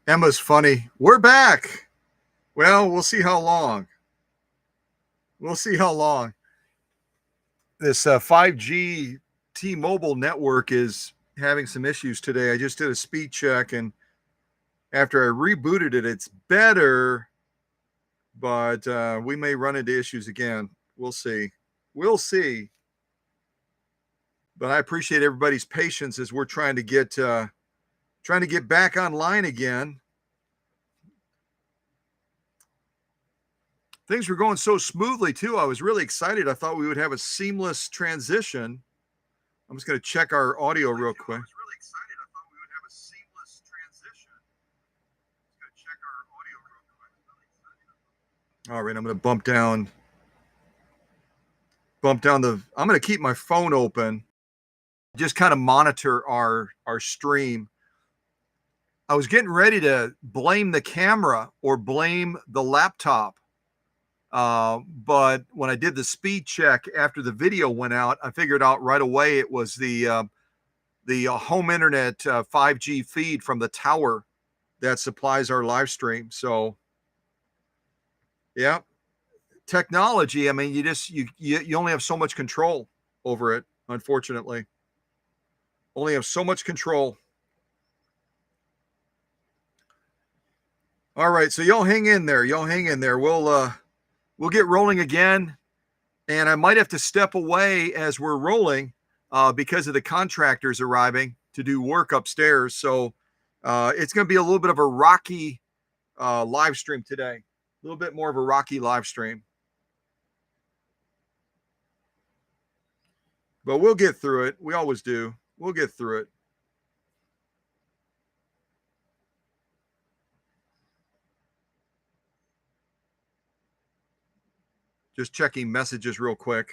Emma's funny. We're back. Well, we'll see how long. We'll see how long. This 5G T-Mobile network is having some issues today. I just did a speed check, and after I rebooted it, it's better, but we may run into issues again. We'll see. We'll see. But I appreciate everybody's patience as we're trying to get back online again. Things were going so smoothly too. I was really excited. I thought we would have a seamless transition. I'm just going to check our audio real quick. All right, I'm going to bump down the, I'm going to keep my phone open, just kind of monitor our stream. I was getting ready to blame the camera or blame the laptop. But when I did the speed check after the video went out, I figured out right away it was the home internet 5G feed from the tower that supplies our live stream. So, yeah, technology. I mean, you only have so much control over it. Unfortunately, only have so much control. All right, so y'all hang in there. Y'all hang in there. We'll get rolling again, and I might have to step away as we're rolling because of the contractors arriving to do work upstairs. So it's going to be a little bit of a rocky live stream today, a little bit more of a rocky live stream. But we'll get through it. We always do. We'll get through it. Just checking messages real quick.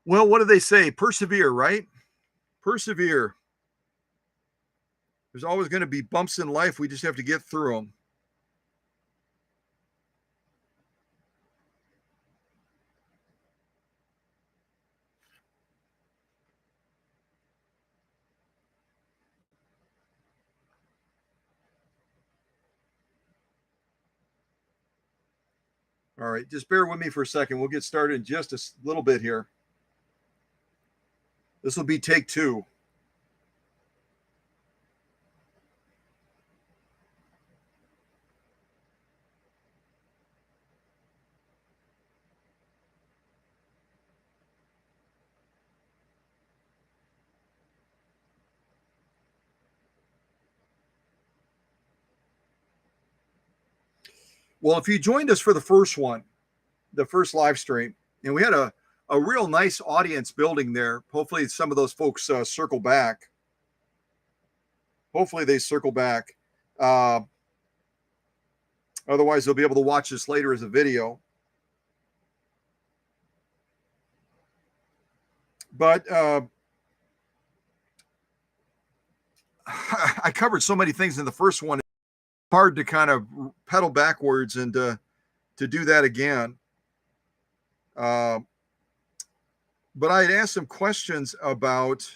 Well, what do they say? Persevere, right? Persevere. There's always going to be bumps in life. We just have to get through them. All right, just bear with me for a second. We'll get started in just a little bit here. This will be take 2. Well, if you joined us for the first one, the first live stream, and we had a real nice audience building there. Hopefully some of those folks circle back. Hopefully they circle back. Otherwise, they'll be able to watch this later as a video. But I covered so many things in the first one. It's hard to kind of pedal backwards and to do that again. But I had asked some questions about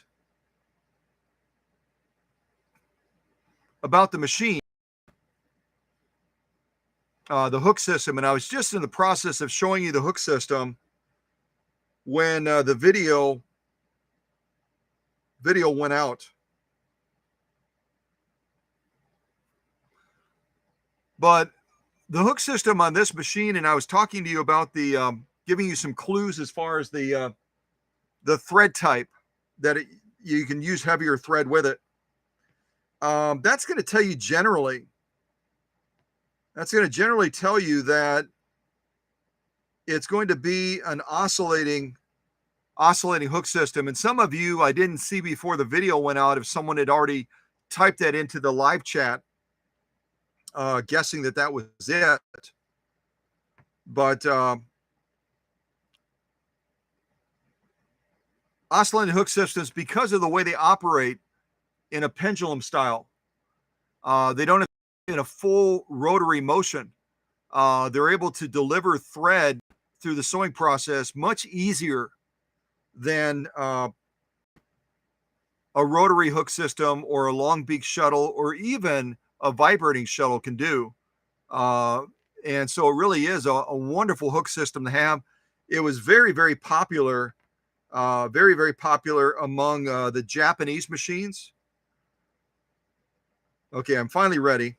the machine, the hook system, and I was just in the process of showing you the hook system when the video went out. But the hook system on this machine, and I was talking to you about the giving you some clues as far as the thread type that you can use heavier thread with it. That's going to tell you generally. That's going to generally tell you that it's going to be an oscillating hook system. And some of you I didn't see before the video went out if someone had already typed that into the live chat, guessing that was it. But oscillating hook systems, because of the way they operate in a pendulum style, they don't have in a full rotary motion. They're able to deliver thread through the sewing process much easier than a rotary hook system or a long beak shuttle or even a vibrating shuttle can do. And so it really is a wonderful hook system to have. It was very, very popular, very, very popular among the Japanese machines. Okay, I'm finally ready. I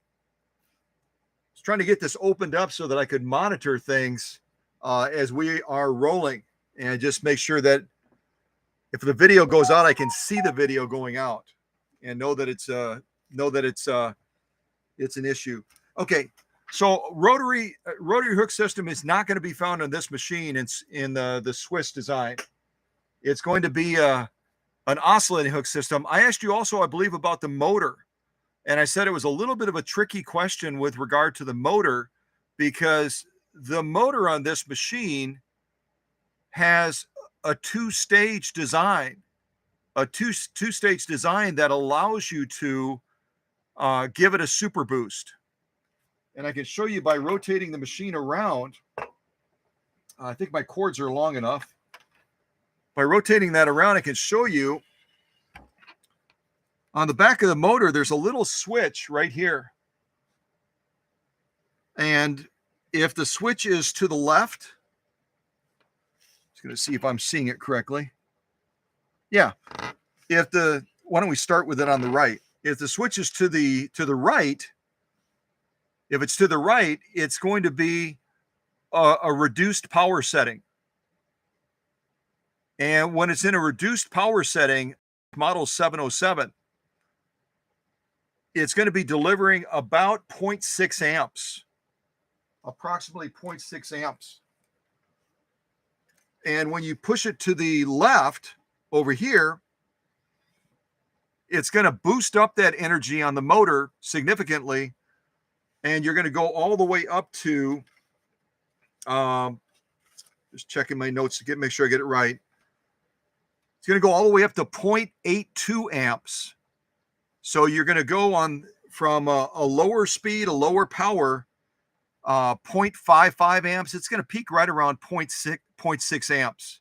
was trying to get this opened up so that I could monitor things as we are rolling, and just make sure that if the video goes out, I can see the video going out and know that it's an issue. Okay, so rotary hook system is not going to be found on this machine in the Swiss design. It's going to be an oscillating hook system. I asked you also, I believe, about the motor, and I said it was a little bit of a tricky question with regard to the motor, because the motor on this machine has a two-stage design, two-stage design that allows you to give it a super boost. And I can show you by rotating the machine around. I think my cords are long enough. By rotating that around, I can show you on the back of the motor, there's a little switch right here. And if the switch is to the left, just going to see if I'm seeing it correctly. Yeah. Why don't we start with it on the right? If the switch is to the right, if it's to the right, it's going to be a reduced power setting. And when it's in a reduced power setting, model 707, it's going to be delivering about 0.6 amps, approximately 0.6 amps. And when you push it to the left over here, it's going to boost up that energy on the motor significantly. And you're going to go all the way up to, just checking my notes to make sure I get it right. It's going to go all the way up to 0.82 amps. So you're going to go on from a lower speed, a lower power, 0.55 amps. It's going to peak right around 0.6 amps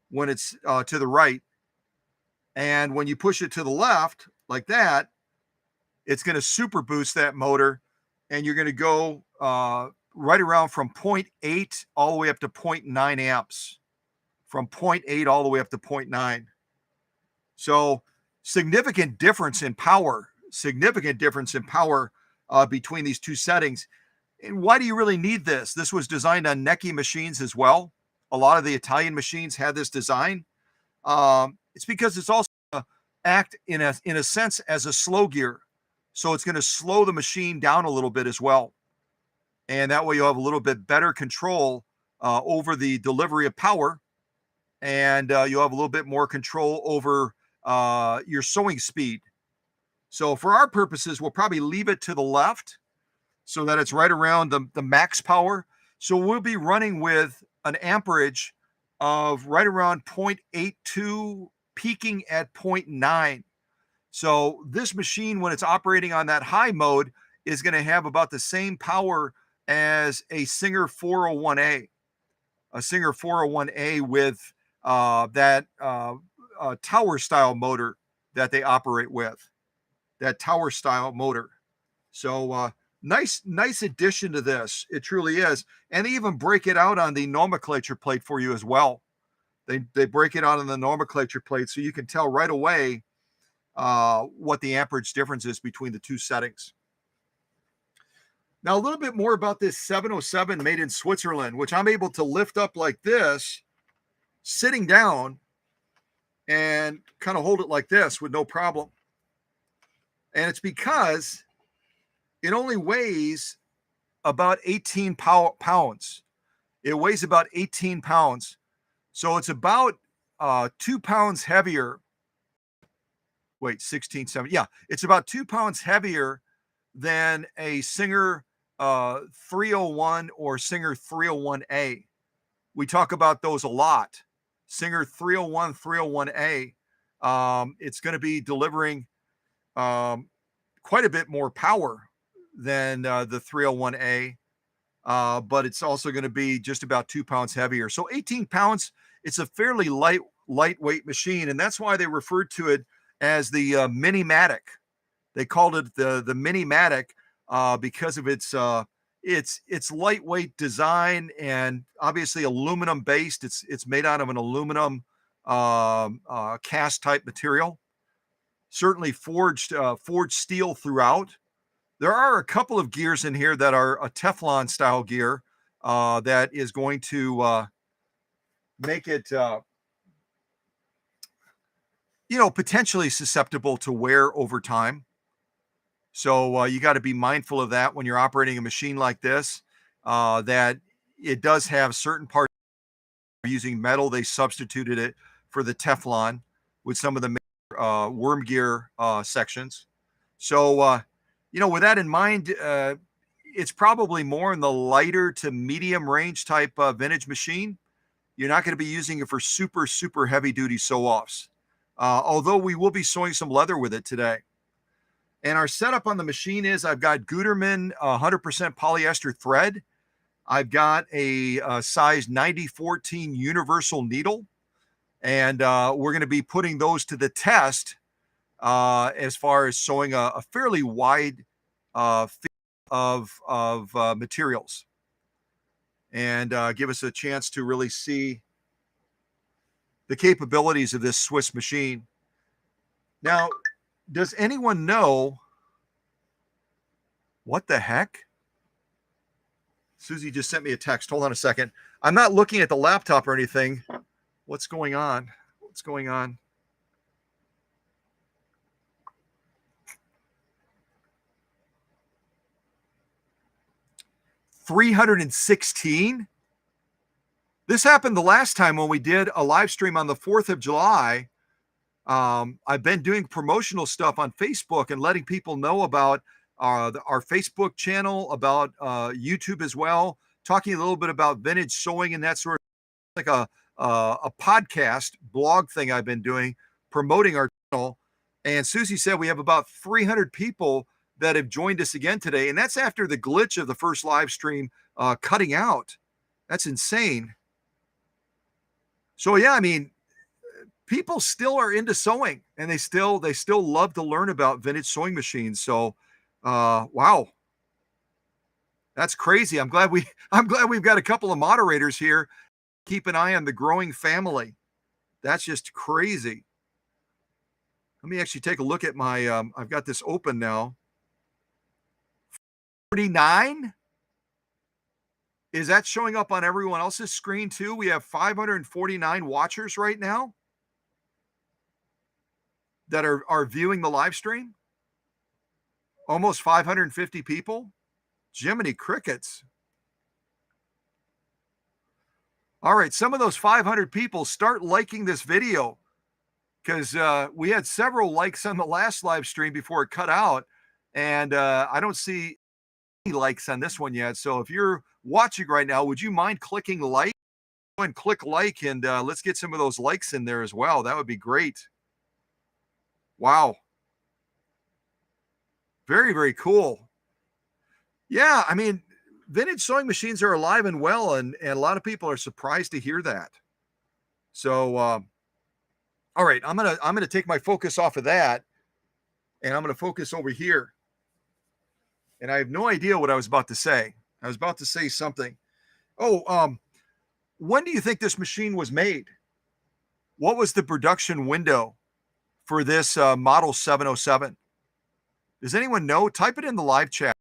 when it's to the right. And when you push it to the left like that, it's going to super boost that motor, and you're going to go right around from 0.8 all the way up to 0.9 amps. From 0.8 all the way up to 0.9. So significant difference in power between these two settings. And why do you really need this? This was designed on Necchi machines as well. A lot of the Italian machines had this design. It's because it's also act in a sense as a slow gear. So it's going to slow the machine down a little bit as well. And that way you'll have a little bit better control over the delivery of power. And you'll have a little bit more control over your sewing speed. So for our purposes, we'll probably leave it to the left so that it's right around the max power. So we'll be running with an amperage of right around 0.82, peaking at 0.9. So this machine, when it's operating on that high mode, is going to have about the same power as a Singer 401A. A Singer 401A with that tower style motor that they operate with, that tower style motor. So nice addition to this. It truly is. And they even break it out on the nomenclature plate for you as well. They break it out on the nomenclature plate so you can tell right away what the amperage difference is between the two settings. Now, a little bit more about this 707 made in Switzerland, which I'm able to lift up like this, sitting down, and kind of hold it like this with no problem. And it's because it only weighs about 18 pounds. It weighs about 18 pounds. So it's about 2 pounds heavier. Wait, 16, 7. Yeah, it's about 2 pounds heavier than a Singer 301 or Singer 301A. We talk about those a lot. Singer 301, 301A. It's going to be delivering um, quite a bit more power than the 301A, but it's also going to be just about 2 pounds heavier. So 18 pounds, it's a fairly lightweight machine, and that's why they referred to it as the Minimatic. They called it the Minimatic because of its lightweight design and obviously aluminum based. It's made out of an aluminum cast type material. Certainly forged steel throughout. There are a couple of gears in here that are a Teflon style gear that is going to make it potentially susceptible to wear over time. So you got to be mindful of that when you're operating a machine like this. That it does have certain parts using metal. They substituted it for the Teflon with some of the worm gear sections. So with that in mind, it's probably more in the lighter to medium range type vintage machine. You're not going to be using it for super heavy duty sew offs. Although we will be sewing some leather with it today. And our setup on the machine is I've got Gutermann 100% polyester thread. I've got a size 9014 universal needle. And we're going to be putting those to the test as far as sewing a fairly wide field of materials. And give us a chance to really see the capabilities of this Swiss machine. Now, does anyone know what the heck? Susie just sent me a text. Hold on a second. I'm not looking at the laptop or anything. What's going on? What's going on? $316. This happened the last time when we did a live stream on the 4th of July. I've been doing promotional stuff on Facebook and letting people know about our Facebook channel, about YouTube as well, talking a little bit about vintage sewing and that sort of like a podcast blog thing I've been doing, promoting our channel. And Susie said we have about 300 people that have joined us again today. And that's after the glitch of the first live stream cutting out. That's insane. So yeah, I mean, people still are into sewing and they still love to learn about vintage sewing machines. So wow. That's crazy. I'm glad we've got a couple of moderators here. Keep an eye on the growing family. That's just crazy. Let me actually take a look at my I've got this open now. 49? Is that showing up on everyone else's screen too? We have 549 watchers right now that are viewing the live stream. Almost 550 people. Jiminy crickets. All right, some of those 500 people start liking this video because we had several likes on the last live stream before it cut out, and I don't see any likes on this one yet. So if you're watching right now, would you mind clicking like? Go and click like, and let's get some of those likes in there as well. That would be great. Wow. Very cool. Yeah, I mean, vintage sewing machines are alive and well, and a lot of people are surprised to hear that. So, all right, I'm gonna take my focus off of that, and I'm gonna focus over here. And I have no idea what I was about to say. I was about to say something. Oh, when do you think this machine was made? What was the production window for this model 707? Does anyone know? Type it in the live chat.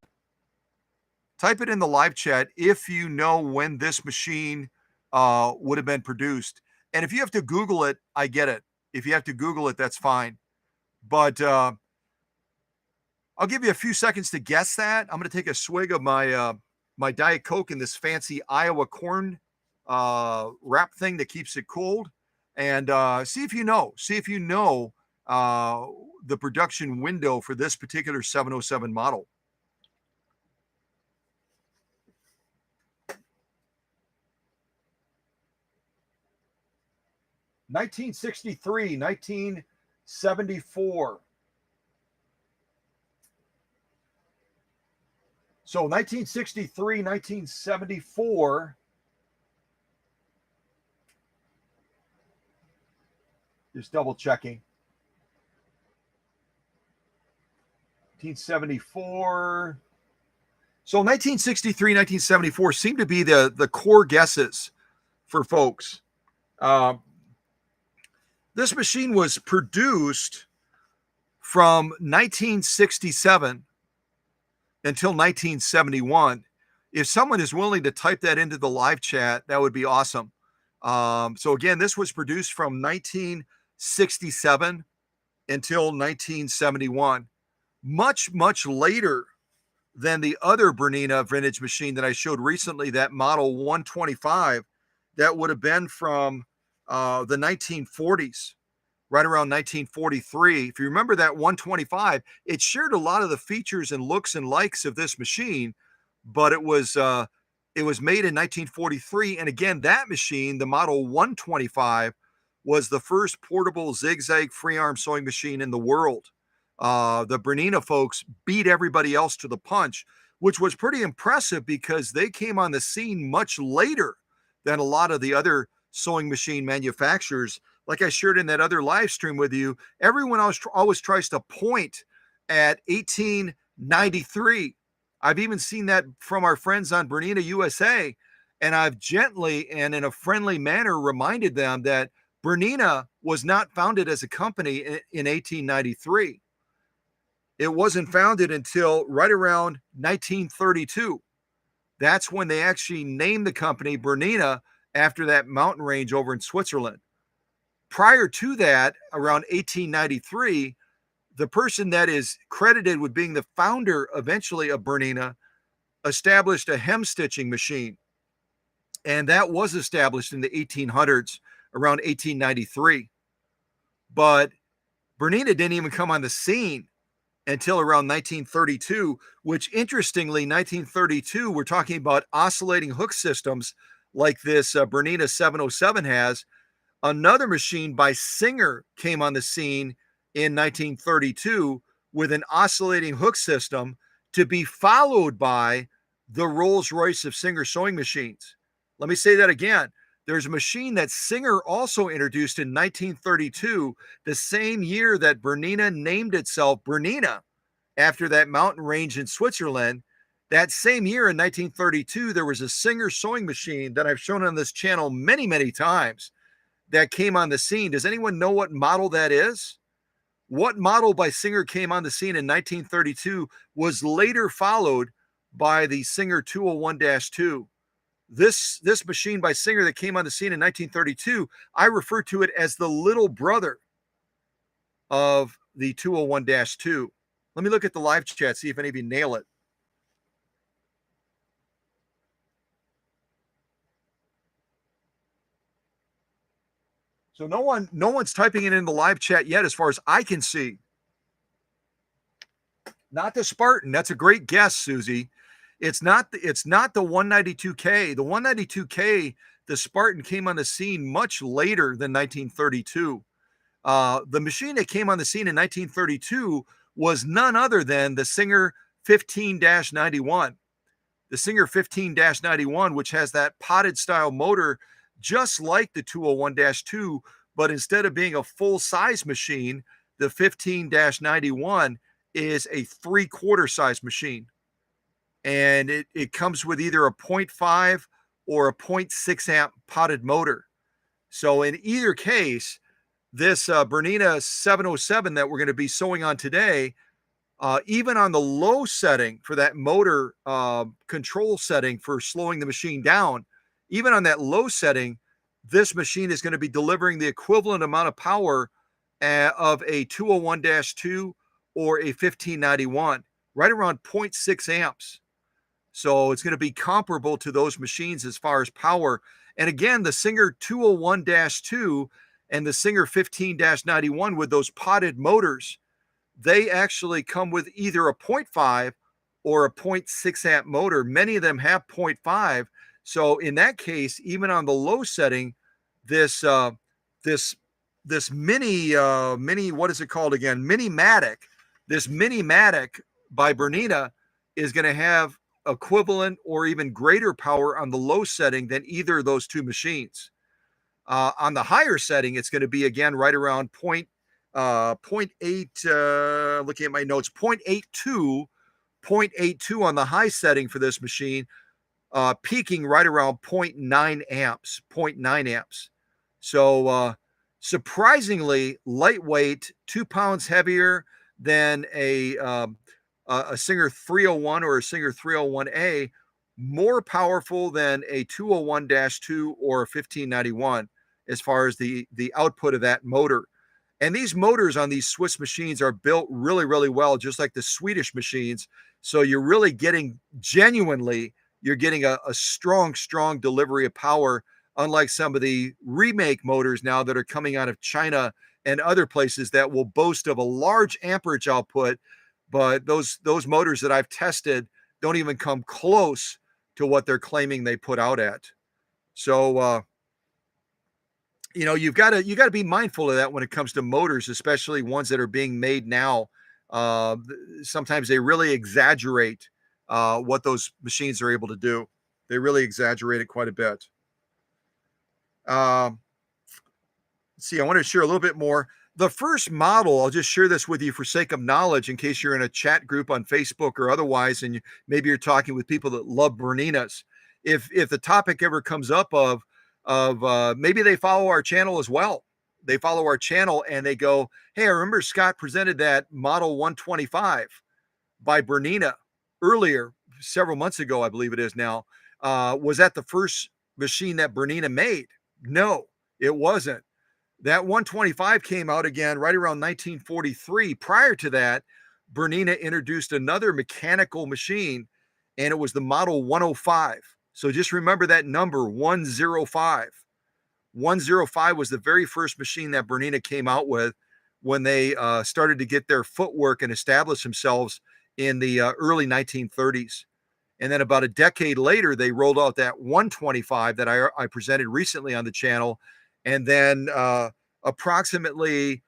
Type it in the live chat if you know when this machine would have been produced. And if you have to Google it, I get it. If you have to Google it, that's fine. But I'll give you a few seconds to guess that. I'm going to take a swig of my my Diet Coke in this fancy Iowa corn wrap thing that keeps it cold, and see if you know. See if you know the production window for this particular 707 model. 1963, 1974. So 1963, 1974. Just double checking. 1974. So 1963, 1974 seem to be the core guesses for folks. This machine was produced from 1967 until 1971. If someone is willing to type that into the live chat, that would be awesome. So again, this was produced from 1967 until 1971. Much, much later than the other Bernina vintage machine that I showed recently, that model 125, that would have been from the 1940s, right around 1943. If you remember that 125, it shared a lot of the features and looks and likes of this machine, but it was made in 1943. And again, that machine, the model 125, was the first portable zigzag free arm sewing machine in the world. The Bernina folks beat everybody else to the punch, which was pretty impressive because they came on the scene much later than a lot of the other sewing machine manufacturers. Like I shared in that other live stream with you, everyone always tries to point at 1893. I've even seen that from our friends on Bernina USA, and I've gently and in a friendly manner reminded them that Bernina was not founded as a company in 1893. It wasn't founded until right around 1932. That's when they actually named the company Bernina after that mountain range over in Switzerland. Prior to that, around 1893, the person that is credited with being the founder eventually of Bernina established a hem stitching machine. And that was established in the 1800s, around 1893. But Bernina didn't even come on the scene until around 1932, which interestingly, 1932, we're talking about oscillating hook systems like this Bernina 707 has. Another machine by Singer came on the scene in 1932 with an oscillating hook system, to be followed by the Rolls-Royce of Singer sewing machines. Let me say that again. There's a machine that Singer also introduced in 1932, the same year that Bernina named itself Bernina after that mountain range in Switzerland. That same year in 1932, there was a Singer sewing machine that I've shown on this channel many, many times that came on the scene. Does anyone know what model that is? What model by Singer came on the scene in 1932 was later followed by the Singer 201-2. This machine by Singer that came on the scene in 1932, I refer to it as the little brother of the 201-2. Let me look at the live chat, see if any of you nail it. So no one's typing it in the live chat yet, as far as I can see. Not the Spartan. That's a great guess, Susie. It's not the 192K. The 192K, the Spartan came on the scene much later than 1932. The machine that came on the scene in 1932 was none other than the Singer 15-91. The Singer 15-91, which has that potted style motor just like the 201-2, but instead of being a full-size machine, the 15-91 is a 3/4 size machine. And it comes with either a 0.5 or a 0.6 amp potted motor. So in either case, this Bernina 707 that we're going to be sewing on today, even on the low setting for that motor control setting for slowing the machine down, even on that low setting, this machine is going to be delivering the equivalent amount of power of a 201-2 or a 1591, right around 0.6 amps. So it's going to be comparable to those machines as far as power. And again, the Singer 201-2 and the Singer 15-91 with those potted motors, they actually come with either a 0.5 or a 0.6 amp motor. Many of them have 0.5. So in that case, even on the low setting, this this mini, what is it called again? Minimatic. This Minimatic by Bernina is going to have equivalent or even greater power on the low setting than either of those two machines. On the higher setting, it's going to be again right around point 0.8. Looking at my notes, 0.82 on the high setting for this machine, peaking right around 0.9 amps. 0.9 amps. So surprisingly lightweight, 2 pounds heavier than a Singer 301 or a Singer 301A, more powerful than a 201-2 or a 1591 as far as the output of that motor. And these motors on these Swiss machines are built really, really well, just like the Swedish machines. So you're really getting you're getting a strong delivery of power, unlike some of the remake motors now that are coming out of China and other places that will boast of a large amperage output. But those motors that I've tested don't even come close to what they're claiming they put out at. So, you've got to be mindful of that when it comes to motors, especially ones that are being made now. Sometimes they really exaggerate what those machines are able to do. They really exaggerate it quite a bit. Let's see, I want to share a little bit more. The first model, I'll just share this with you for sake of knowledge in case you're in a chat group on Facebook or otherwise, and maybe you're talking with people that love Berninas. If the topic ever comes up of maybe they follow our channel as well. They follow our channel and they go, hey, I remember Scott presented that Model 125 by Bernina earlier, several months ago, I believe it is now. Was that the first machine that Bernina made? No, it wasn't. That 125 came out again right around 1943. Prior to that, Bernina introduced another mechanical machine, and it was the Model 105. So just remember that number, 105. 105 was the very first machine that Bernina came out with when they started to get their footwork and establish themselves in the early 1930s. And then about a decade later, they rolled out that 125 that I presented recently on the channel. And then approximately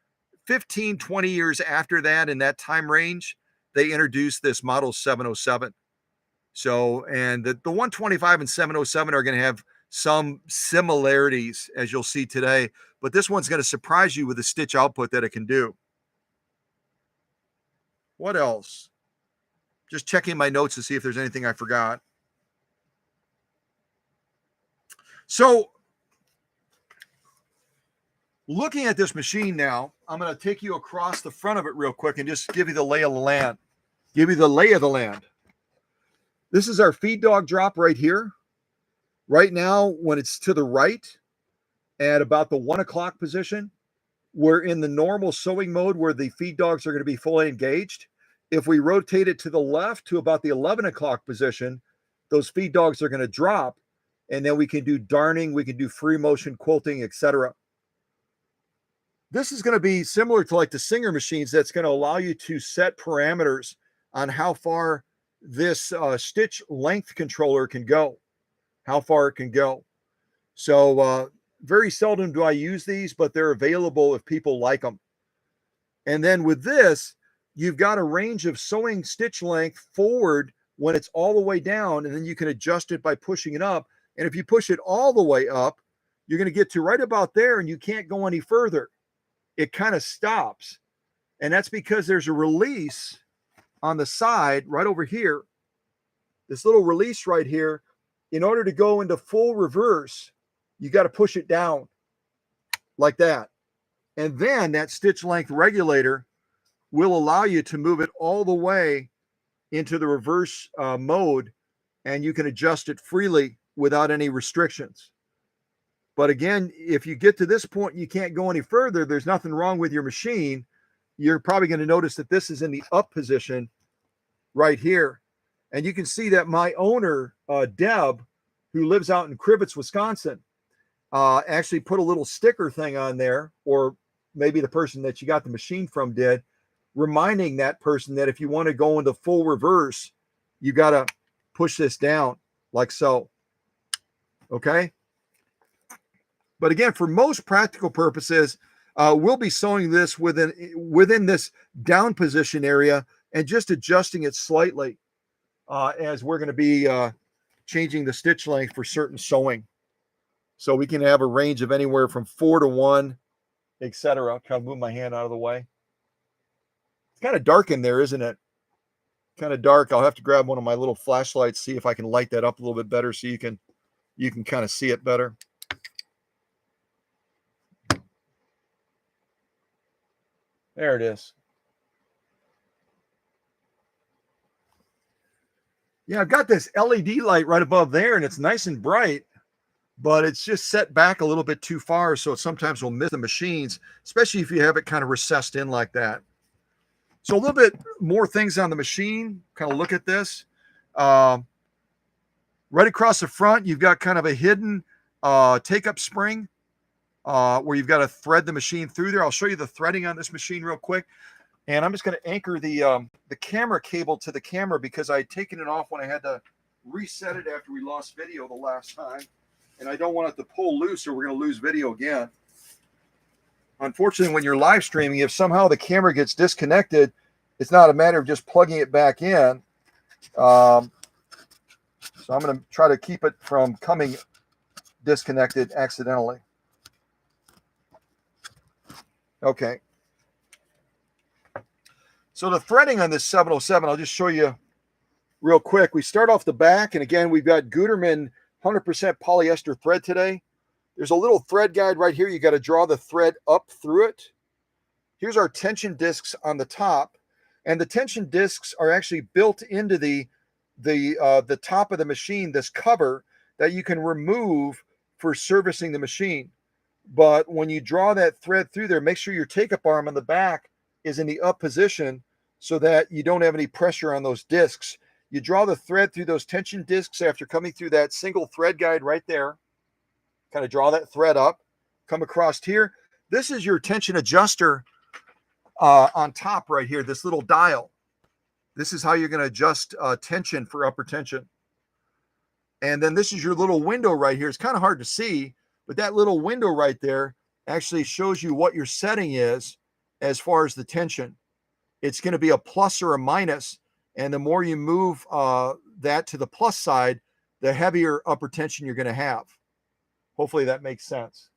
15, 20 years after that, in that time range, they introduced this Model 707. So, and the 125 and 707 are going to have some similarities, as you'll see today, but this one's going to surprise you with the stitch output that it can do. What else? Just checking my notes to see if there's anything I forgot. So, looking at this machine now, I'm going to take you across the front of it real quick and just give you the lay of the land. Give you the lay of the land. This is our feed dog drop right here. Right now, when it's to the right at about the 1 o'clock position, we're in the normal sewing mode where the feed dogs are going to be fully engaged. If we rotate it to the left to about the 11 o'clock position, those feed dogs are going to drop, and then we can do darning, we can do free motion quilting, etc. This is going to be similar to like the Singer machines. That's going to allow you to set parameters on how far this stitch length controller can go, how far it can go. So very seldom do I use these, but they're available if people like them. And then with this, you've got a range of sewing stitch length forward when it's all the way down, and then you can adjust it by pushing it up. And if you push it all the way up, you're going to get to right about there, and you can't go any further. It kind of stops. And that's because there's a release on the side right over here. This little release right here. In order to go into full reverse, you got to push it down like that. And then that stitch length regulator will allow you to move it all the way into the reverse mode, and you can adjust it freely without any restrictions. But again, if you get to this point and you can't go any further, there's nothing wrong with your machine. You're probably going to notice that this is in the up position right here. And you can see that my owner, Deb, who lives out in Crivets, Wisconsin, actually put a little sticker thing on there, or maybe the person that you got the machine from did, reminding that person that if you want to go into full reverse, you got to push this down like so. Okay. But again, for most practical purposes, We'll be sewing this within this down position area and just adjusting it slightly as we're going to be changing the stitch length for certain sewing. So we can have a range of anywhere from 4 to 1, etc. Kind of move my hand out of the way. It's kind of dark in there, isn't it? Kind of dark. I'll have to grab one of my little flashlights, see if I can light that up a little bit better so you can kind of see it better. There it is. Yeah, I've got this LED light right above there, and it's nice and bright, but it's just set back a little bit too far, so it sometimes will miss the machines, especially if you have it kind of recessed in like that. So a little bit more things on the machine. Kind of look at this. Right across the front, you've got kind of a hidden take-up spring where you've got to thread the machine through there. I'll show you the threading on this machine real quick. And I'm just going to anchor the camera cable to the camera because I had taken it off when I had to reset it after we lost video the last time. And I don't want it to pull loose or we're going to lose video again. Unfortunately, when you're live streaming, if somehow the camera gets disconnected, it's not a matter of just plugging it back in. So I'm going to try to keep it from coming disconnected accidentally. Okay. So the threading on this 707, I'll just show you real quick. We start off the back, and again, we've got Gutermann 100% polyester thread today. There's a little thread guide right here. You got to draw the thread up through it. Here's our tension discs on the top, and the tension discs are actually built into the top of the machine, this cover that you can remove for servicing the machine. But when you draw that thread through there, make sure your take-up arm on the back is in the up position so that you don't have any pressure on those discs. You draw the thread through those tension discs after coming through that single thread guide right there. Kind of draw that thread up, come across here. This is your tension adjuster on top right here, this little dial. This is how you're going to adjust tension for upper tension. And then this is your little window right here. It's kind of hard to see, but that little window right there actually shows you what your setting is as far as the tension. It's going to be a plus or a minus, and the more you move that to the plus side, the heavier upper tension you're going to have. Hopefully that makes sense.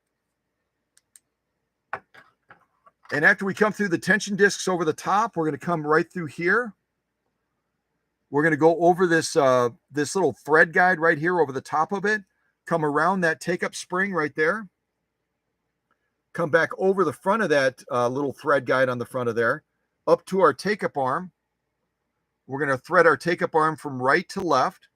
And after we come through the tension discs over the top, we're going to come right through here. We're going to go over this this little thread guide right here over the top of it, come around that take-up spring right there, come back over the front of that little thread guide on the front of there, up to our take-up arm. We're going to thread our take-up arm from right to left.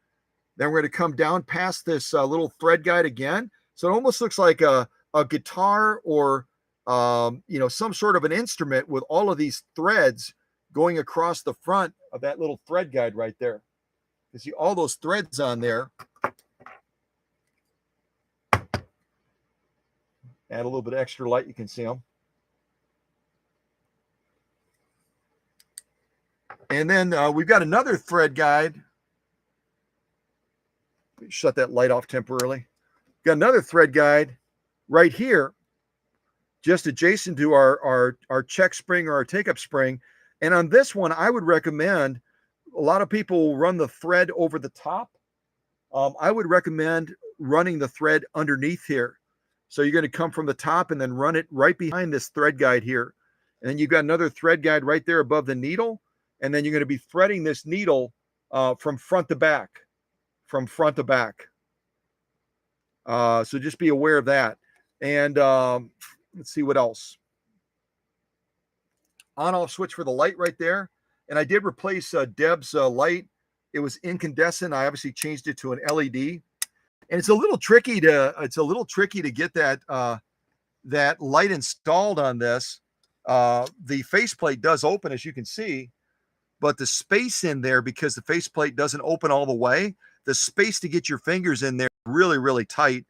Then we're going to come down past this little thread guide again. So it almost looks like a guitar or some sort of an instrument with all of these threads going across the front of that little thread guide right there. You see all those threads on there. Add a little bit of extra light, you can see them. And then we've got another thread guide. Shut that light off temporarily. Got another thread guide right here, just adjacent to our check spring or our take-up spring. And on this one, I would recommend, a lot of people run the thread over the top. I would recommend running the thread underneath here. So you're going to come from the top and then run it right behind this thread guide here. And then you've got another thread guide right there above the needle. And then you're going to be threading this needle from front to back, so just be aware of that. And let's see what else. On-off switch for the light right there. And I did replace Deb's light. It was incandescent. I obviously changed it to an LED. And it's a little tricky to get that that light installed on this. The faceplate does open, as you can see, but the space in there, because the faceplate doesn't open all the way, the space to get your fingers in there really, really tight.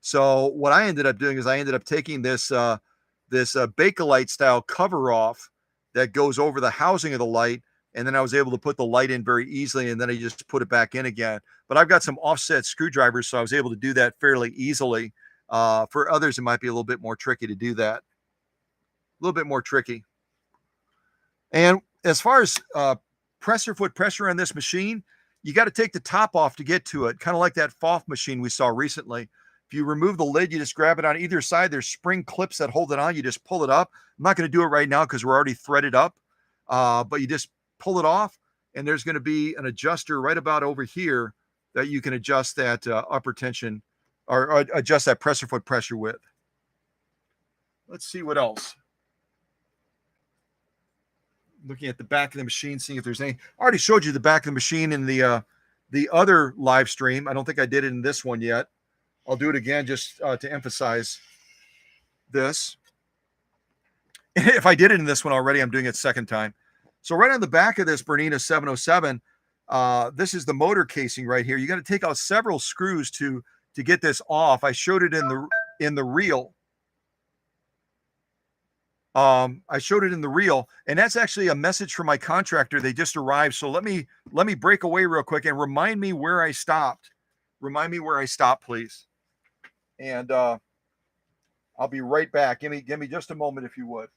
So what I ended up doing is I ended up taking this Bakelite style cover off that goes over the housing of the light, and then I was able to put the light in very easily, and then I just put it back in again. But I've got some offset screwdrivers, so I was able to do that fairly easily. For others, it might be a little bit more tricky to do that. little bit more tricky. And as far as presser foot pressure on this machine, you got to take the top off to get to it, kind of like that FOF machine we saw recently. If you remove the lid, you just grab it on either side. There's spring clips that hold it on. You just pull it up. I'm not going to do it right now because we're already threaded up, but you just pull it off, and there's going to be an adjuster right about over here that you can adjust that upper tension or adjust that presser foot pressure with. Let's see what else. Looking at the back of the machine, seeing if there's any. I already showed you the back of the machine in the other live stream. I don't think I did it in this one yet. I'll do it again just to emphasize this. If I did it in this one already, I'm doing it second time. So right on the back of this Bernina 707, this is the motor casing right here. You got to take out several screws to get this off. I showed it in the reel. I showed it in the reel, and that's actually a message from my contractor. They just arrived. So let me break away real quick and remind me where I stopped. Remind me where I stopped, please. And I'll be right back. Give me just a moment, if you would.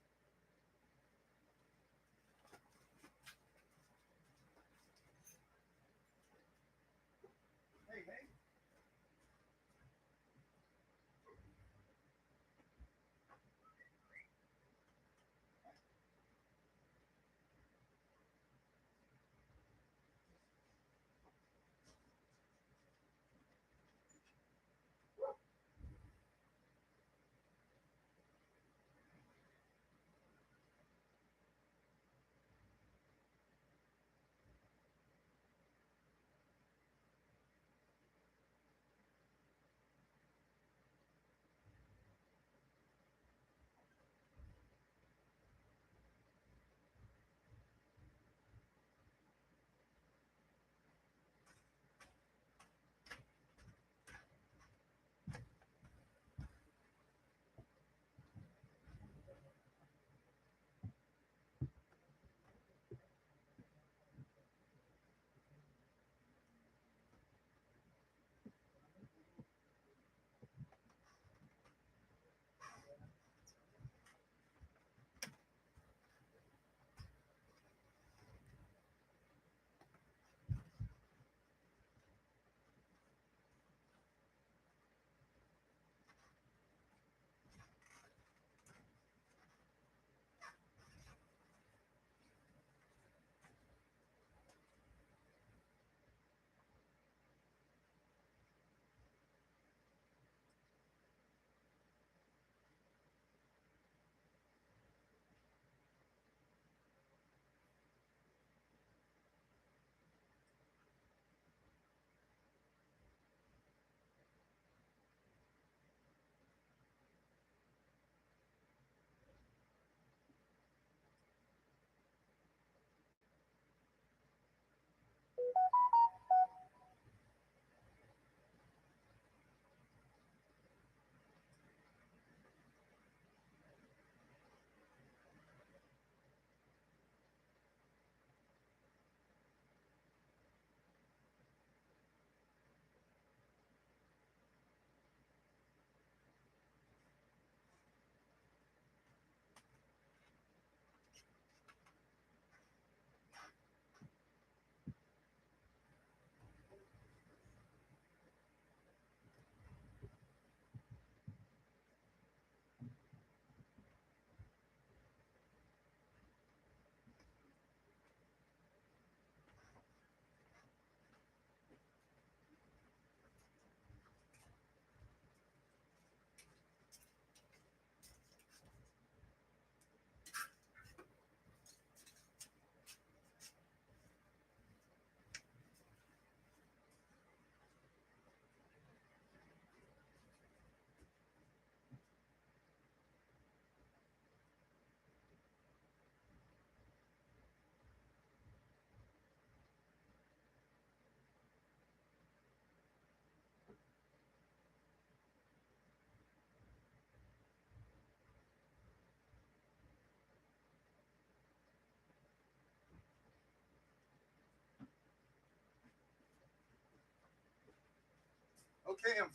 Okay, I'm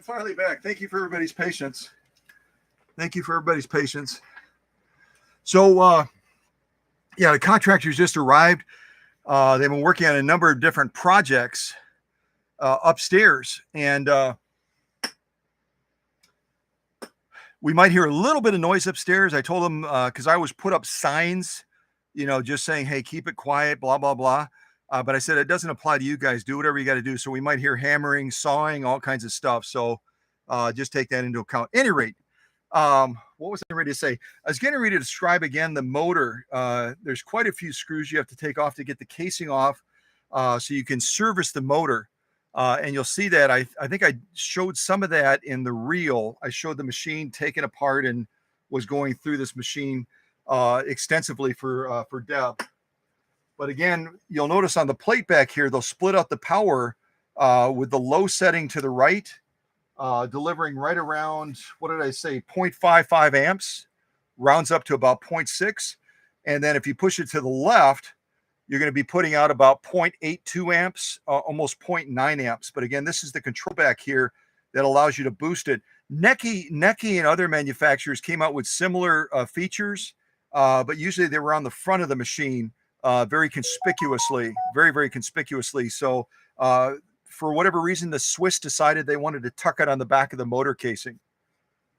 finally back. Thank you for everybody's patience. Thank you for everybody's patience. So, yeah, the contractors just arrived. They've been working on a number of different projects upstairs, and we might hear a little bit of noise upstairs. I told them, because I always put up signs, just saying, hey, keep it quiet, blah, blah, blah. But I said, it doesn't apply to you guys. Do whatever you got to do. So we might hear hammering, sawing, all kinds of stuff. So just take that into account. At any rate, what was I ready to say? I was getting ready to describe again the motor. There's quite a few screws you have to take off to get the casing off, so you can service the motor. And you'll see that I think I showed some of that in the reel. I showed the machine taken apart and was going through this machine extensively for Deb. But again, you'll notice on the plate back here, they'll split out the power with the low setting to the right, delivering right around, what did I say, 0.55 amps, rounds up to about 0.6. And then if you push it to the left, you're going to be putting out about 0.82 amps, almost 0.9 amps. But again, this is the control back here that allows you to boost it. Necke and other manufacturers came out with similar features, but usually they were on the front of the machine very conspicuously, very, very conspicuously. So for whatever reason, the Swiss decided they wanted to tuck it on the back of the motor casing.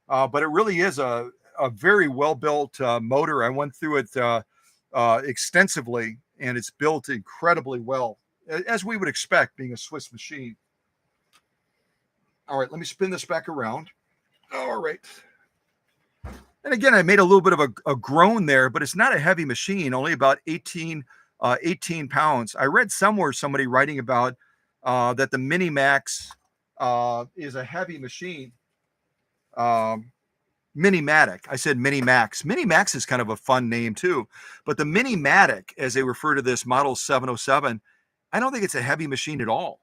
But it really is a very well-built motor. I went through it extensively, and it's built incredibly well, as we would expect, being a Swiss machine. All right, let me spin this back around. All right. And again, I made a little bit of a groan there, but it's not a heavy machine, only about 18 pounds. I read somewhere somebody writing about that the Minimax is a heavy machine. Minimatic. I said Minimax. Minimax is kind of a fun name too. But the Minimatic, as they refer to this model 707, I don't think it's a heavy machine at all.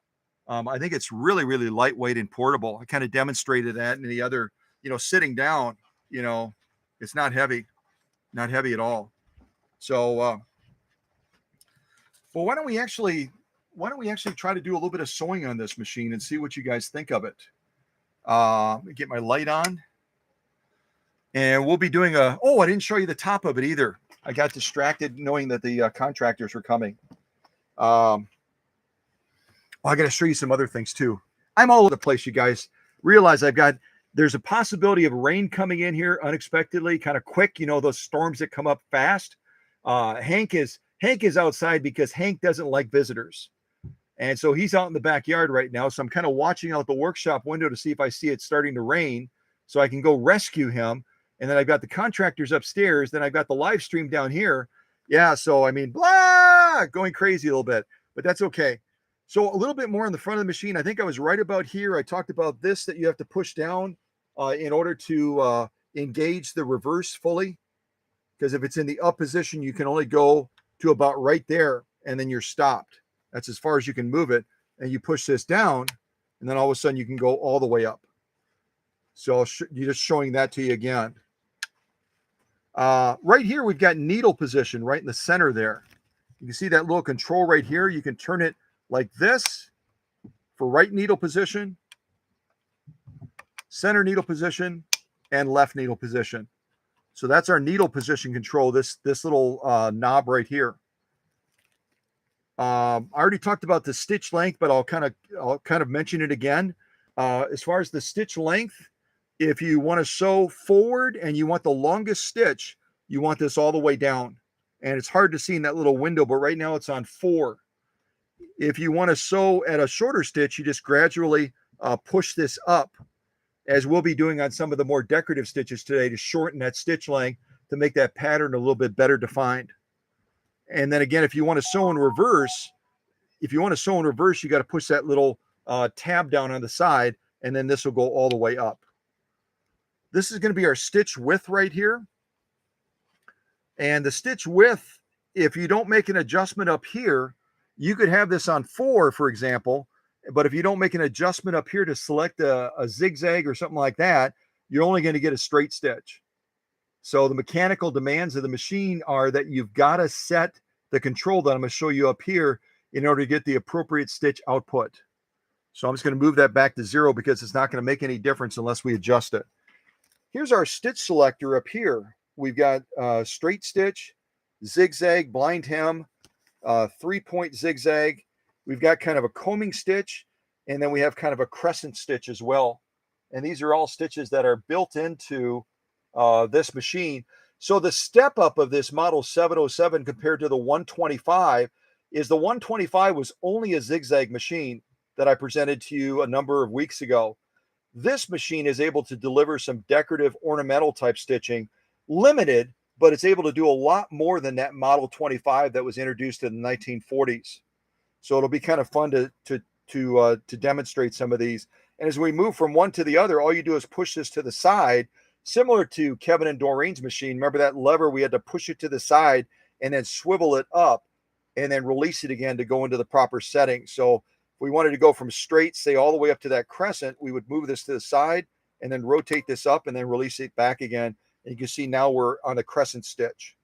I think it's really, really lightweight and portable. I kind of demonstrated that in the other, sitting down, it's not heavy at all. So, well, why don't we actually try to do a little bit of sewing on this machine and see what you guys think of it. Let me get my light on. And we'll be doing I didn't show you the top of it either. I got distracted knowing that the contractors were coming. I got to show you some other things too. I'm all over the place, you guys. Realize there's a possibility of rain coming in here unexpectedly, kind of quick, those storms that come up fast. Hank is outside because Hank doesn't like visitors. And so he's out in the backyard right now. So I'm kind of watching out the workshop window to see if I see it starting to rain so I can go rescue him. And then I've got the contractors upstairs. Then I've got the live stream down here. Yeah. So, blah, going crazy a little bit, but that's okay. So a little bit more on the front of the machine. I think I was right about here. I talked about this, that you have to push down in order to engage the reverse fully. Because if it's in the up position, you can only go to about right there and then you're stopped. That's as far as you can move it. And you push this down and then all of a sudden you can go all the way up. So you're just showing that to you again. Right here, we've got needle position right in the center there. You can see that little control right here. You can turn it like this for right needle position, center needle position, and left needle position. So that's our needle position control, this little knob right here. I already talked about the stitch length, but I'll kind of mention it again. As far as the stitch length, if you want to sew forward and you want the longest stitch, you want this all the way down. And it's hard to see in that little window, but right now it's on 4. If you want to sew at a shorter stitch, you just gradually push this up, as we'll be doing on some of the more decorative stitches today, to shorten that stitch length to make that pattern a little bit better defined. And then again, if you want to sew in reverse, you got to push that little tab down on the side, and then this will go all the way up. This is going to be our stitch width right here. And the stitch width, if you don't make an adjustment up here, you could have this on 4, for example, but if you don't make an adjustment up here to select a zigzag or something like that, you're only going to get a straight stitch. So the mechanical demands of the machine are that you've got to set the control that I'm going to show you up here in order to get the appropriate stitch output. So I'm just going to move that back to 0 because it's not going to make any difference unless we adjust it. here's our stitch selector up here. We've got straight stitch, zigzag, blind hem, 3-point zigzag. We've got kind of a combing stitch, and then we have kind of a crescent stitch as well. And these are all stitches that are built into this machine. So the step up of this model 707 compared to the 125 is the 125 was only a zigzag machine that I presented to you a number of weeks ago. This machine is able to deliver some decorative ornamental type stitching, limited, but it's able to do a lot more than that Model 25 that was introduced in the 1940s. So it'll be kind of fun to demonstrate some of these. And as we move from one to the other, all you do is push this to the side, similar to Kevin and Doreen's machine. Remember that lever? We had to push it to the side and then swivel it up and then release it again to go into the proper setting. So if we wanted to go from straight, say all the way up to that crescent, we would move this to the side and then rotate this up and then release it back again. And you can see now we're on the crescent stitch.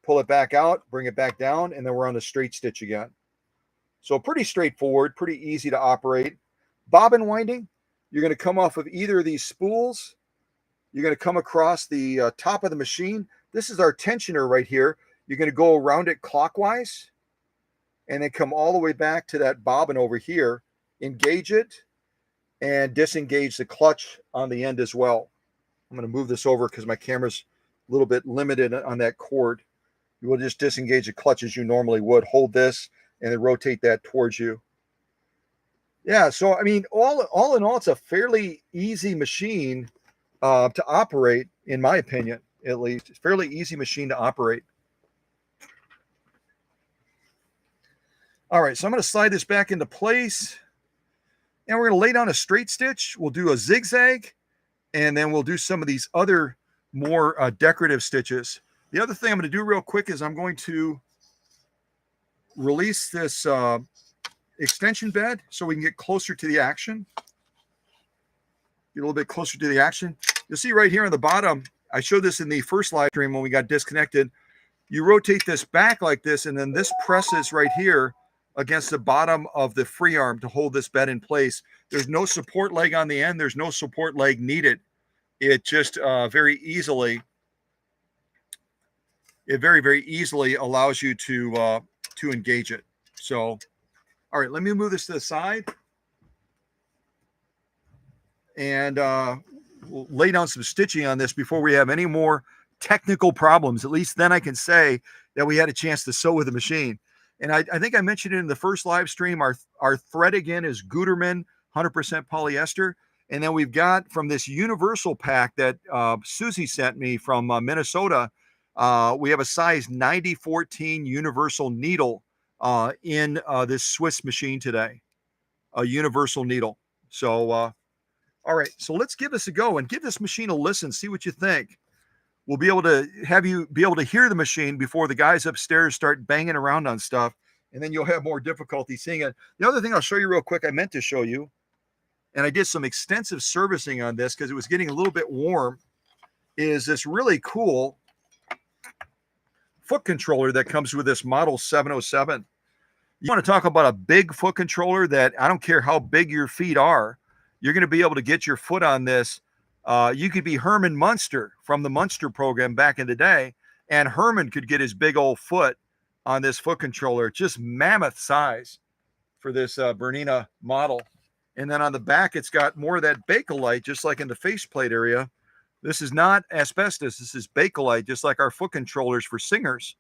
Pull it back out, bring it back down, and then we're on the straight stitch again. So pretty straightforward, pretty easy to operate. Bobbin winding, you're going to come off of either of these spools. You're going to come across the top of the machine. This is our tensioner right here. You're going to go around it clockwise and then come all the way back to that bobbin over here, engage it, and disengage the clutch on the end as well. I'm going to move this over because my camera's a little bit limited on that cord. You will just disengage the clutch as you normally would. Hold this and then rotate that towards you. Yeah, so I mean, all in all, it's a fairly easy machine to operate, in my opinion, at least. It's a fairly easy machine to operate. All right, so I'm going to slide this back into place. And we're going to lay down a straight stitch. We'll do a zigzag, and then we'll do some of these other more decorative stitches. The other thing I'm going to do real quick is I'm going to release this extension bed so we can get closer to the action. Get a little bit closer to the action. You'll see right here on the bottom, I showed this in the first live stream when we got disconnected. You rotate this back like this, and then this presses right here against the bottom of the free arm to hold this bed in place. There's no support leg on the end. There's no support leg needed. It just very easily allows you to engage it. So, all right, let me move this to the side and we'll lay down some stitching on this before we have any more technical problems. At least then I can say that we had a chance to sew with the machine. And I think I mentioned it in the first live stream. Our thread again is Gutermann 100% polyester. And then we've got from this universal pack that Susie sent me from Minnesota, we have a size 90-14 universal needle in this Swiss machine today, a universal needle. So, all right, so let's give this a go and give this machine a listen, see what you think. We'll be able to have you be able to hear the machine before the guys upstairs start banging around on stuff, and then you'll have more difficulty seeing it. The other thing I'll show you real quick, I meant to show you, and I did some extensive servicing on this because it was getting a little bit warm, is this really cool foot controller that comes with this Model 707. You want to talk about a big foot controller that I don't care how big your feet are, you're going to be able to get your foot on this. You could be Herman Munster from the Munster program back in the day, and Herman could get his big old foot on this foot controller, just mammoth size for this Bernina model. And then on the back, it's got more of that Bakelite, just like in the faceplate area. This is not asbestos. This is Bakelite, just like our foot controllers for singers.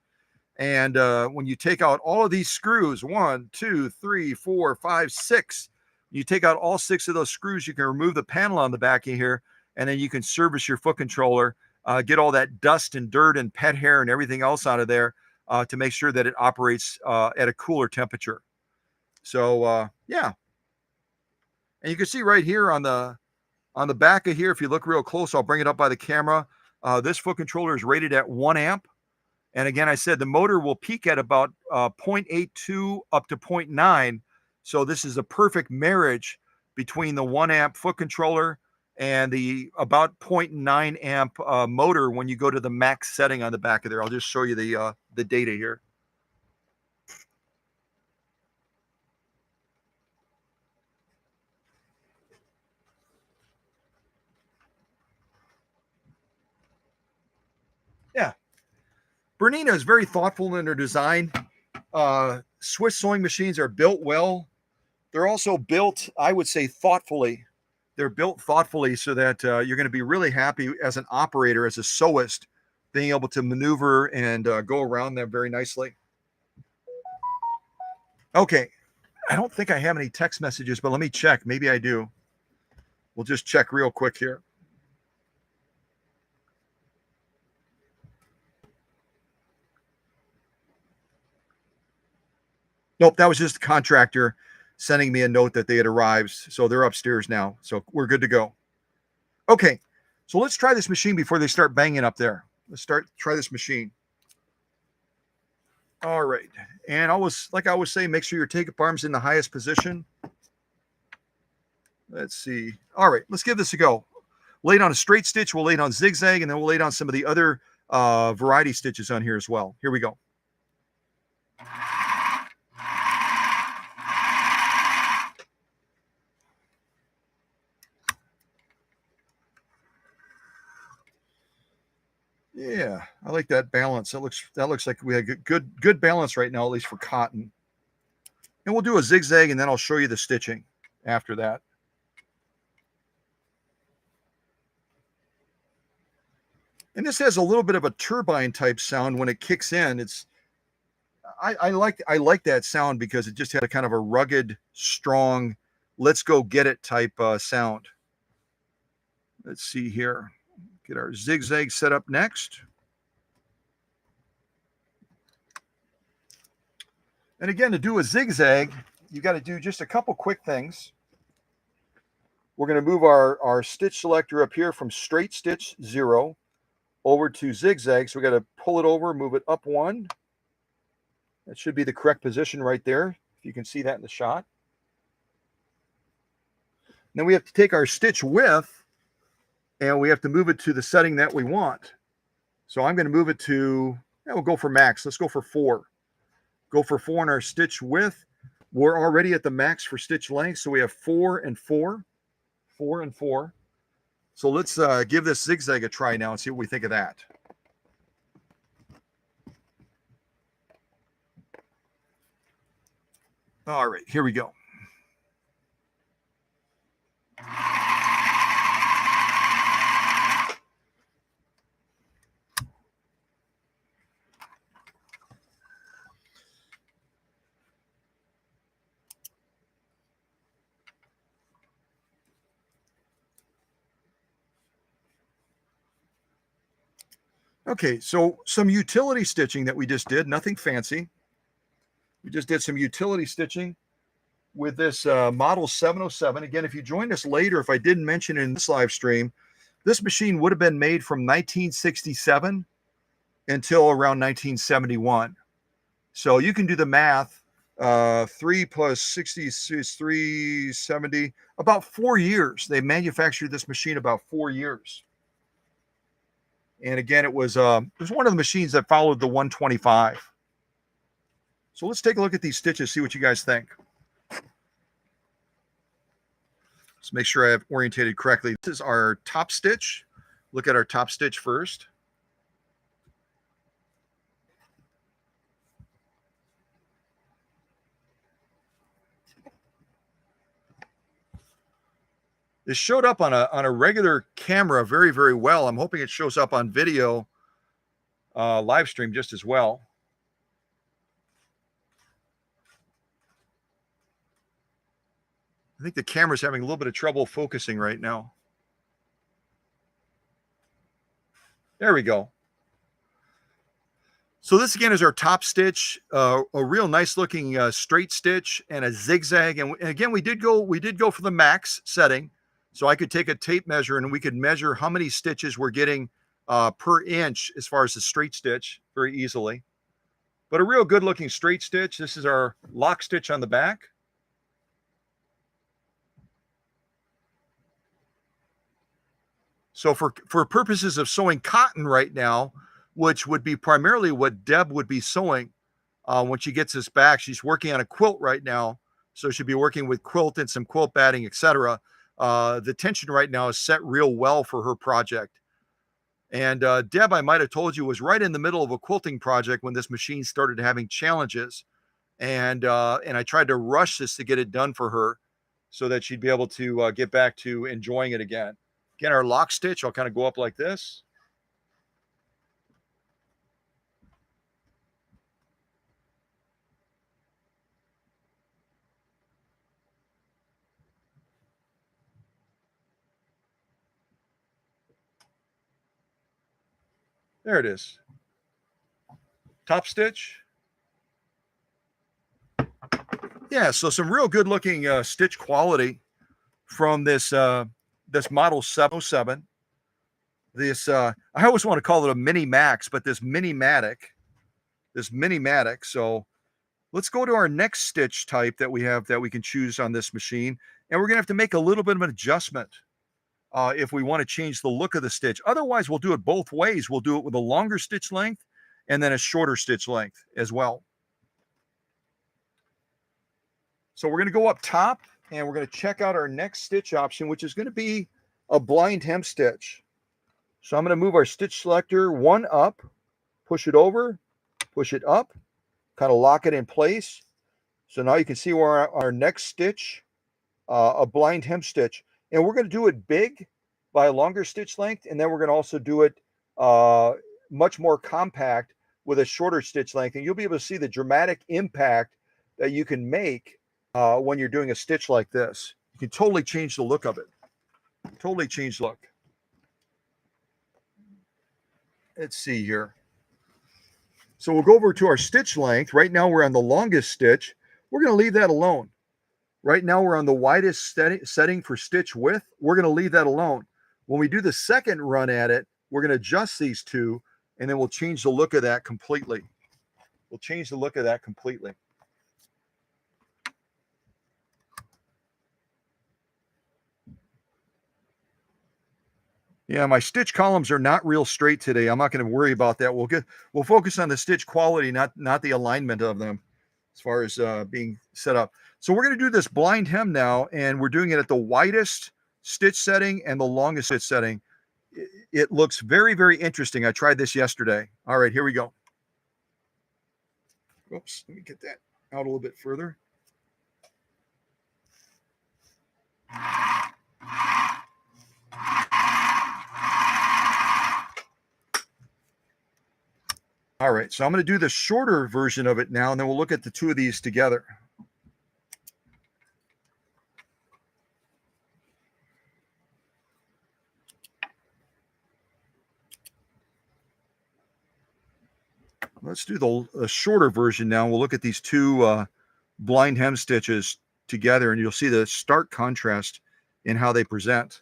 And when you take out all of these screws, 1, 2, 3, 4, 5, 6, you take out all 6 of those screws, you can remove the panel on the back of here, and then you can service your foot controller, get all that dust and dirt and pet hair and everything else out of there to make sure that it operates at a cooler temperature. So, yeah. And you can see right here on the back of here, if you look real close, I'll bring it up by the camera. This foot controller is rated at 1 amp. And again, I said the motor will peak at about 0.82 up to 0.9. So this is a perfect marriage between the 1 amp foot controller and the about 0.9 amp motor when you go to the max setting on the back of there. I'll just show you the data here. Bernina is very thoughtful in their design. Swiss sewing machines are built well. They're also built, I would say, thoughtfully. They're built thoughtfully so that you're going to be really happy as an operator, as a sewist, being able to maneuver and go around them very nicely. Okay, I don't think I have any text messages, but let me check. Maybe I do. We'll just check real quick here. Nope, that was just the contractor sending me a note that they had arrived. So they're upstairs now. So we're good to go. Okay, so let's try this machine before they start banging up there. Let's try this machine. All right, and like I always say, make sure your take-up arm's in the highest position. Let's see. All right, let's give this a go. Lay it on a straight stitch, we'll lay it on zigzag, and then we'll lay it on some of the other variety stitches on here as well. Here we go. Yeah, I like that balance. That looks like we have good balance right now, at least for cotton. And we'll do a zigzag, and then I'll show you the stitching after that. And this has a little bit of a turbine type sound when it kicks in. I like that sound because it just had a kind of a rugged, strong, let's go get it type sound. Let's see here. Get our zigzag set up next. And again, to do a zigzag, you got to do just a couple quick things. We're going to move our stitch selector up here from straight stitch 0 over to zigzag. So we got to pull it over, move it up 1. That should be the correct position right there, if you can see that in the shot. Then we have to take our stitch width and we have to move it to the setting that we want. So I'm going to move it to, we'll go for max. Let's go for 4. Go for 4 on our stitch width. We're already at the max for stitch length, so we have 4 and 4, 4 and 4. So let's give this zigzag a try now and see what we think of that. All right, here we go. Okay, so some utility stitching that we just did, nothing fancy. We just did some utility stitching with this model 707. Again, if you joined us later, if I didn't mention it in this live stream, this machine would have been made from 1967 until around 1971. So you can do the math. 3 plus 60 is 370. About 4 years. They manufactured this machine about 4 years. And again, it was one of the machines that followed the 125. So let's take a look at these stitches, see what you guys think. Let's make sure I have orientated correctly. This is our top stitch. Look at our top stitch first. This showed up on a regular camera very, very well. I'm hoping it shows up on video live stream just as well. I think the camera's having a little bit of trouble focusing right now. There we go. So this again is our top stitch, a real nice looking straight stitch and a zigzag. And again, we did go for the max setting. So I could take a tape measure and we could measure how many stitches we're getting per inch as far as the straight stitch very easily. But a real good looking straight stitch. This is our lock stitch on the back. So for purposes of sewing cotton right now, which would be primarily what Deb would be sewing when she gets this back, she's working on a quilt right now. So she'll be working with quilt and some quilt batting, etc. The tension right now is set real well for her project. And Deb, I might have told you, was right in the middle of a quilting project when this machine started having challenges. And I tried to rush this to get it done for her so that she'd be able to get back to enjoying it again. Again, our lock stitch, I'll kind of go up like this. There it is. Top stitch. Yeah, so some real good looking stitch quality from this model 707. This I always want to call it a mini max, but this Minimatic. So let's go to our next stitch type that we have that we can choose on this machine. And we're gonna have to make a little bit of an adjustment if we want to change the look of the stitch. Otherwise, we'll do it both ways. We'll do it with a longer stitch length and then a shorter stitch length as well. So we're going to go up top and we're going to check out our next stitch option, which is going to be a blind hem stitch. So I'm going to move our stitch selector one up, push it over, push it up, kind of lock it in place. So now you can see where our next stitch, a blind hem stitch. And we're going to do it big by a longer stitch length. And then we're going to also do it much more compact with a shorter stitch length. And you'll be able to see the dramatic impact that you can make when you're doing a stitch like this. You can totally change the look of it. Totally change the look. Let's see here. So we'll go over to our stitch length. Right now we're on the longest stitch. We're going to leave that alone. Right now we're on the widest setting for stitch width. We're going to leave that alone. When we do the second run at it, we're going to adjust these two, and then we'll change the look of that completely. We'll change the look of that completely. Yeah, my stitch columns are not real straight today. I'm not going to worry about that. We'll focus on the stitch quality, not the alignment of them as far as being set up. So we're going to do this blind hem now, and we're doing it at the widest stitch setting and the longest stitch setting. It looks very, very interesting. I tried this yesterday. All right, here we go. Oops, let me get that out a little bit further. All right, so I'm going to do the shorter version of it now, and then we'll look at the two of these together. Let's do the shorter version now. We'll look at these two blind hem stitches together, and you'll see the stark contrast in how they present.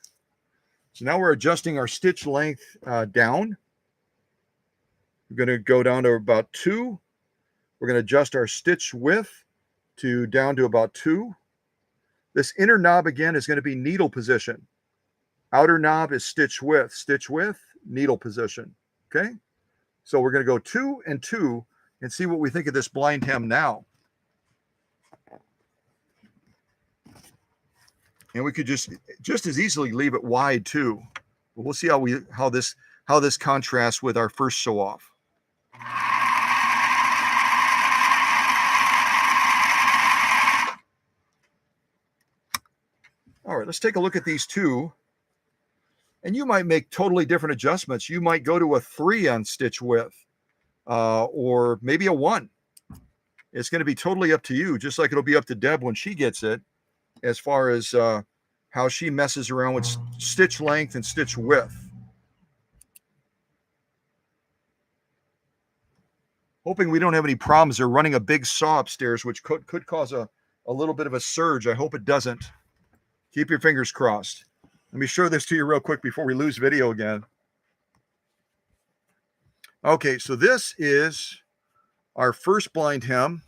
So now we're adjusting our stitch length down. We're going to go down to about 2. We're going to adjust our stitch width down to about 2. This inner knob again is going to be needle position. Outer knob is stitch width, needle position. Okay. So we're going to go 2 and 2 and see what we think of this blind hem now. And we could just as easily leave it wide too. But we'll see how this contrasts with our first sew off. All right, let's take a look at these two. And you might make totally different adjustments. You might go to a 3 on stitch width or maybe a 1. It's going to be totally up to you, just like it'll be up to Deb when she gets it, as far as how she messes around with stitch length and stitch width. Hoping we don't have any problems. They're running a big saw upstairs, which could cause a little bit of a surge. I hope it doesn't. Keep your fingers crossed. Let me show this to you real quick before we lose video again. Okay, so this is our first blind hem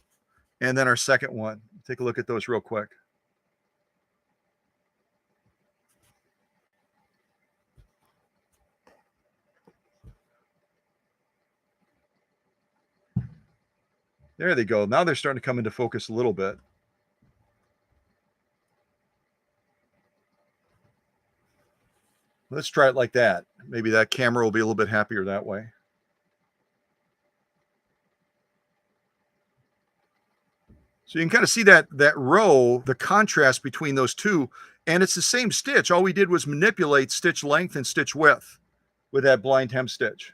and then our second one. Take a look at those real quick. There they go. Now they're starting to come into focus a little bit. Let's try it like that. Maybe that camera will be a little bit happier that way. So you can kind of see that row, the contrast between those two, and it's the same stitch. All we did was manipulate stitch length and stitch width with that blind hem stitch.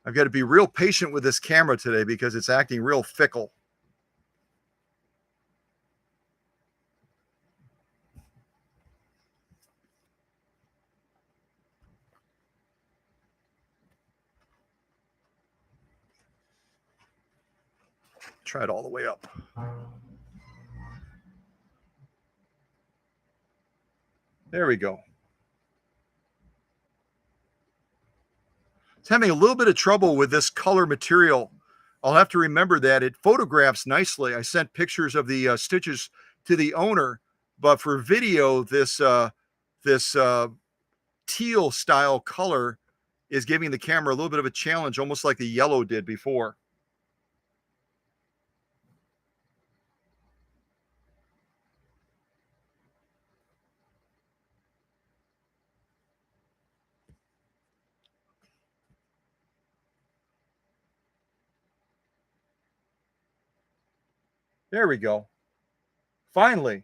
I've got to be real patient with this camera today because it's acting real fickle. Try it all the way up. There we go. It's having a little bit of trouble with this color material. I'll have to remember that it photographs nicely. I sent pictures of the stitches to the owner, but for video, this teal style color is giving the camera a little bit of a challenge, almost like the yellow did before. There we go. Finally.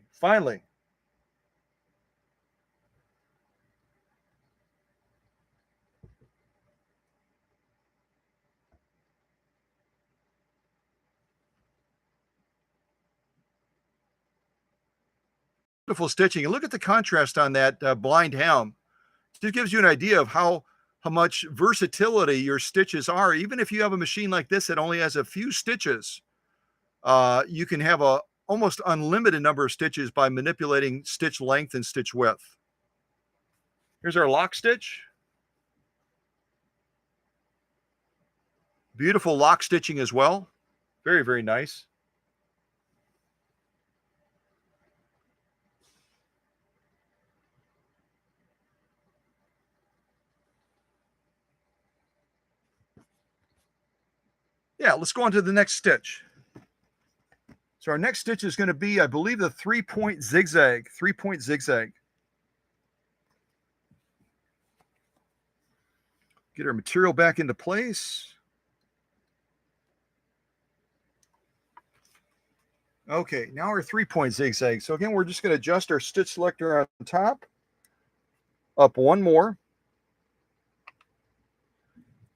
Beautiful stitching. And look at the contrast on that blind hem. It just gives you an idea of how much versatility your stitches are. Even if you have a machine like this that only has a few stitches, you can have a almost unlimited number of stitches by manipulating stitch length and stitch width. Here's our lock stitch. Beautiful lock stitching as well. Very, very nice. Yeah, let's go on to the next stitch. So our next stitch is going to be, I believe, the 3-point zigzag. 3-point zigzag. Get our material back into place. Okay, now our 3-point zigzag. So again, we're just going to adjust our stitch selector on top. Up one more.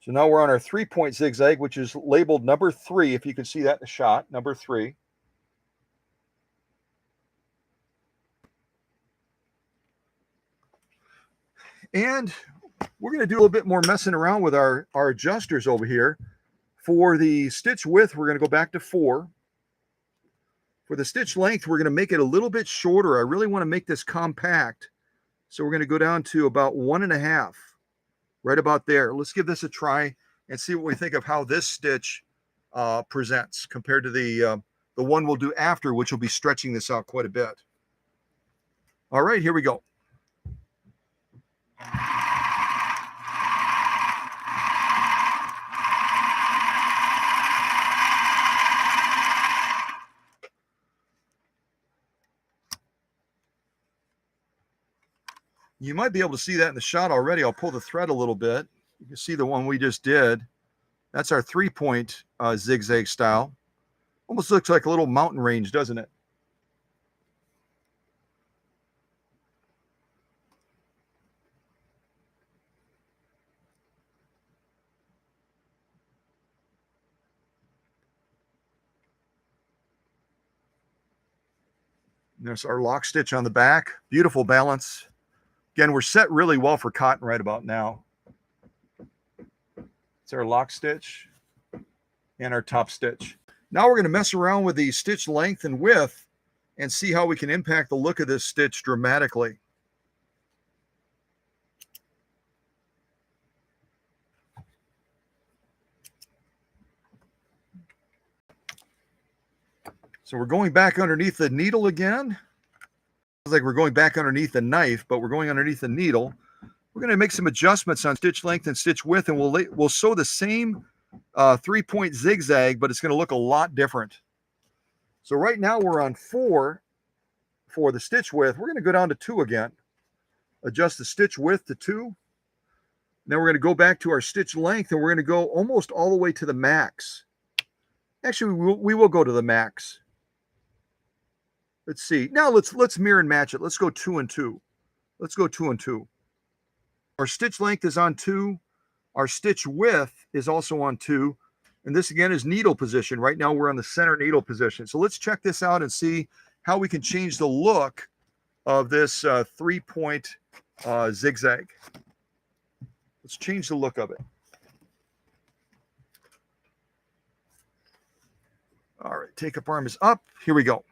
So now we're on our 3-point zigzag, which is labeled number 3, if you can see that in the shot, number 3. And we're going to do a little bit more messing around with our adjusters over here. For the stitch width, we're going to go back to 4. For the stitch length, we're going to make it a little bit shorter. I really want to make this compact. So we're going to go down to about 1.5, right about there. Let's give this a try and see what we think of how this stitch presents compared to the one we'll do after, which will be stretching this out quite a bit. All right, here we go. You might be able to see that in the shot already. I'll pull the thread a little bit. You can see the one we just did. That's our 3-point zigzag style. Almost looks like a little mountain range, doesn't it? There's our lock stitch on the back. Beautiful balance. Again, we're set really well for cotton right about now. It's our lock stitch and our top stitch. Now we're going to mess around with the stitch length and width and see how we can impact the look of this stitch dramatically. So we're going back underneath the needle again. It's like we're going back underneath the knife, but we're going underneath the needle. We're going to make some adjustments on stitch length and stitch width, and we'll sew the same 3-point zigzag, but it's going to look a lot different. So right now we're on 4 for the stitch width. We're going to go down to 2 again. Adjust the stitch width to 2. Then we're going to go back to our stitch length, and we're going to go almost all the way to the max. Actually, we will go to the max. Let's see. Now let's mirror and match it. Let's go 2 and 2. Let's go 2 and 2. Our stitch length is on 2. Our stitch width is also on 2. And this again is needle position. Right now we're on the center needle position. So let's check this out and see how we can change the look of this 3-point zigzag. Let's change the look of it. All right, take up arm is up. Here we go.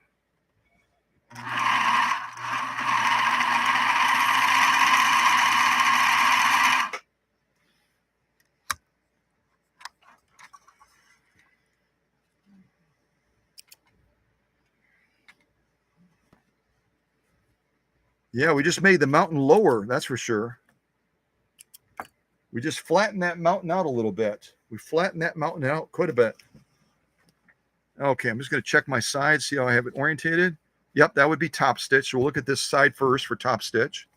Yeah, we just made the mountain lower, that's for sure. We just flattened that mountain out a little bit. We flattened that mountain out quite a bit. Okay, I'm just going to check my side, see how I have it orientated. Yep, that would be top stitch. So we'll look at this side first for top stitch.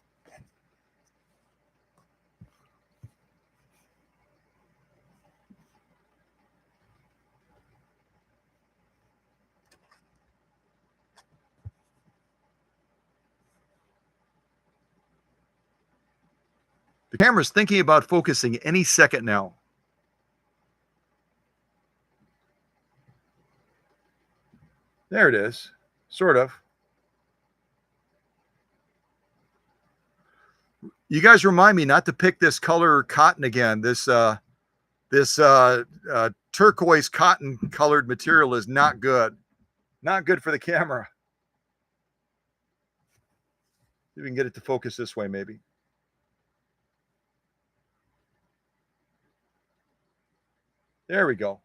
The camera's thinking about focusing any second now. There it is, sort of. You guys remind me not to pick this color cotton again. This turquoise cotton colored material is not good. Not good for the camera. See if we can get it to focus this way, maybe. There we go.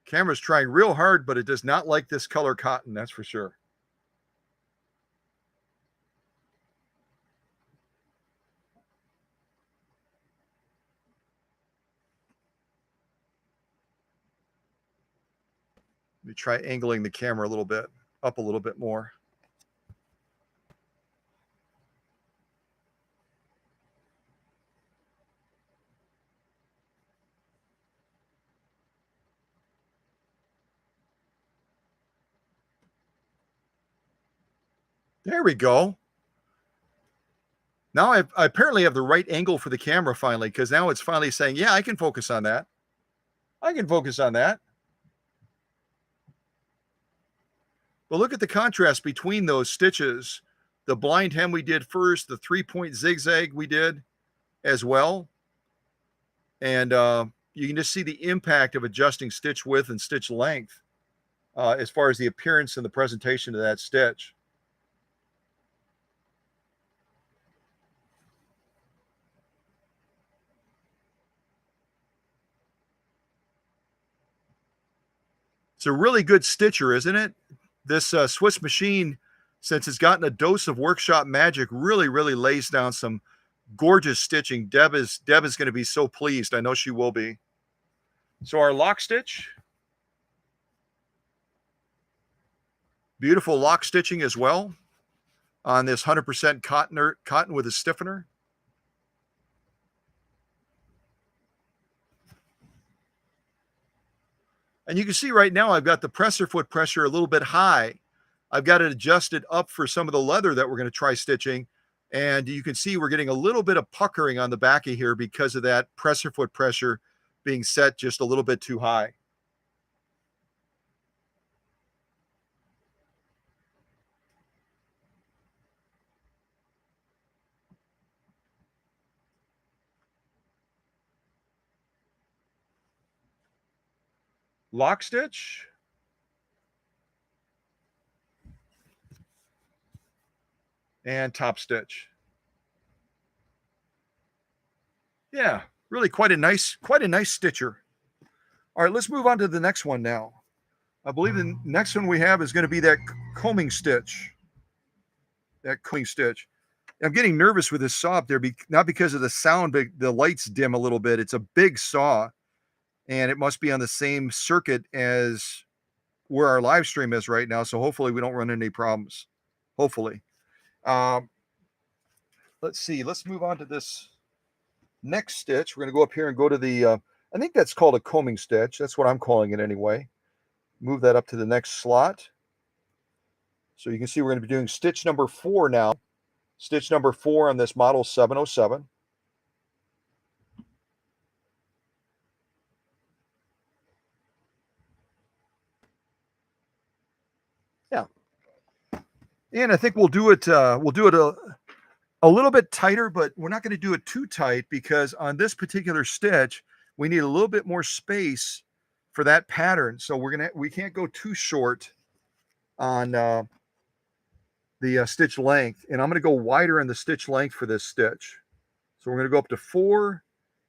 Camera's trying real hard, but it does not like this color cotton, that's for sure. Let me try angling the camera a little bit, up a little bit more. There we go. Now I apparently have the right angle for the camera finally, because now it's finally saying, yeah, I can focus on that. I can focus on that. But look at the contrast between those stitches. The blind hem we did first, the 3-point zigzag we did as well. And you can just see the impact of adjusting stitch width and stitch length as far as the appearance and the presentation of that stitch. It's a really good stitcher, isn't it? This Swiss machine, since it's gotten a dose of workshop magic, really, really lays down some gorgeous stitching. Deb is going to be so pleased. I know she will be. So our lock stitch, beautiful lock stitching as well on this 100% cotton with a stiffener. And you can see right now I've got the presser foot pressure a little bit high. I've got it adjusted up for some of the leather that we're going to try stitching. And you can see we're getting a little bit of puckering on the back of here because of that presser foot pressure being set just a little bit too high. Lock stitch. and top stitch. Yeah, really quite a nice stitcher. All right, let's move on to the next one now. I believe the next one we have is going to be that combing stitch. That combing stitch. I'm getting nervous with this saw up there, not because of the sound, but the lights dim a little bit. It's a big saw, and it must be on the same circuit as where our live stream is right now. So hopefully we don't run into any problems. Hopefully. Let's see. Let's move on to this next stitch. We're going to go up here and go to the, I think that's called a combing stitch. That's what I'm calling it anyway. Move that up to the next slot. So you can see we're going to be doing stitch number 4 now. Stitch number 4 on this model 707. Yeah. And I think we'll do it a little bit tighter, but we're not going to do it too tight because on this particular stitch, we need a little bit more space for that pattern. So we can't go too short on the stitch length, and I'm going to go wider in the stitch length for this stitch. So we're going to go up to 4,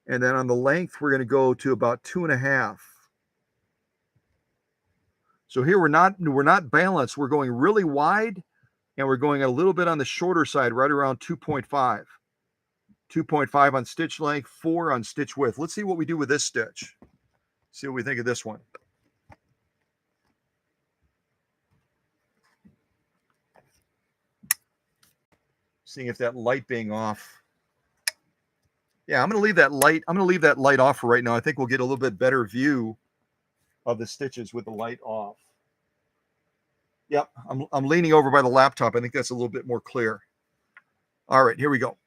and then on the length, we're going to go to about 2.5. So here we're not balanced. We're going really wide, and we're going a little bit on the shorter side, right around 2.5. 2.5 on stitch length, 4 on stitch width. Let's see what we do with this stitch. See what we think of this one. Seeing if that light being off. Yeah, I'm going to leave that light. I'm going to leave that light off for right now. I think we'll get a little bit better view of the stitches with the light off. Yep, I'm leaning over by the laptop. I think that's a little bit more clear. All right, here we go.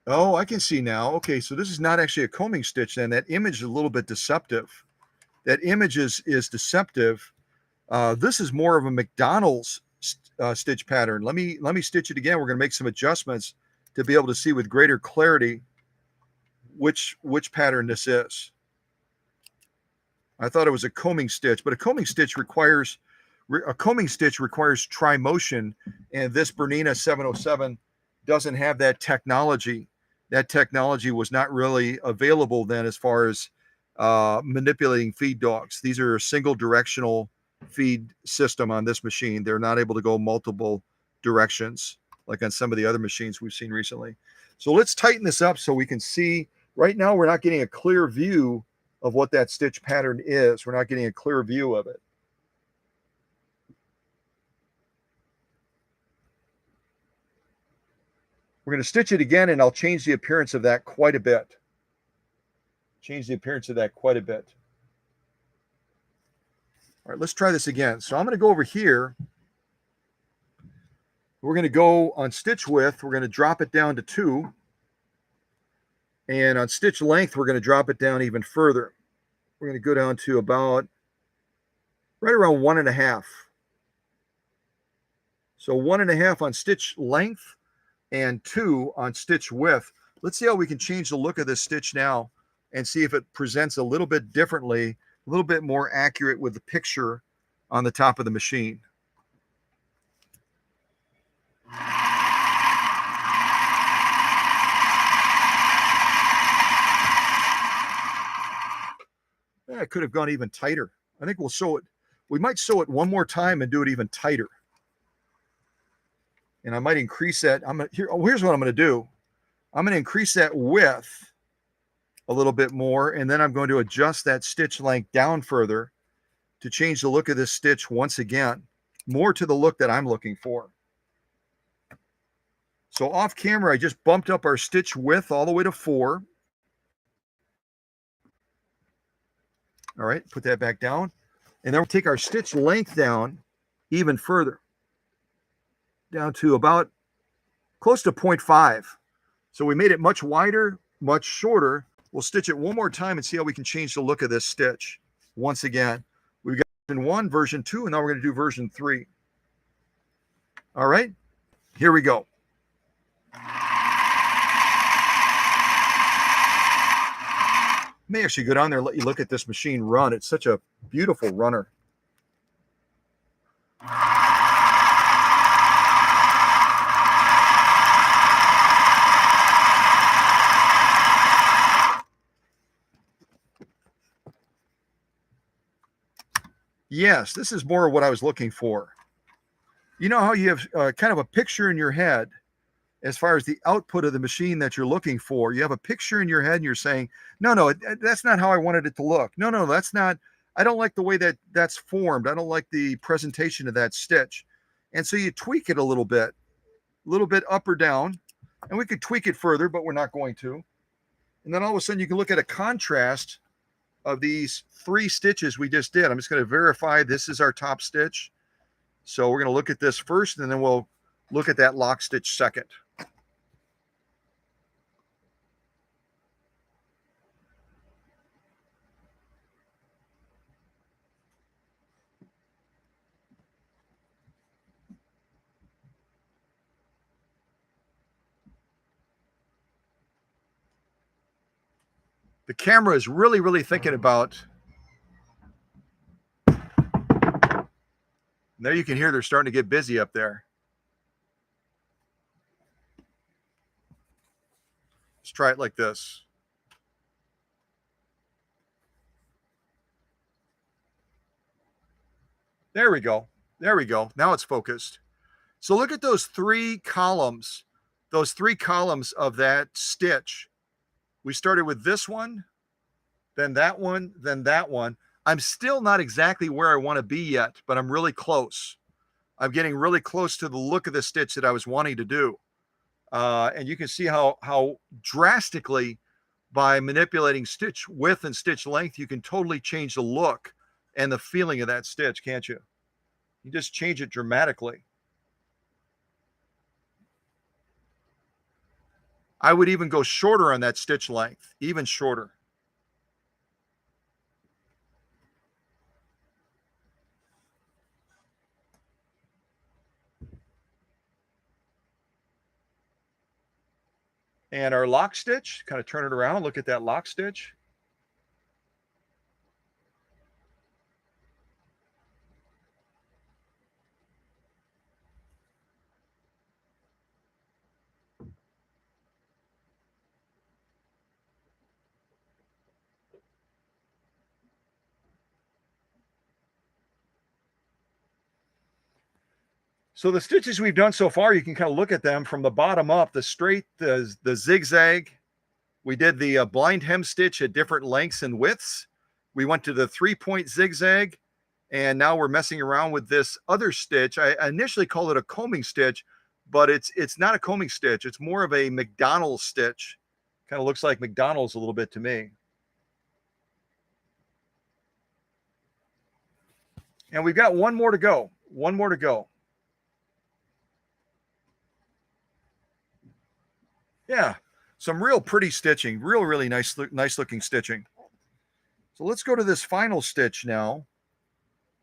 Oh, I can see now. Okay, so this is not actually a combing stitch then. That image is a little bit deceptive. That image is deceptive. This is more of a McDonald's stitch pattern. Let me stitch it again. We're going to make some adjustments to be able to see with greater clarity which pattern this is. I thought it was a combing stitch, but a combing stitch requires tri-motion, and this Bernina 707 doesn't have that technology. That technology was not really available then as far as manipulating feed dogs. These are a single directional feed system on this machine. They're not able to go multiple directions like on some of the other machines we've seen recently. So let's tighten this up so we can see. Right now we're not getting a clear view of what that stitch pattern is. We're not getting a clear view of it. We're going to stitch it again, and I'll change the appearance of that quite a bit. Change the appearance of that quite a bit. All right, let's try this again. So I'm going to go over here. We're going to go on stitch width. We're going to drop it down to 2. And on stitch length, we're going to drop it down even further. We're going to go down to about right around 1.5. So 1.5 on stitch length and 2 on stitch width. Let's see how we can change the look of this stitch now and see if it presents a little bit differently, a little bit more accurate with the picture on the top of the machine. Yeah, it could have gone even tighter. I think we'll sew it. We might sew it one more time and do it even tighter. And I might increase that. Here's what I'm going to do. I'm going to increase that width a little bit more, and then I'm going to adjust that stitch length down further to change the look of this stitch once again, more to the look that I'm looking for. So off camera, I just bumped up our stitch width all the way to 4. All right, put that back down. And then we'll take our stitch length down even further, down to about close to 0.5. So we made it much wider, much shorter. We'll stitch it one more time and see how we can change the look of this stitch. Once again, we've got version 1, version 2, and now we're going to do version 3. All right, here we go. May actually go down there and let you look at this machine run. It's such a beautiful runner. Yes, this is more of what I was looking for. You know how you have kind of a picture in your head as far as the output of the machine that you're looking for. You have a picture in your head and you're saying, no, that's not how I wanted it to look. No, that's not, I don't like the way that that's formed. I don't like the presentation of that stitch. And so you tweak it a little bit up or down, and we could tweak it further, but we're not going to. And then all of a sudden you can look at a contrast of these 3 stitches we just did. I'm just going to verify this is our top stitch. So we're going to look at this first, and then we'll look at that lock stitch second. The camera is really, really thinking about. There you can hear they're starting to get busy up there. Let's try it like this. There we go. There we go. Now it's focused. So look at those 3 columns, of that stitch. We started with this one, then that one, then that one. I'm still not exactly where I want to be yet, but I'm really close. I'm getting really close to the look of the stitch that I was wanting to do. And you can see how drastically, by manipulating stitch width and stitch length, you can totally change the look and the feeling of that stitch, can't you? You just change it dramatically. I would even go shorter on that stitch length, even shorter. And our lock stitch, kind of turn it around, look at that lock stitch. So the stitches we've done so far, you can kind of look at them from the bottom up, the straight, the zigzag. We did the blind hem stitch at different lengths and widths. We went to the 3-point zigzag, and now we're messing around with this other stitch. I initially called it a combing stitch, but it's not a combing stitch. It's more of a McDonald's stitch. Kind of looks like McDonald's a little bit to me. And we've got one more to go. One more to go. Yeah, some real pretty stitching, really nice looking stitching. So let's go to this final stitch now,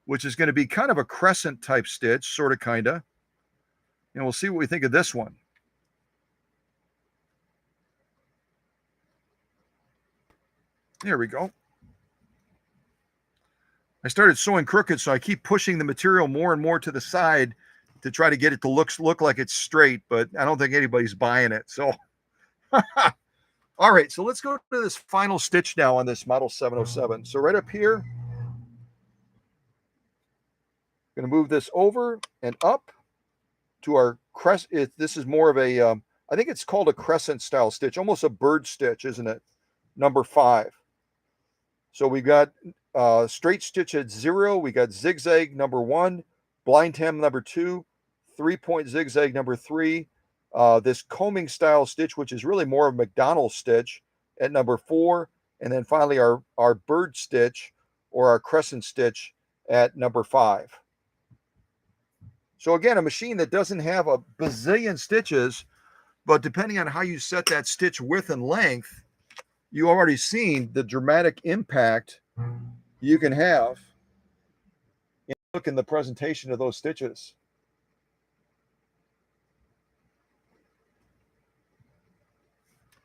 which is going to be kind of a crescent type stitch, sort of, kind of. And we'll see what we think of this one. There we go. I started sewing crooked, so I keep pushing the material more and more to the side to try to get it to look like it's straight, but I don't think anybody's buying it. So, all right, so let's go to this final stitch now on this model 707. So right up here, I'm going to move this over and up to our crest. This is more of a, I think it's called a crescent style stitch, almost a bird stitch, isn't it? Number 5. So we got straight stitch at 0. We got zigzag number 1, blind hem number 2, 3-point zigzag number 3. This combing style stitch, which is really more of a McDonald's stitch, at number 4. And then finally our bird stitch or our crescent stitch at number 5. So again, a machine that doesn't have a bazillion stitches, but depending on how you set that stitch width and length, you already seen the dramatic impact you can have in the presentation of those stitches.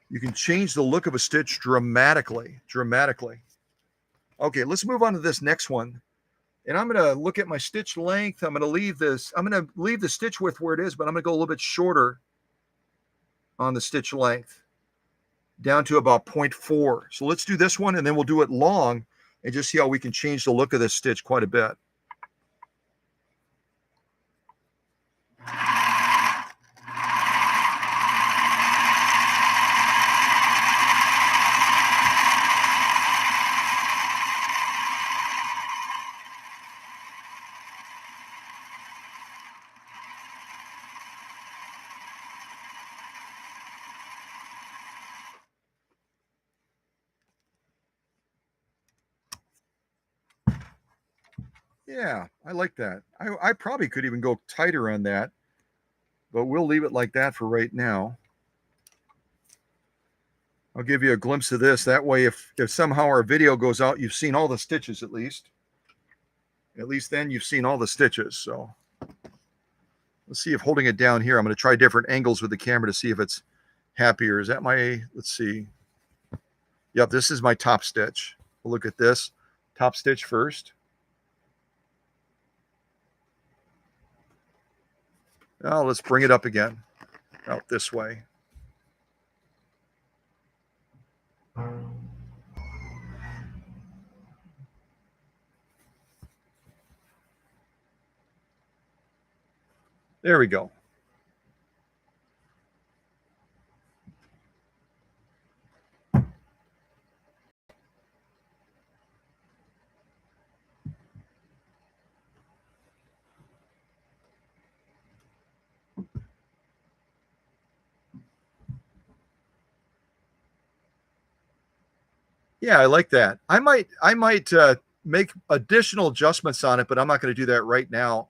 You can change the look of a stitch dramatically. Okay, let's move on to this next one. And I'm going to look at my stitch length. I'm going to leave the stitch width where it is, but I'm going to go a little bit shorter on the stitch length, down to about 0.4. So let's do this one, and then we'll do it long and just see how we can change the look of this stitch quite a bit. Yeah, I like that. I probably could even go tighter on that, but we'll leave it like that for right now. I'll give you a glimpse of this. That way, if somehow our video goes out, you've seen all the stitches at least. At least then you've seen all the stitches. So let's see if holding it down here, I'm going to try different angles with the camera to see if it's happier. Is that my, let's see. Yep, this is my top stitch. We'll look at this. Top stitch first. Now let's bring it up again, out this way. There we go. Yeah, I like that. I might make additional adjustments on it, but I'm not going to do that right now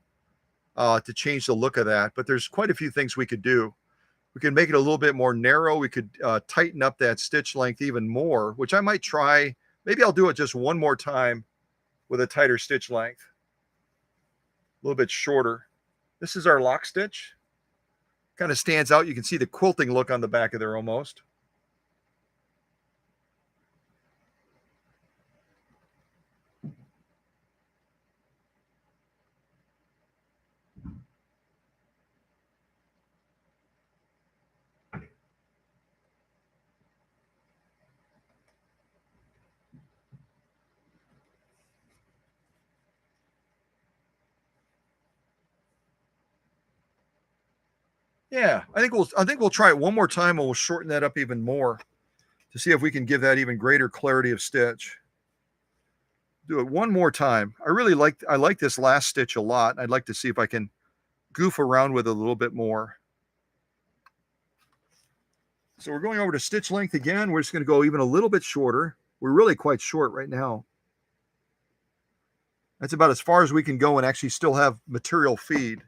to change the look of that. But there's quite a few things we could do. We can make it a little bit more narrow. We could tighten up that stitch length even more, which I might try. Maybe I'll do it just one more time with a tighter stitch length, a little bit shorter. This is our lock stitch. Kind of stands out. You can see the quilting look on the back of there almost. Yeah, I think we'll try it one more time and we'll shorten that up even more to see if we can give that even greater clarity of stitch. Do it one more time. I like this last stitch a lot. I'd like to see if I can goof around with it a little bit more. So we're going over to stitch length again. We're just going to go even a little bit shorter. We're really quite short right now. That's about as far as we can go and actually still have material feed.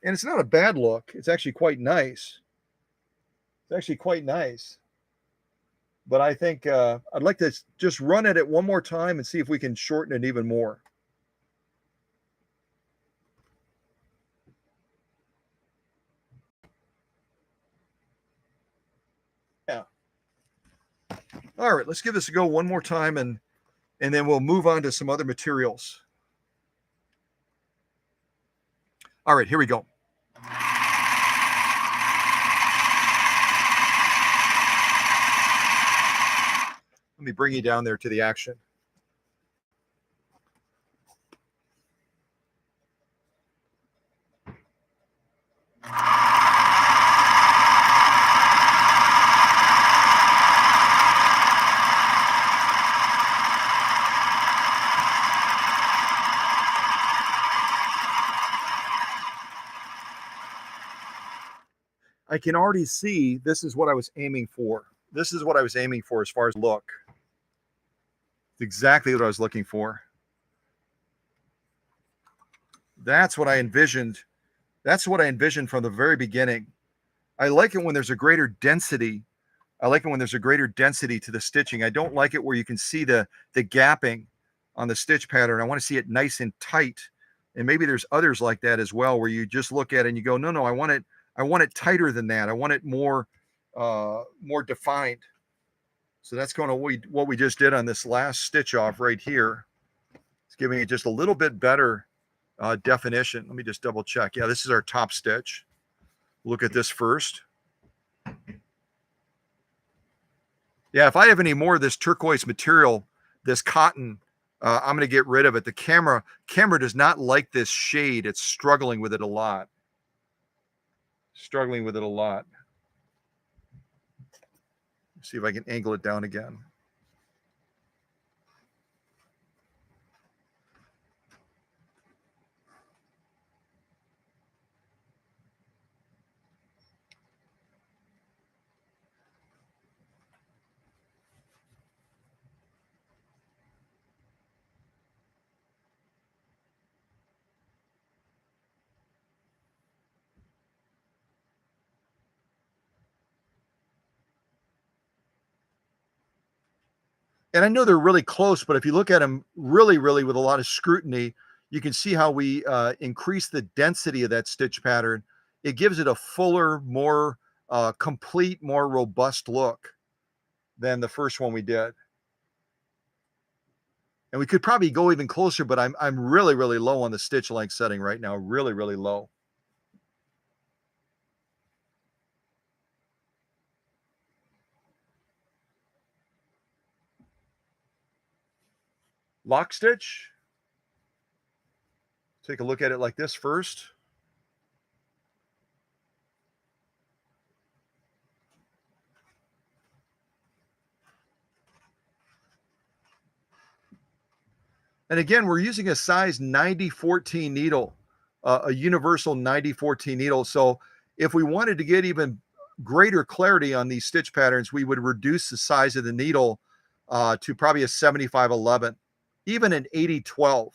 And it's not a bad look. It's actually quite nice. It's actually quite nice. But I think I'd like to just run at it one more time and see if we can shorten it even more. Yeah. All right, let's give this a go one more time and then we'll move on to some other materials. All right, here we go. Let me bring you down there to the action. I can already see this is what I was aiming for. This is what I was aiming for as far as look. It's exactly what I was looking for. That's what I envisioned. That's what I envisioned from the very beginning. I like it when there's a greater density. I like it when there's a greater density to the stitching. I don't like it where you can see the gapping on the stitch pattern. I want to see it nice and tight. And maybe there's others like that as well, where you just look at it and you go, no, I want it tighter than that. I want it more more defined. So that's going to what we just did on this last stitch off right here. It's giving it just a little bit better definition. Let me just double check. Yeah, this is our top stitch. Look at this first. Yeah, if I have any more of this turquoise material, this cotton, I'm going to get rid of it. The camera does not like this shade. It's struggling with it a lot. Struggling with it a lot. See if I can angle it down again. And I know they're really close, but if you look at them really, really with a lot of scrutiny, you can see how we increase the density of that stitch pattern. It gives it a fuller, more complete, more robust look than the first one we did. And we could probably go even closer, but I'm really, really low on the stitch length setting right now. Really, really low. Lock stitch. Take a look at it like this first. And again, we're using a size 90-14 needle, a universal 90-14 needle. So if we wanted to get even greater clarity on these stitch patterns, we would reduce the size of the needle to probably a 75-11. Even an 80-12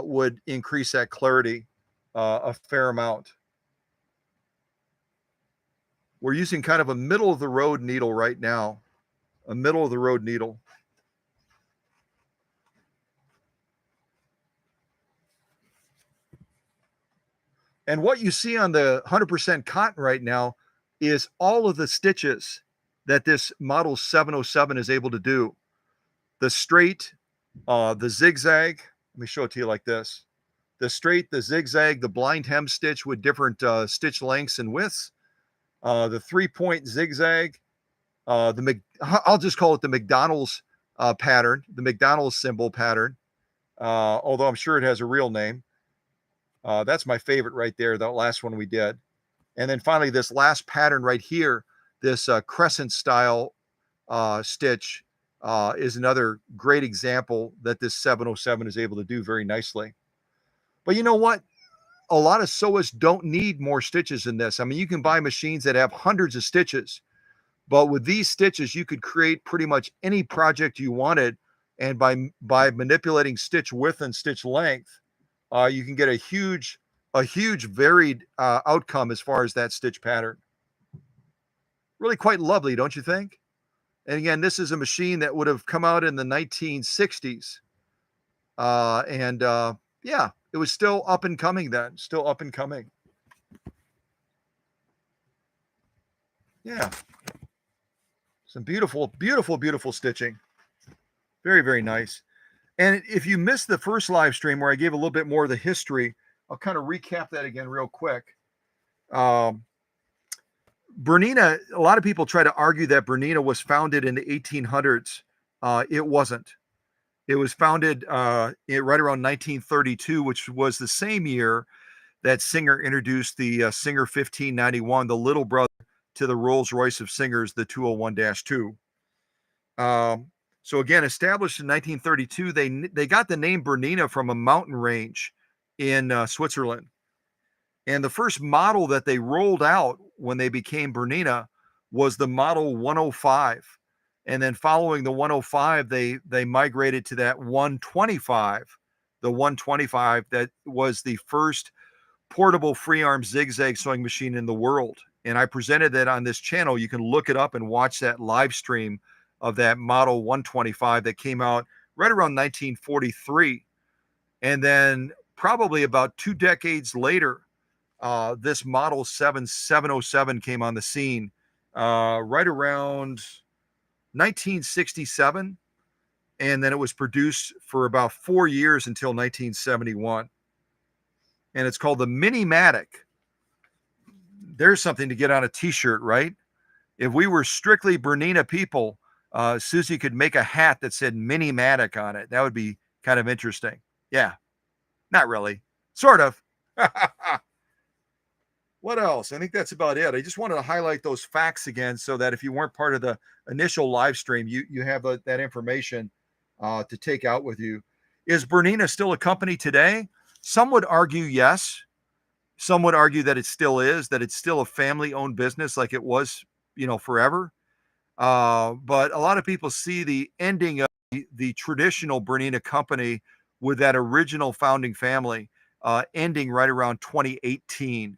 would increase that clarity a fair amount. We're using kind of a middle of the road needle right now, a middle of the road needle. And what you see on the 100% cotton right now is all of the stitches that this model 707 is able to do. The straight, the zigzag. Let me show it to you like this. The straight, the zigzag, the blind hem stitch with different stitch lengths and widths. The 3-point zigzag. I'll just call it the McDonald's pattern, the McDonald's symbol pattern, although I'm sure it has a real name. That's my favorite right there, the last one we did. And then finally, this last pattern right here, this crescent style stitch is another great example that this 707 is able to do very nicely. But you know what? A lot of sewists don't need more stitches than this. I mean, you can buy machines that have hundreds of stitches, but with these stitches, you could create pretty much any project you wanted. And by manipulating stitch width and stitch length, you can get a huge varied outcome as far as that stitch pattern. Really quite lovely, don't you think? And again, this is a machine that would have come out in the 1960s. Yeah, it was still up and coming then, still up and coming. Yeah. Some beautiful, beautiful, beautiful stitching. Very, very nice. And if you missed the first live stream where I gave a little bit more of the history, I'll kind of recap that again real quick. Bernina, a lot of people try to argue that Bernina was founded in the 1800s. It wasn't. It was founded right around 1932, which was the same year that Singer introduced the Singer 1591, the little brother to the Rolls-Royce of Singers, the 201-2. So again, established in 1932, they got the name Bernina from a mountain range in Switzerland. And the first model that they rolled out when they became Bernina was the Model 105. And then following the 105, they migrated to that 125. The 125 that was the first portable free arm zigzag sewing machine in the world. And I presented that on this channel. You can look it up and watch that live stream of that Model 125 that came out right around 1943. And then probably about 2 decades later, this Model 707 came on the scene right around 1967. And then it was produced for about 4 years until 1971. And it's called the Minimatic. There's something to get on a t-shirt, right? If we were strictly Bernina people, Susie could make a hat that said Minimatic on it. That would be kind of interesting. Yeah, not really. Sort of. What else? I think that's about it. I just wanted to highlight those facts again so that if you weren't part of the initial live stream, you have that information to take out with you. Is Bernina still a company today? Some would argue yes. Some would argue that it still is, that it's still a family-owned business like it was, forever. But a lot of people see the ending of the traditional Bernina company with that original founding family ending right around 2018.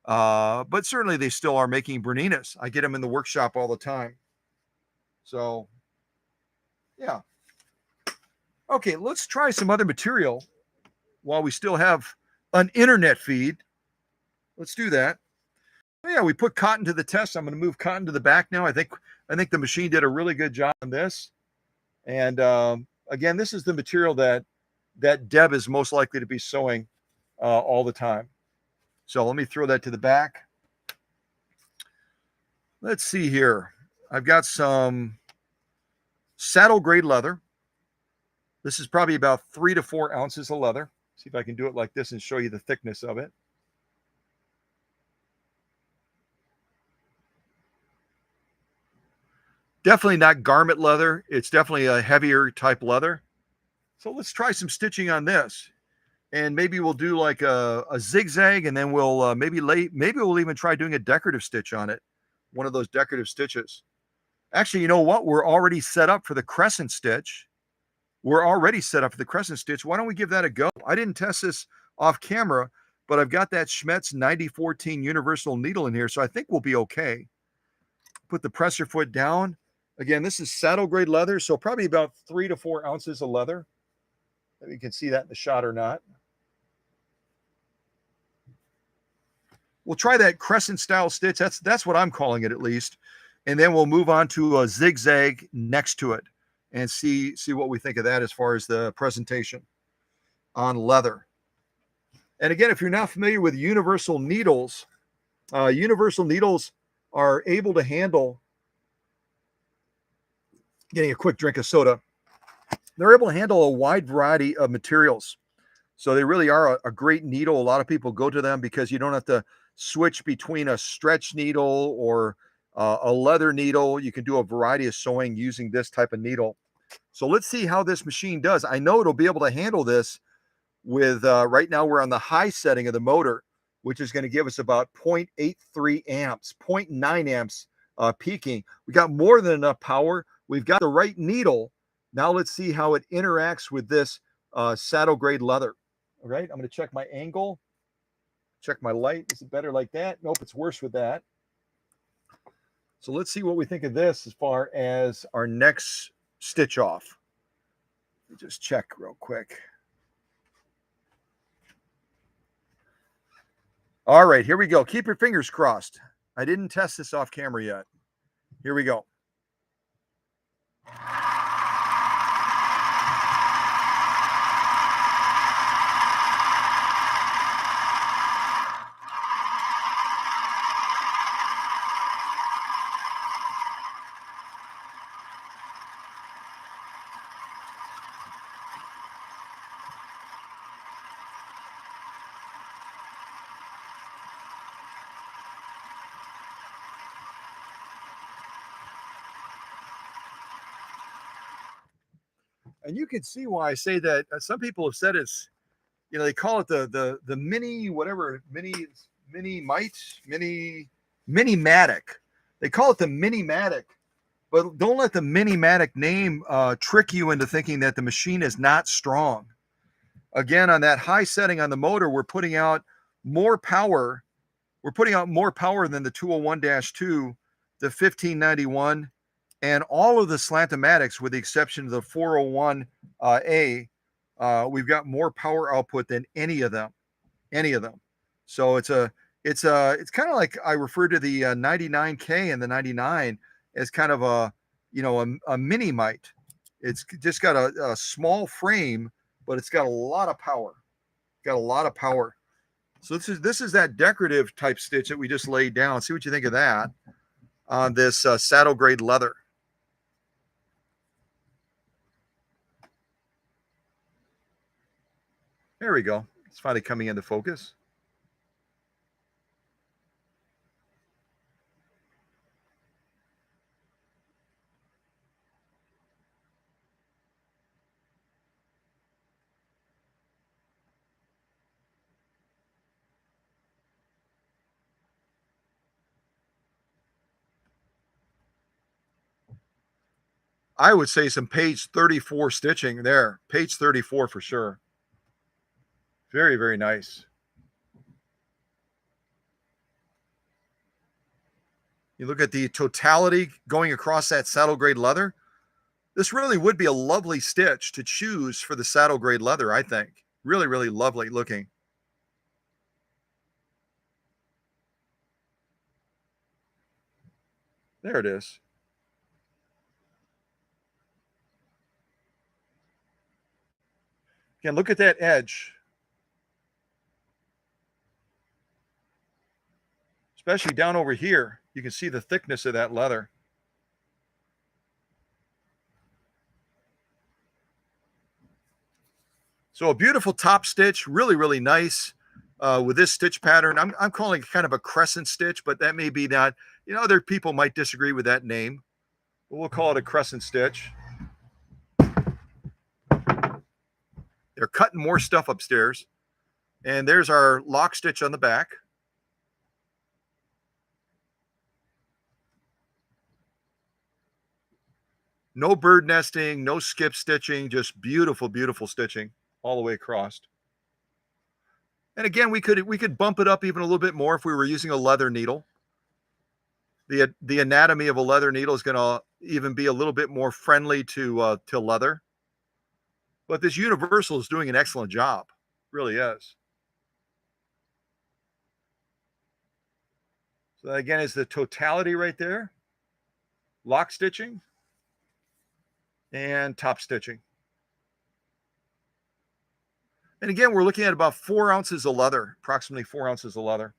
But certainly they still are making Berninas. I get them in the workshop all the time. So, yeah. Okay, let's try some other material while we still have an internet feed. Let's do that. Yeah, we put cotton to the test. I'm going to move cotton to the back now. I think the machine did a really good job on this. And again, this is the material that Deb is most likely to be sewing all the time. So let me throw that to the back. Let's see here. I've got some saddle grade leather. This is probably about 3 to 4 ounces of leather. See if I can do it like this and show you the thickness of it. Definitely not garment leather. It's definitely a heavier type leather. So let's try some stitching on this. And maybe we'll do like a zigzag, and then we'll maybe we'll even try doing a decorative stitch on it. One of those decorative stitches. Actually, you know what? We're already set up for the crescent stitch. Why don't we give that a go? I didn't test this off camera, but I've got that Schmetz 9014 universal needle in here, so I think we'll be okay. Put the presser foot down. Again, this is saddle grade leather, so probably about 3 to 4 ounces of leather. Maybe you can see that in the shot or not. We'll try that crescent style stitch. That's what I'm calling it, at least. And then we'll move on to a zigzag next to it and see what we think of that as far as the presentation on leather. And again, if you're not familiar with universal needles are able to handle, getting a quick drink of soda, they're able to handle a wide variety of materials. So they really are a great needle. A lot of people go to them because you don't have to switch between a stretch needle or a leather needle. You can do a variety of sewing using this type of needle. So let's see how this machine does. I know it'll be able to handle this with, right now we're on the high setting of the motor, which is going to give us about 0.83 amps, 0.9 amps peaking. We got more than enough power. We've got the right needle. Now let's see how it interacts with this saddle grade leather. All right, I'm going to check my angle, check my light. Is it better like that? Nope, it's worse with that. So let's see what we think of this as far as our next stitch off. Let me just check real quick. All right, here we go. Keep your fingers crossed. I didn't test this off camera yet. Here we go. And you can see why I say that. Some people have said it's, they call it the mini whatever, Minimatic. They call it the Minimatic, but don't let the Minimatic name trick you into thinking that the machine is not strong. Again, on that high setting on the motor, we're putting out more power. We're putting out more power than the 201-2, the 1591, and all of the Slantomatics, with the exception of the 401A. We've got more power output than any of them. So it's a It's kind of like I refer to the 99K and the 99 as kind of a, a mini mite. It's just got a small frame, but it's got a lot of power. Got a lot of power. So this is that decorative type stitch that we just laid down. See what you think of that on this saddle grade leather. There we go. It's finally coming into focus. I would say some page 34 stitching there. Page 34 for sure. Very, very nice. You look at the totality going across that saddle grade leather. This really would be a lovely stitch to choose for the saddle grade leather, I think. Really, really lovely looking. There it is. Again, look at that edge, especially down over here. You can see the thickness of that leather. So a beautiful top stitch, really, really nice with this stitch pattern. I'm calling it kind of a crescent stitch, but that may be not, other people might disagree with that name. But we'll call it a crescent stitch. They're cutting more stuff upstairs. And there's our lock stitch on the back. No bird nesting, no skip stitching, just beautiful, beautiful stitching all the way across. And again, we could bump it up even a little bit more if we were using a leather needle. The anatomy of a leather needle is going to even be a little bit more friendly to leather. But this universal is doing an excellent job, really is. So that again is the totality right there. Lock stitching and top stitching. And again, we're looking at about 4 ounces of leather, approximately 4 ounces of leather.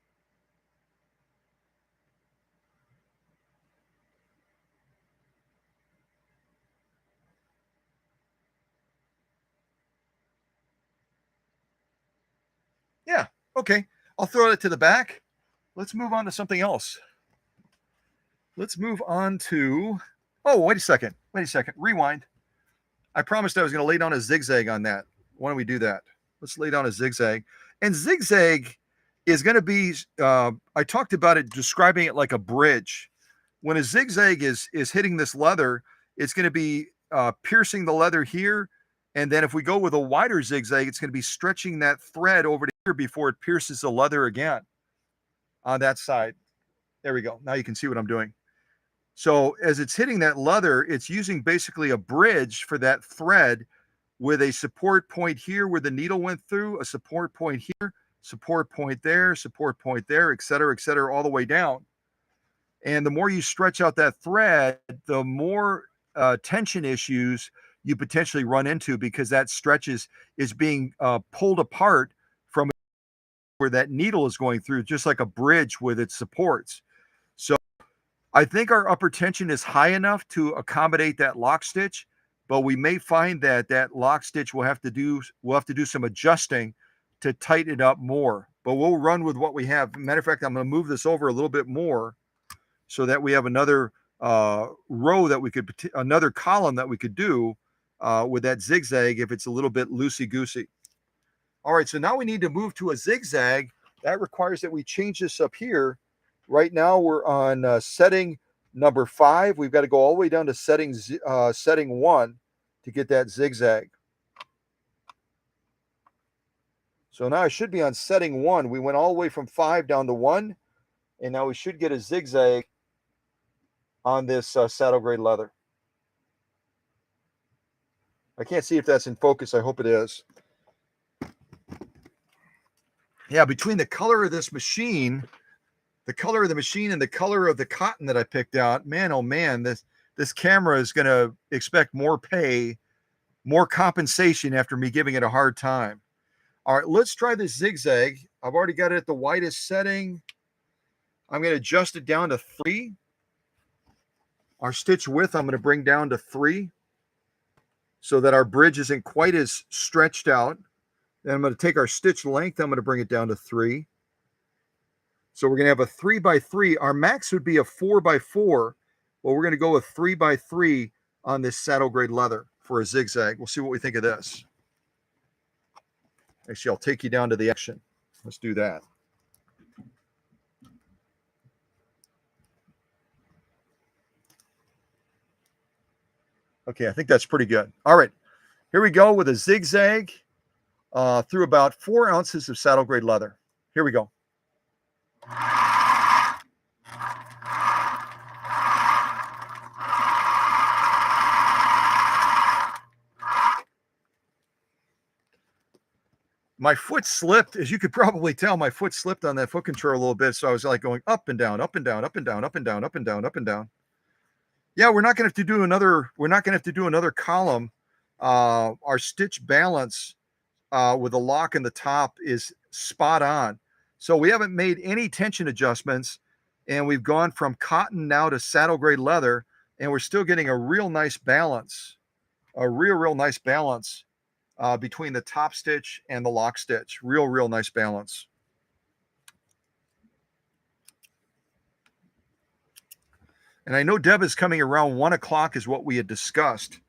Yeah, okay. I'll throw it to the back. Let's move on to something else. Let's move on to, oh, wait a second. Wait a second. Rewind. I promised I was going to lay down a zigzag on that. Why don't we do that? Let's lay down a zigzag. And zigzag is going to be, I talked about it, describing it like a bridge. When a zigzag is hitting this leather, it's going to be piercing the leather here. And then if we go with a wider zigzag, it's going to be stretching that thread over to here before it pierces the leather again on that side. There we go. Now you can see what I'm doing. So as it's hitting that leather, it's using basically a bridge for that thread with a support point here where the needle went through, a support point here, support point there, et cetera, all the way down. And the more you stretch out that thread, the more tension issues you potentially run into because that stretch is being pulled apart from where that needle is going through, just like a bridge with its supports. So I think our upper tension is high enough to accommodate that lock stitch, but we may find that that lock stitch we'll have to do some adjusting to tighten it up more. But we'll run with what we have. Matter of fact, I'm going to move this over a little bit more so that we have another row that we could, another column that we could do with that zigzag if it's a little bit loosey-goosey. All right, so now we need to move to a zigzag. That requires that we change this up here. Right now we're on setting number 5. We've got to go all the way down to setting 1 to get that zigzag. So now I should be on setting 1. We went all the way from 5 down to 1, and now we should get a zigzag on this saddle grade leather. I can't see if that's in focus. I hope it is. Yeah, between the color of this machine, the color of the machine and the color of the cotton that I picked out, man, oh man, this camera is going to expect more pay, more compensation after me giving it a hard time. All right, let's try this zigzag. I've already got it at the widest setting. I'm going to adjust it down to 3. Our stitch width, I'm going to bring down to 3 so that our bridge isn't quite as stretched out. Then I'm going to take our stitch length, I'm going to bring it down to 3. So we're going to have a 3x3. Our max would be a 4x4. Well, we're going to go with 3x3 on this saddle grade leather for a zigzag. We'll see what we think of this. Actually, I'll take you down to the action. Let's do that. Okay, I think that's pretty good. All right, here we go with a zigzag through about 4 ounces of saddle grade leather. Here we go. My foot slipped, as you could probably tell, my foot slipped on that foot control a little bit. So I was like going up and down, up and down, up and down, up and down, up and down, up and down. Yeah, we're not going to have to do another column. Our stitch balance with a lock in the top is spot on. So we haven't made any tension adjustments, and we've gone from cotton now to saddle grade leather, and we're still getting a real nice balance, real nice balance between the top stitch and the lock stitch. Real nice balance. And I know Deb is coming around 1 o'clock is what we had discussed.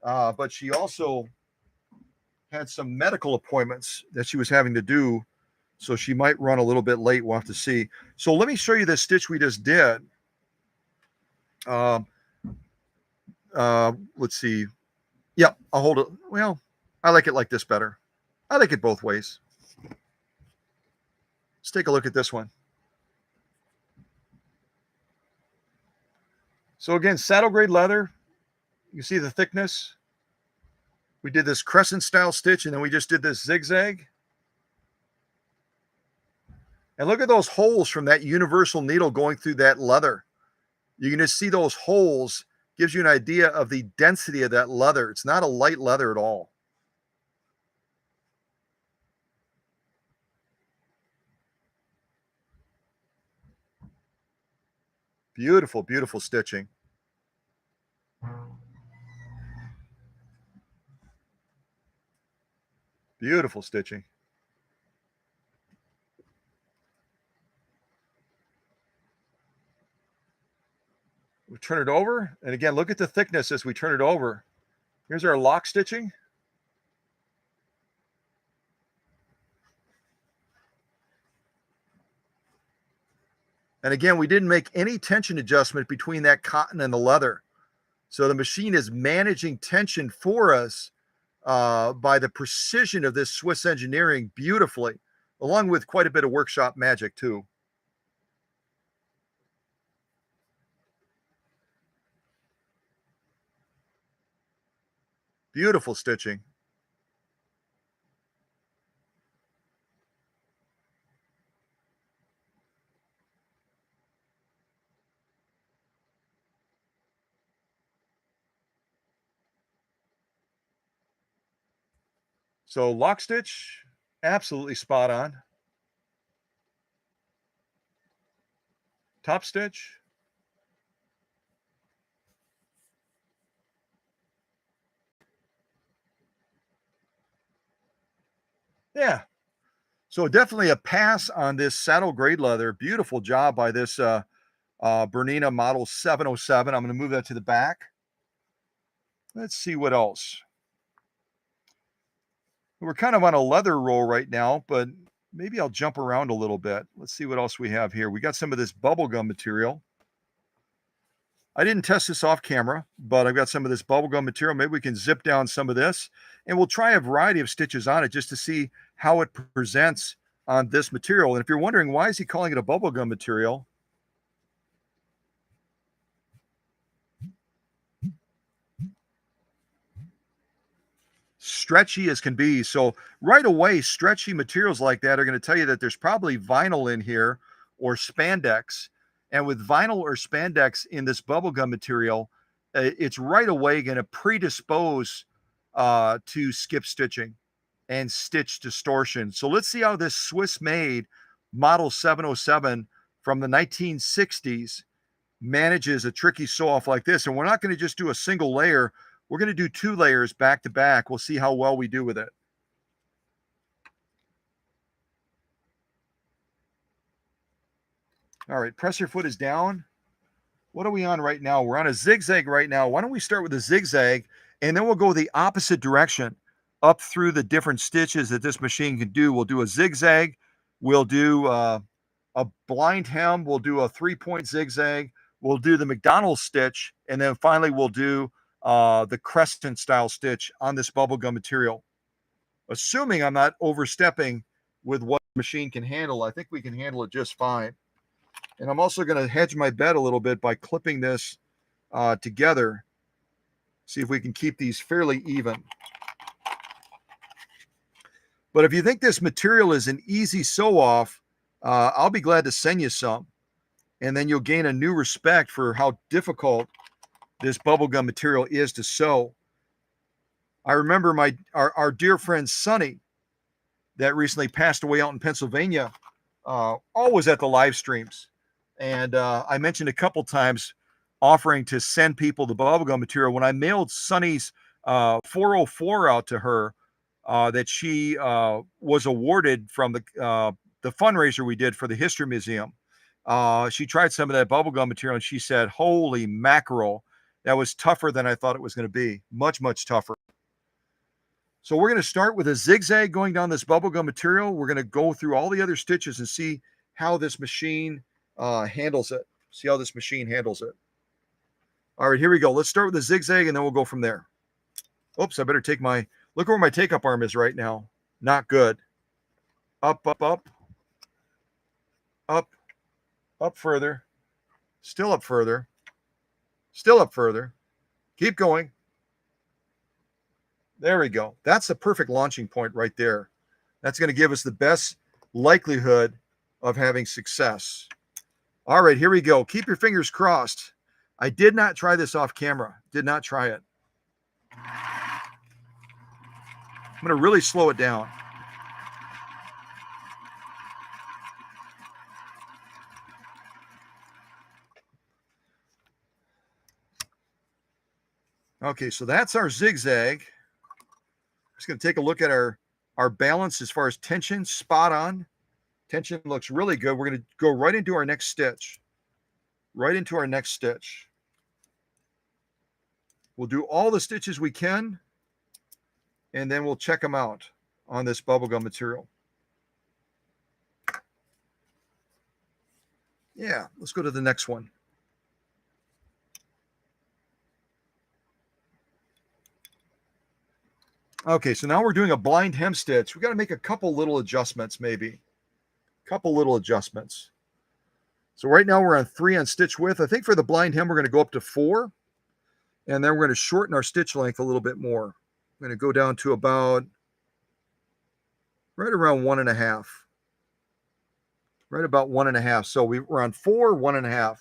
But she also had some medical appointments that she was having to do. So she might run a little bit late. We'll have to see. So let me show you this stitch we just did. Let's see. Yeah, I'll hold it. Well, I like it like this better. I like it both ways. Let's take a look at this one. So again, saddle grade leather. You see the thickness. We did this crescent style stitch, and then we just did this zigzag. And look at those holes from that universal needle going through that leather. You can just see those holes. Gives you an idea of the density of that leather. It's not a light leather at all. Beautiful, beautiful stitching. Beautiful stitching. We turn it over, and again, look at the thickness as we turn it over. Here's our lock stitching. And again, we didn't make any tension adjustment between that cotton and the leather. So the machine is managing tension for us by the precision of this Swiss engineering beautifully, along with quite a bit of workshop magic too. Beautiful stitching. So lock stitch, absolutely spot on. Top stitch. Yeah. So definitely a pass on this saddle grade leather. Beautiful job by this Bernina model 707. I'm going to move that to the back. Let's see what else. We're kind of on a leather roll right now, but maybe I'll jump around a little bit. Let's see what else we have here. We got some of this bubblegum material. I didn't test this off camera, but I've got some of this bubblegum material. Maybe we can zip down some of this, and we'll try a variety of stitches on it just to see how it presents on this material. And if you're wondering, why is he calling it a bubblegum material? stretchy as can be. So right away, stretchy materials like that are going to tell you that there's probably vinyl in here or spandex. And with vinyl or spandex in this bubblegum material, it's right away going to predispose to skip stitching and stitch distortion. So let's see how this Swiss-made Model 707 from the 1960s manages a tricky sew-off like this. And we're not going to just do a single layer. We're going to do 2 layers back to back. We'll see how well we do with it. All right, presser foot is down. What are we on right now? We're on a zigzag right now. Why don't we start with a zigzag, and then we'll go the opposite direction up through the different stitches that this machine can do. We'll do a zigzag. We'll do a blind hem. We'll do a 3-point zigzag. We'll do the McDonald's stitch, and then finally we'll do the crescent style stitch on this bubblegum material. Assuming I'm not overstepping with what the machine can handle, I think we can handle it just fine. And I'm also going to hedge my bet a little bit by clipping this together. See if we can keep these fairly even. But if you think this material is an easy sew off, I'll be glad to send you some. And then you'll gain a new respect for how difficult this bubblegum material is to sew. I remember our dear friend Sonny that recently passed away out in Pennsylvania, always at the live streams. And I mentioned a couple times offering to send people the bubblegum material. When I mailed Sonny's 404 out to her, that she was awarded from the fundraiser we did for the History Museum. She tried some of that bubblegum material and she said, holy mackerel, that was tougher than I thought it was going to be. Much, much tougher. So we're going to start with a zigzag going down this bubblegum material. We're going to go through all the other stitches and see how this machine handles it. See how this machine handles it. All right, here we go. Let's start with the zigzag and then we'll go from there. Oops, I better take look where my take-up arm is right now. Not good. Up, up, up. Up, up further. Still up further. Still up further. Keep going. There we go. That's the perfect launching point right there. That's going to give us the best likelihood of having success. All right, here we go. Keep your fingers crossed. I did not try this off camera. Did not try it. I'm going to really slow it down. Okay, so that's our zigzag. Just going to take a look at our balance as far as tension, spot on. Tension looks really good. We're going to go right into our next stitch. Right into our next stitch. We'll do all the stitches we can, and then we'll check them out on this bubblegum material. Yeah, let's go to the next one. Okay, so now we're doing a blind hem stitch. We got to make a couple little adjustments, maybe. Couple little adjustments. So right now we're on 3 on stitch width. I think for the blind hem, we're going to go up to 4. And then we're going to shorten our stitch length a little bit more. I'm going to go down to about right around 1.5. Right about 1.5. So we're on 4, 1.5.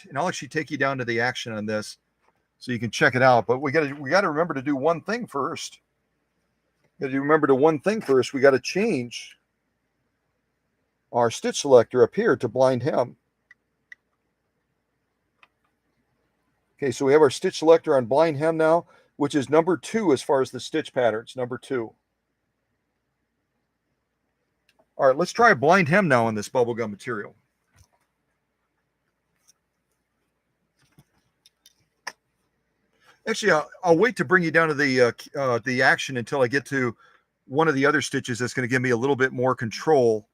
And I'll actually take you down to the action on this so you can check it out. But we got to remember to do one thing first. We got to change our stitch selector up here to blind hem. Okay, so we have our stitch selector on blind hem now, which is number 2 as far as the stitch patterns, number 2. All right, let's try a blind hem now on this bubblegum material. Actually, I'll wait to bring you down to the action until I get to one of the other stitches that's going to give me a little bit more control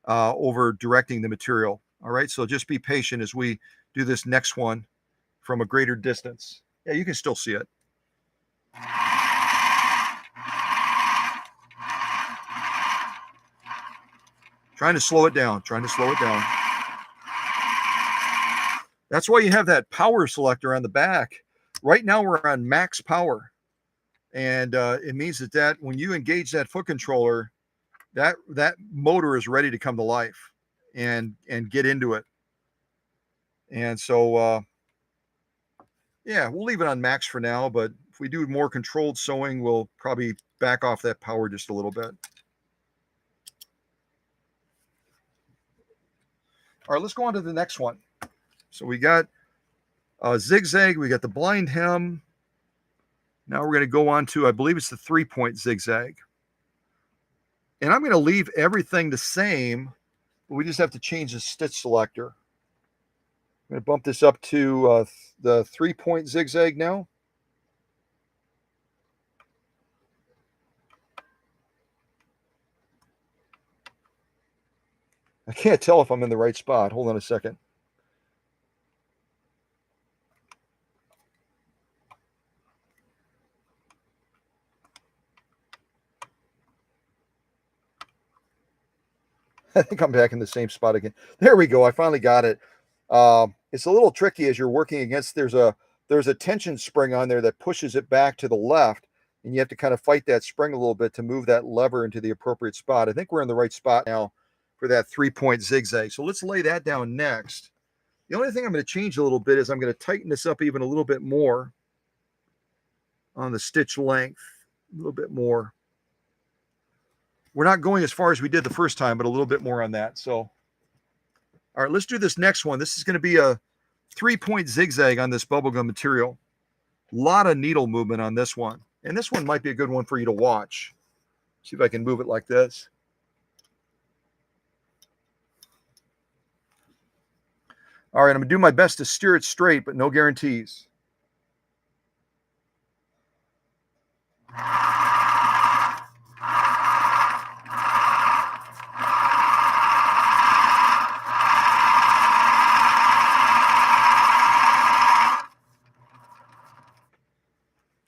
over directing the material. All right, so just be patient as we do this next one from a greater distance. Yeah, you can still see it. Trying to slow it down. That's why you have that power selector on the back. Right now we're on max power. And it means that when you engage that foot controller, that motor is ready to come to life and get into it. And so yeah, we'll leave it on max for now, but if we do more controlled sewing, we'll probably back off that power just a little bit. All right, let's go on to the next one. So we got a zigzag, we got the blind hem. Now we're going to go on to, I believe it's the 3-point zigzag. And I'm going to leave everything the same, but we just have to change the stitch selector. I'm going to bump this up to the 3-point zigzag now. I can't tell if I'm in the right spot. Hold on a second. I think I'm back in the same spot again. There we go. I finally got it. It's a little tricky as you're working against. There's a tension spring on there that pushes it back to the left, and you have to kind of fight that spring a little bit to move that lever into the appropriate spot. I think we're in the right spot now for that 3-point zigzag. So let's lay that down next. The only thing I'm going to change a little bit is I'm going to tighten this up even a little bit more on the stitch length, a little bit more. We're not going as far as we did the first time, but a little bit more on that. So, all right, let's do this next one. This is going to be a 3-point zigzag on this bubblegum material. A lot of needle movement on this one. And this one might be a good one for you to watch. See if I can move it like this. All right, I'm going to do my best to steer it straight, but no guarantees.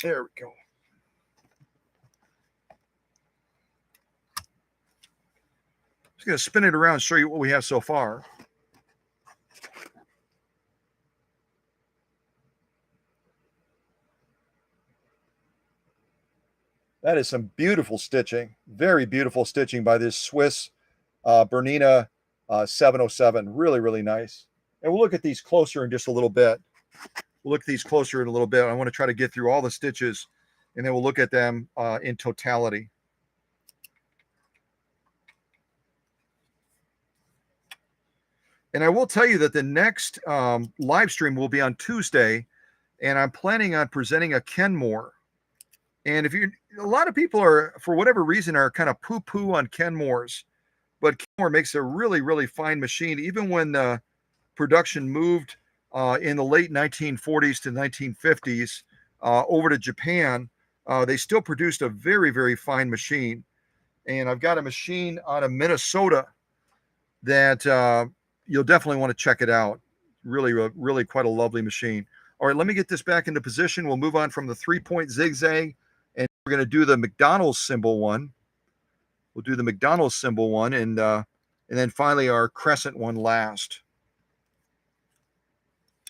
There we go. Just going to spin it around and show you what we have so far. That is some beautiful stitching. Very beautiful stitching by this Swiss Bernina 707. Really, really nice. And we'll look at these closer in just a little bit. We'll look at these closer in a little bit. I want to try to get through all the stitches, and then we'll look at them in totality. And I will tell you that the next live stream will be on Tuesday, and I'm planning on presenting a Kenmore. And if a lot of people are, for whatever reason, are kind of poo-poo on Kenmores, but Kenmore makes a really, really fine machine. Even when the production moved in the late 1940s to 1950s over to Japan, they still produced a very, very fine machine. And I've got a machine out of Minnesota that you'll definitely want to check it out. Really, really quite a lovely machine. All right, let me get this back into position. We'll move on from the 3-point zigzag, and we're going to do the McDonald's symbol one. We'll do the McDonald's symbol one, and then finally our crescent one last.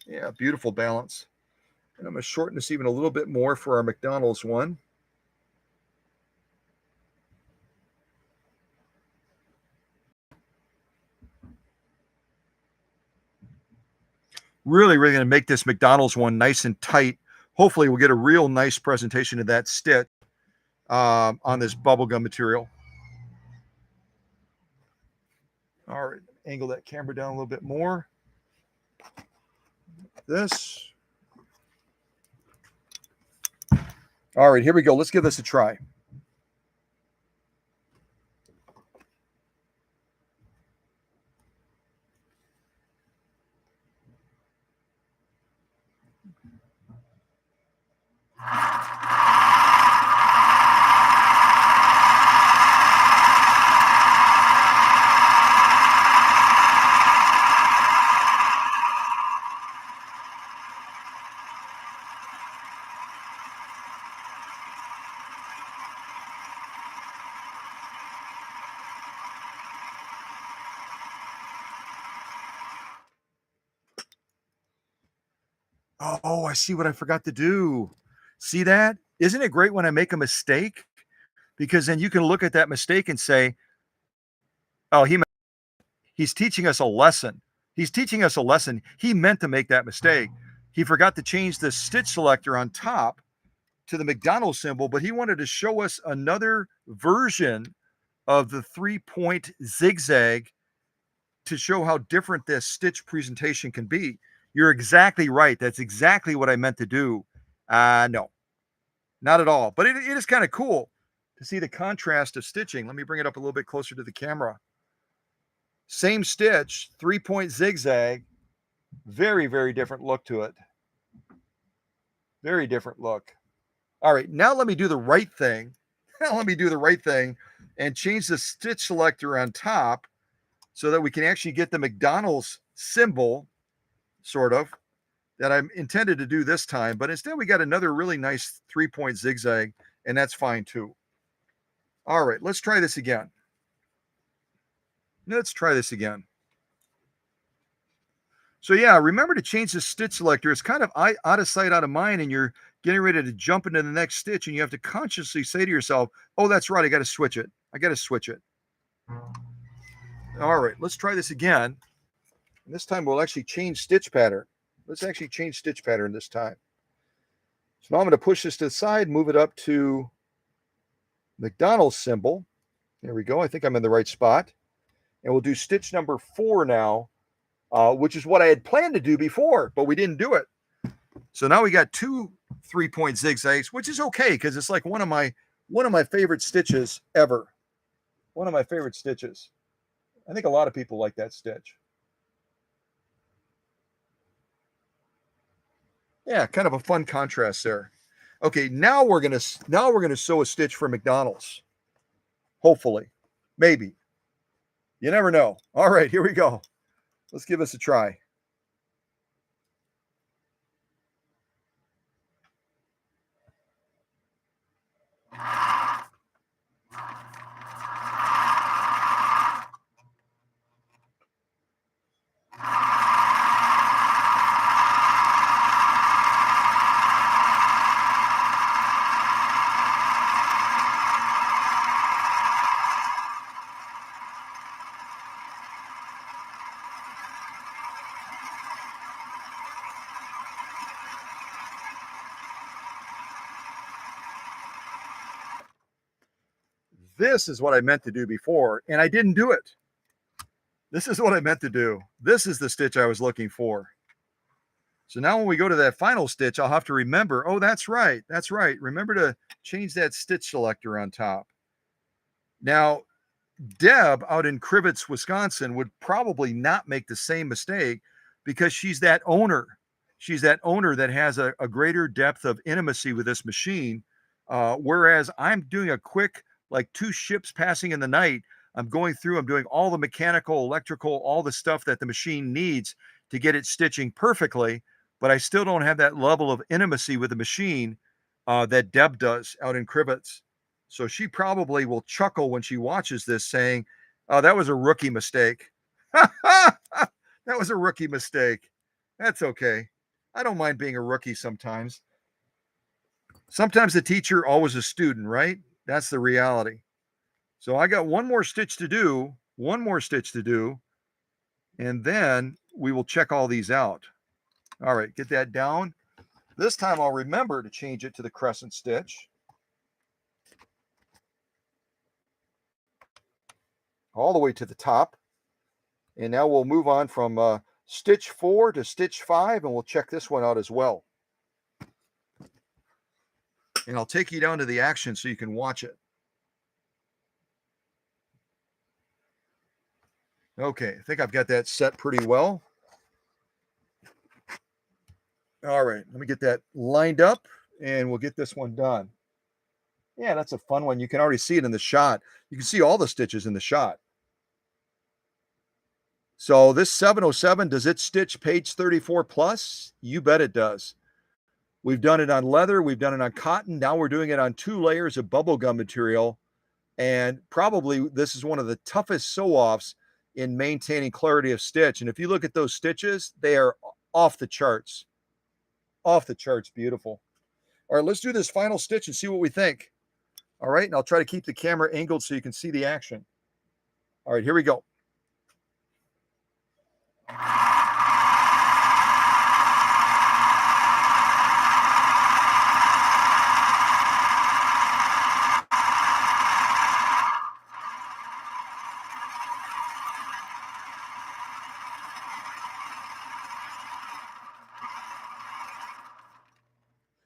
Yeah, beautiful balance. And I'm going to shorten this even a little bit more for our McDonald's one. Really, really going to make this McDonald's one nice and tight. Hopefully we'll get a real nice presentation of that stitch on this bubblegum material. All right, angle that camera down a little bit more. This. All right, here we go. Let's give this a try. Oh, I see what I forgot to do. See that? Isn't it great when I make a mistake? Because then you can look at that mistake and say, oh, he's teaching us a lesson. He's teaching us a lesson. He meant to make that mistake. He forgot to change the stitch selector on top to the McDonald's symbol, but he wanted to show us another version of the 3-point zigzag to show how different this stitch presentation can be. You're exactly right. That's exactly what I meant to do. No, not at all. But it is kind of cool to see the contrast of stitching. Let me bring it up a little bit closer to the camera. Same stitch, 3-point zigzag, very, very different look to it. Very different look. All right, now let me do the right thing. Now let me do the right thing and change the stitch selector on top so that we can actually get the McDonald's symbol, sort of, that I intended to do this time. But instead, we got another really nice 3-point zigzag, and that's fine too. All right, let's try this again. Let's try this again. So yeah, remember to change the stitch selector. It's kind of out of sight, out of mind, and you're getting ready to jump into the next stitch, and you have to consciously say to yourself, oh, that's right, I got to switch it. I got to switch it. All right, let's try this again. And this time we'll actually change stitch pattern. Let's actually change stitch pattern this time. So now I'm going to push this to the side, move it up to McDonald's symbol. There we go. I think I'm in the right spot. And we'll do stitch number 4 now, which is what I had planned to do before, but we didn't do it. So now we got 2 3-point zigzags, which is okay because it's like one of my favorite stitches ever. One of my favorite stitches. I think a lot of people like that stitch. Yeah, kind of a fun contrast there. Okay, now we're gonna sew a stitch for McDonald's. Hopefully, maybe. You never know. All right, here we go. Let's give this a try. This is what I meant to do before, and I didn't do it. This is what I meant to do. This is the stitch I was looking for. So now when we go to that final stitch, I'll have to remember, oh, that's right. That's right. Remember to change that stitch selector on top. Now, Deb out in Crivets, Wisconsin would probably not make the same mistake because she's that owner. She's that owner that has a greater depth of intimacy with this machine. Whereas I'm doing a quick, like 2 ships passing in the night. I'm going through, I'm doing all the mechanical, electrical, all the stuff that the machine needs to get it stitching perfectly. But I still don't have that level of intimacy with the machine that Deb does out in Crivets. So she probably will chuckle when she watches this saying, oh, that was a rookie mistake. That was a rookie mistake. That's okay. I don't mind being a rookie sometimes. Sometimes the teacher, always a student, right? That's the reality. So I got one more stitch to do, and then we will check all these out. All right, get that down. This time I'll remember to change it to the crescent stitch. All the way to the top. And now we'll move on from stitch 4 to stitch 5, and we'll check this one out as well. And I'll take you down to the action so you can watch it. Okay, I think I've got that set pretty well. All right, let me get that lined up, and we'll get this one done. Yeah, that's a fun one. You can already see it in the shot. You can see all the stitches in the shot. So this 707, does it stitch page 34 plus? You bet it does. We've done it on leather. We've done it on cotton. Now we're doing it on 2 layers of bubblegum material. And probably this is one of the toughest sew-offs in maintaining clarity of stitch. And if you look at those stitches, they are off the charts. Off the charts, beautiful. All right, let's do this final stitch and see what we think. All right, and I'll try to keep the camera angled so you can see the action. All right, here we go.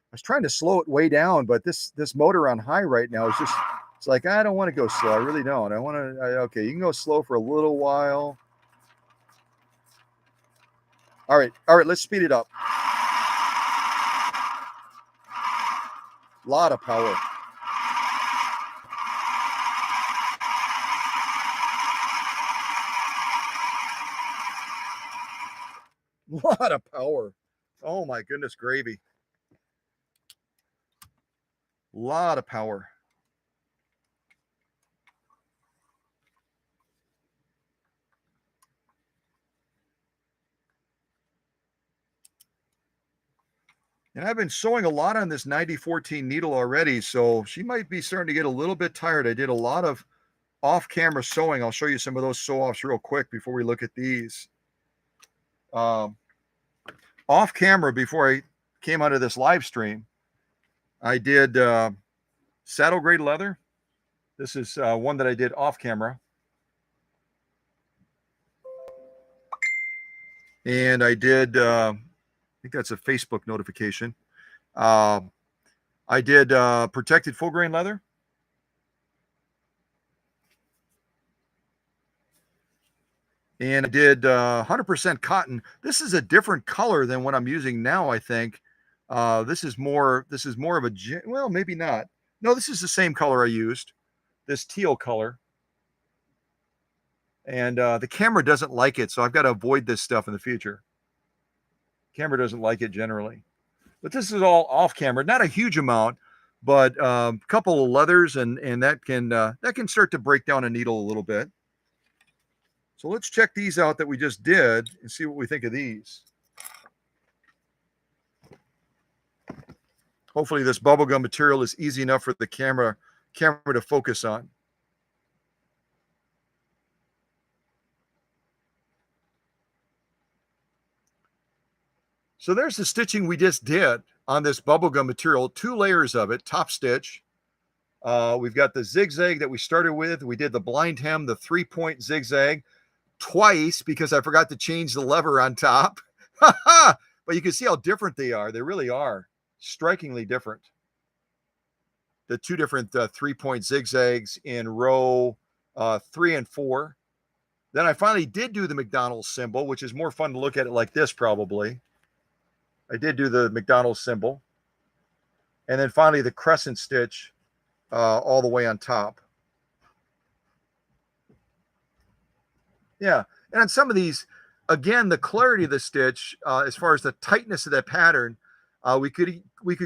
I was trying to slow it way down, but this motor on high right now is just, it's like, I don't want to go slow. I really don't. I want to, okay, you can go slow for a little while. All right, let's speed it up. A lot of power. A lot of power. Oh my goodness gravy. A lot of power. And I've been sewing a lot on this 9014 needle already, so she might be starting to get a little bit tired. I did a lot of off-camera sewing. I'll show you some of those sew-offs real quick before we look at these. Off-camera, before I came onto this live stream, I did saddle grade leather. This is one that I did off-camera. And I did, I think that's a Facebook notification. I did protected full grain leather. And I did 100% cotton. This is a different color than what I'm using now, I think. This is more of a, well, maybe not. No, this is the same color I used, this teal color. And the camera doesn't like it, so I've got to avoid this stuff in the future. Camera doesn't like it generally. But this is all off camera, not a huge amount, but a couple of leathers, and that can start to break down a needle a little bit. So let's check these out that we just did and see what we think of these. Hopefully this bubblegum material is easy enough for the camera to focus on. So there's the stitching we just did on this bubblegum material, 2 layers of it, top stitch. We've got the zigzag that we started with. We did the blind hem, the 3-point zigzag twice because I forgot to change the lever on top. But you can see how different they are. They really are strikingly different. The 2 different 3-point zigzags in row 3 and 4. Then I finally did do the McDonald's symbol, which is more fun to look at it like this probably. I did do the McDonald's symbol. And then finally the crescent stitch all the way on top. Yeah, and on some of these, again, the clarity of the stitch, as far as the tightness of that pattern, we could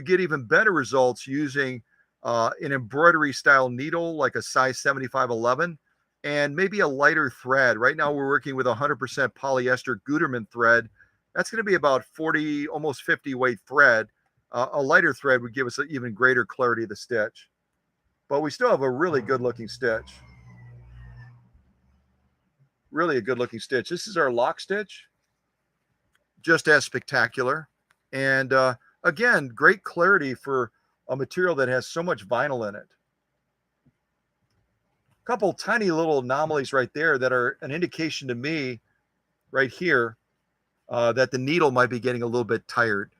get even better results using an embroidery style needle, like a size 7511, and maybe a lighter thread. Right now we're working with 100% polyester Gutermann thread. That's going to be about 40, almost 50 weight thread. A lighter thread would give us an even greater clarity of the stitch. But we still have a really good looking stitch. Really a good looking stitch. This is our lock stitch. Just as spectacular. And again, great clarity for a material that has so much vinyl in it. A couple tiny little anomalies right there that are an indication to me right here that the needle might be getting a little bit tired.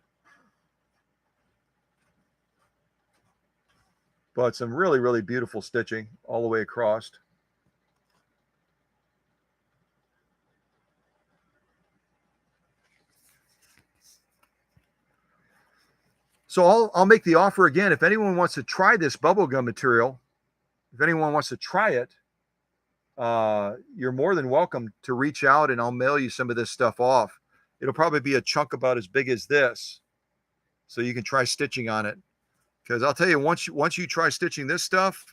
But some really, really beautiful stitching all the way across. So I'll make the offer again. If anyone wants to try this bubblegum material, if anyone wants to try it, you're more than welcome to reach out and I'll mail you some of this stuff off. It'll probably be a chunk about as big as this, so you can try stitching on it. Because I'll tell you, once you try stitching this stuff,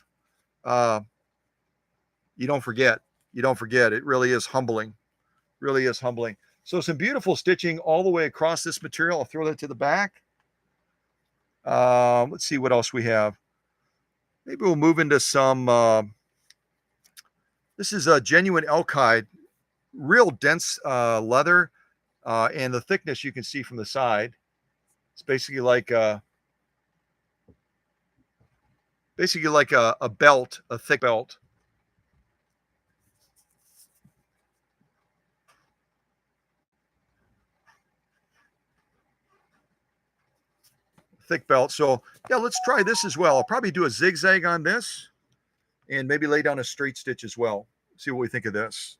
you don't forget. You don't forget. It really is humbling. Really is humbling. So some beautiful stitching all the way across this material. I'll throw that to the back. Let's see what else we have. Maybe we'll move into some, this is a genuine elk hide, real dense leather, and the thickness you can see from the side. It's basically like a belt, a thick belt. Thick belt. So yeah, let's try this as well. I'll probably do a zigzag on this and maybe lay down a straight stitch as well. See what we think of this.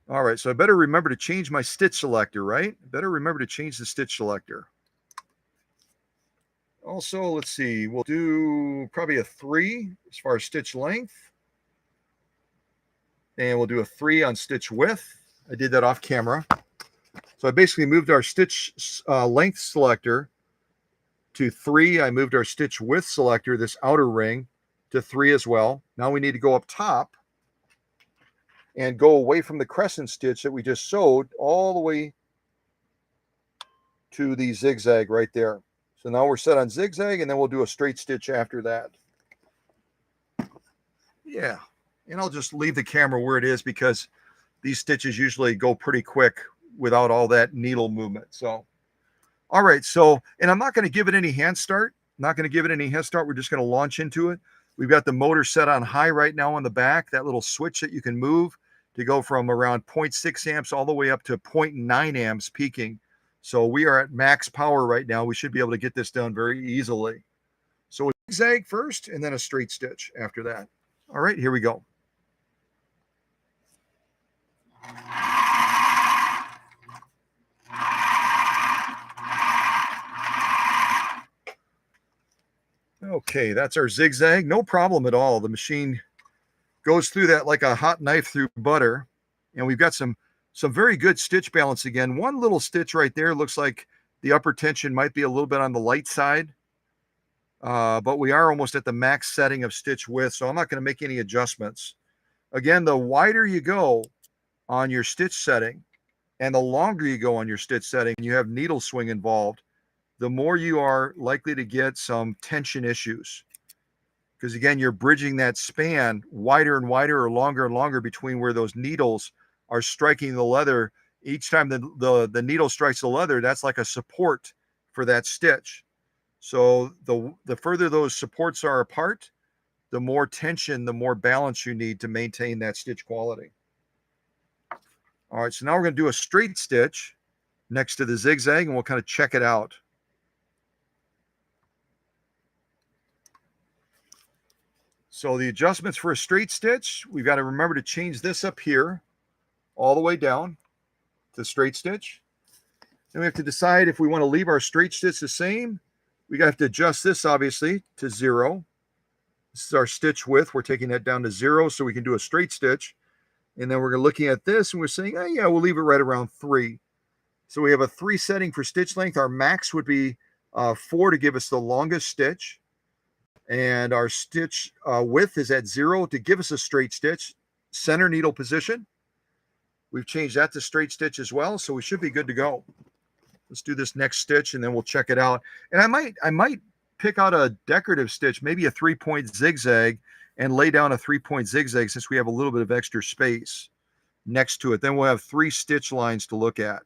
All right, so I better remember to change my stitch selector, right? Better remember to change the stitch selector. Also, let's see, we'll do probably a 3 as far as stitch length. And we'll do a 3 on stitch width. I did that off camera. So I basically moved our stitch length selector to 3. I moved our stitch width selector, this outer ring, to 3 as well. Now we need to go up top and go away from the crescent stitch that we just sewed all the way to the zigzag right there. So now we're set on zigzag, and then we'll do a straight stitch after that. Yeah, and I'll just leave the camera where it is because these stitches usually go pretty quick without all that needle movement. So, all right, so, and I'm not going to give it any hand start. Not going to give it any hand start. We're just going to launch into it. We've got the motor set on high right now on the back, that little switch that you can move to go from around 0.6 amps all the way up to 0.9 amps peaking. So we are at max power right now. We should be able to get this done very easily. So a zigzag first and then a straight stitch after that. All right, here we go. Okay, that's our zigzag. No problem at all. The machine goes through that like a hot knife through butter. And we've got some very good stitch balance again. One little stitch right there looks like the upper tension might be a little bit on the light side. But we are almost at the max setting of stitch width, so I'm not going to make any adjustments. Again, the wider you go on your stitch setting and the longer you go on your stitch setting, and you have needle swing involved, the more you are likely to get some tension issues. Because again, you're bridging that span wider and wider or longer and longer between where those needles are striking the leather. Each time the needle strikes the leather, that's like a support for that stitch. So the further those supports are apart, the more tension, the more balance you need to maintain that stitch quality. All right, so now we're going to do a straight stitch next to the zigzag, and we'll kind of check it out. So the adjustments for a straight stitch, we've got to remember to change this up here all the way down to straight stitch. Then we have to decide if we want to leave our straight stitch the same. We have to adjust this, obviously, to 0. This is our stitch width. We're taking that down to 0 so we can do a straight stitch. And then we're looking at this and we're saying, oh, yeah, we'll leave it right around 3. So we have a 3 setting for stitch length. Our max would be 4 to give us the longest stitch. And our stitch width is at 0 to give us a straight stitch. Center needle position. We've changed that to straight stitch as well, so we should be good to go. Let's do this next stitch, and then we'll check it out. And I might pick out a decorative stitch, maybe a 3-point zigzag, and lay down a 3-point zigzag since we have a little bit of extra space next to it. Then we'll have 3 stitch lines to look at.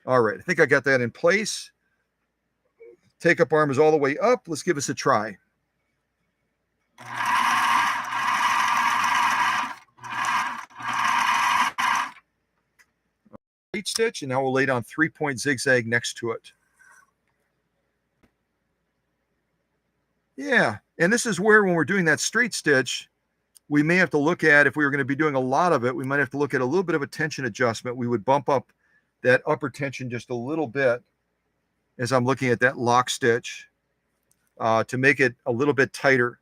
All right, I think I got that in place. Take up arm is all the way up. Let's give us a try. Straight stitch, and now we'll lay down 3-point zigzag next to it. Yeah, and this is where when we're doing that straight stitch, we may have to look at, if we were going to be doing a lot of it, we might have to look at a little bit of a tension adjustment. We would bump up that upper tension just a little bit as I'm looking at that lock stitch to make it a little bit tighter.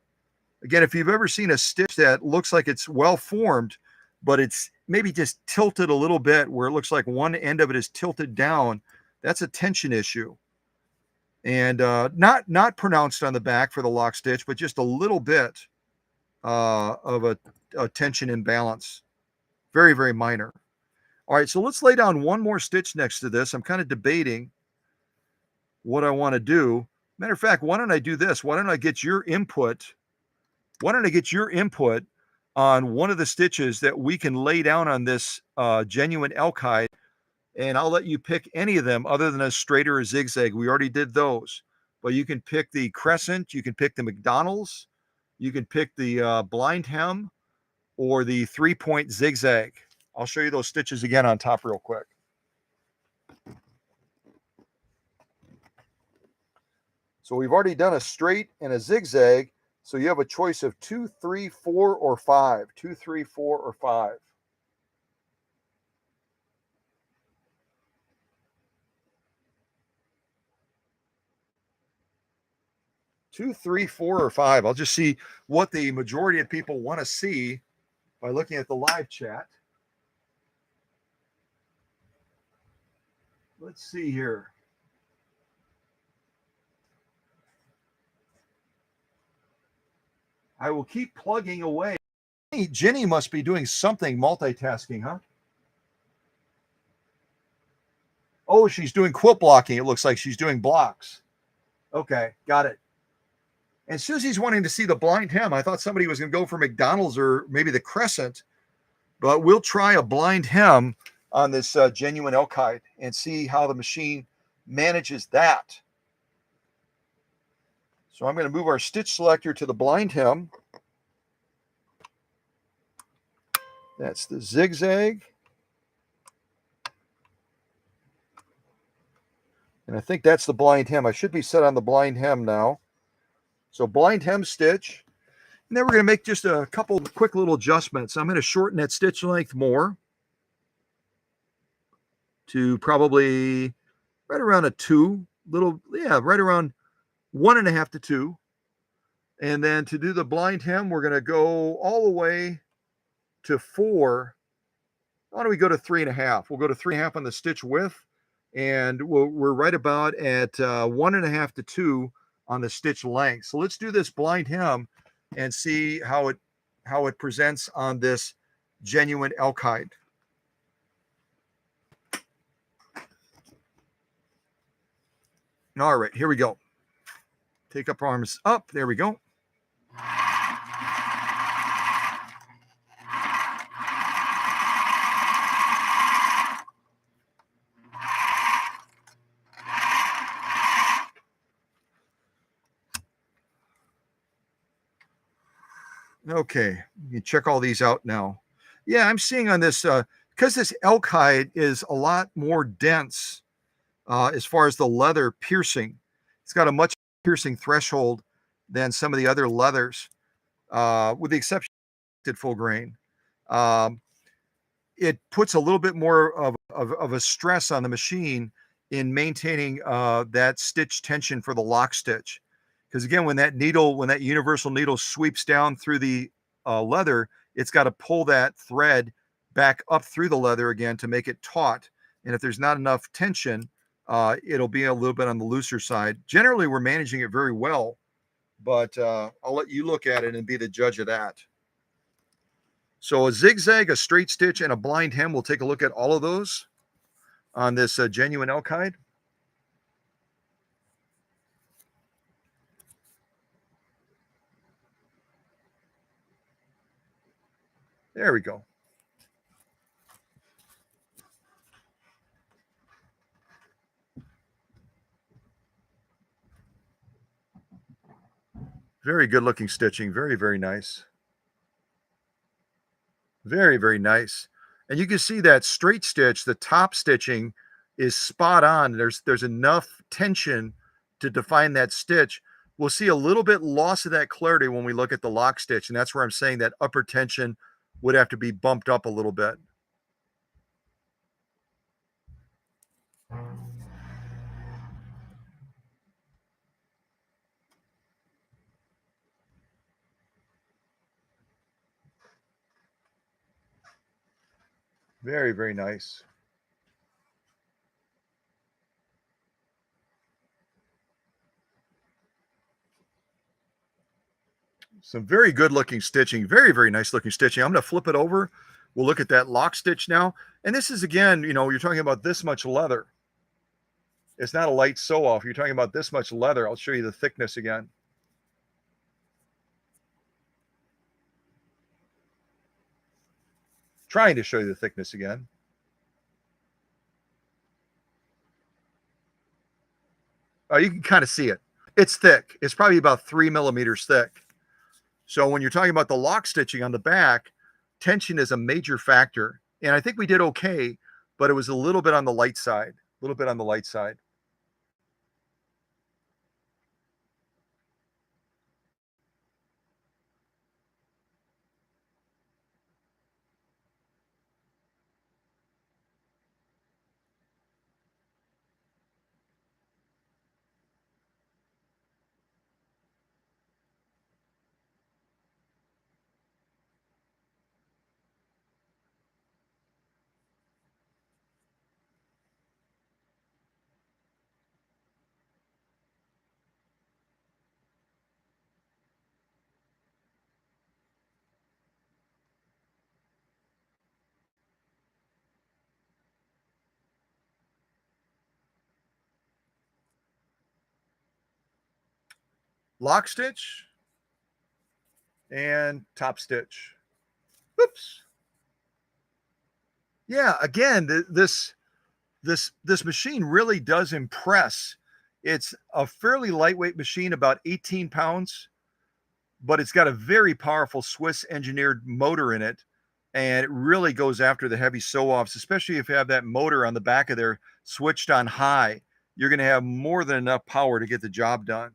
Again, if you've ever seen a stitch that looks like it's well formed, but it's maybe just tilted a little bit where it looks like one end of it is tilted down, that's a tension issue. And not pronounced on the back for the lock stitch, but just a little bit of a tension imbalance. Very, very minor. All right, so let's lay down one more stitch next to this. I'm kind of debating what I want to do. Matter of fact, why don't I do this? Why don't I get your input? Why don't I get your input on one of the stitches that we can lay down on this genuine elk hide, and I'll let you pick any of them other than a straight or a zigzag. We already did those, but you can pick the crescent, you can pick the McDonald's, you can pick the blind hem, or the 3-point zigzag. I'll show you those stitches again on top real quick. So we've already done a straight and a zigzag. So you have a choice of 2, 3, 4, or 5. 2, 3, 4, or 5. Two, three, 4, or 5. I'll just see what the majority of people want to see by looking at the live chat. Let's see here. I will keep plugging away. Jenny must be doing something multitasking, huh? Oh, she's doing quilt blocking. It looks like she's doing blocks. Okay, got it. And Susie's wanting to see the blind hem. I thought somebody was going to go for McDonald's or maybe the crescent, but we'll try a blind hem on this genuine elk hide and see how the machine manages that. So I'm going to move our stitch selector to the blind hem. That's the zigzag. And I think that's the blind hem. I should be set on the blind hem now. So blind hem stitch. And then we're going to make just a couple quick little adjustments. I'm going to shorten that stitch length more to probably right around a 2, right around 1.5 to 2. And then to do the blind hem, we're going to go all the way to 4. Why don't we go to 3.5? We'll go to 3.5 on the stitch width, and we're right about at 1.5 to 2 on the stitch length. So let's do this blind hem and see how it presents on this genuine elk hide. All right, here we go. Take up arms up. There we go. Okay, you check all these out now. Yeah, I'm seeing on this, because this elk hide is a lot more dense as far as the leather piercing. It's got a much piercing threshold than some of the other leathers, with the exception of full grain. It puts a little bit more of a stress on the machine in maintaining that stitch tension for the lock stitch. Because again, when that universal needle sweeps down through the leather, it's got to pull that thread back up through the leather again to make it taut. And if there's not enough tension, it'll be a little bit on the looser side. Generally, we're managing it very well, but I'll let you look at it and be the judge of that. So a zigzag, a straight stitch, and a blind hem. We'll take a look at all of those on this genuine elk hide. There we go. Very good looking stitching. Very, very nice. Very, very nice. And you can see that straight stitch, the top stitching is spot on. There's enough tension to define that stitch. We'll see a little bit loss of that clarity when we look at the lock stitch. And that's where I'm saying that upper tension would have to be bumped up a little bit. Very, very nice. Some very good looking stitching. Very, very nice looking stitching. I'm going to flip it over. We'll look at that lock stitch now. And this is, again, you're talking about this much leather. It's not a light sew off. You're talking about this much leather. I'll show you the thickness again. Trying to show you the thickness again. You can kind of see it. It's thick. It's probably about 3 millimeters thick. So when you're talking about the lock stitching on the back, tension is a major factor. And I think we did okay, but it was a little bit on the light side. A little bit on the light side. Lock stitch and top stitch. Oops. Yeah, again, this machine really does impress. It's a fairly lightweight machine, about 18 pounds, but it's got a very powerful Swiss engineered motor in it. And it really goes after the heavy sew offs, especially if you have that motor on the back of there switched on high. You're going to have more than enough power to get the job done.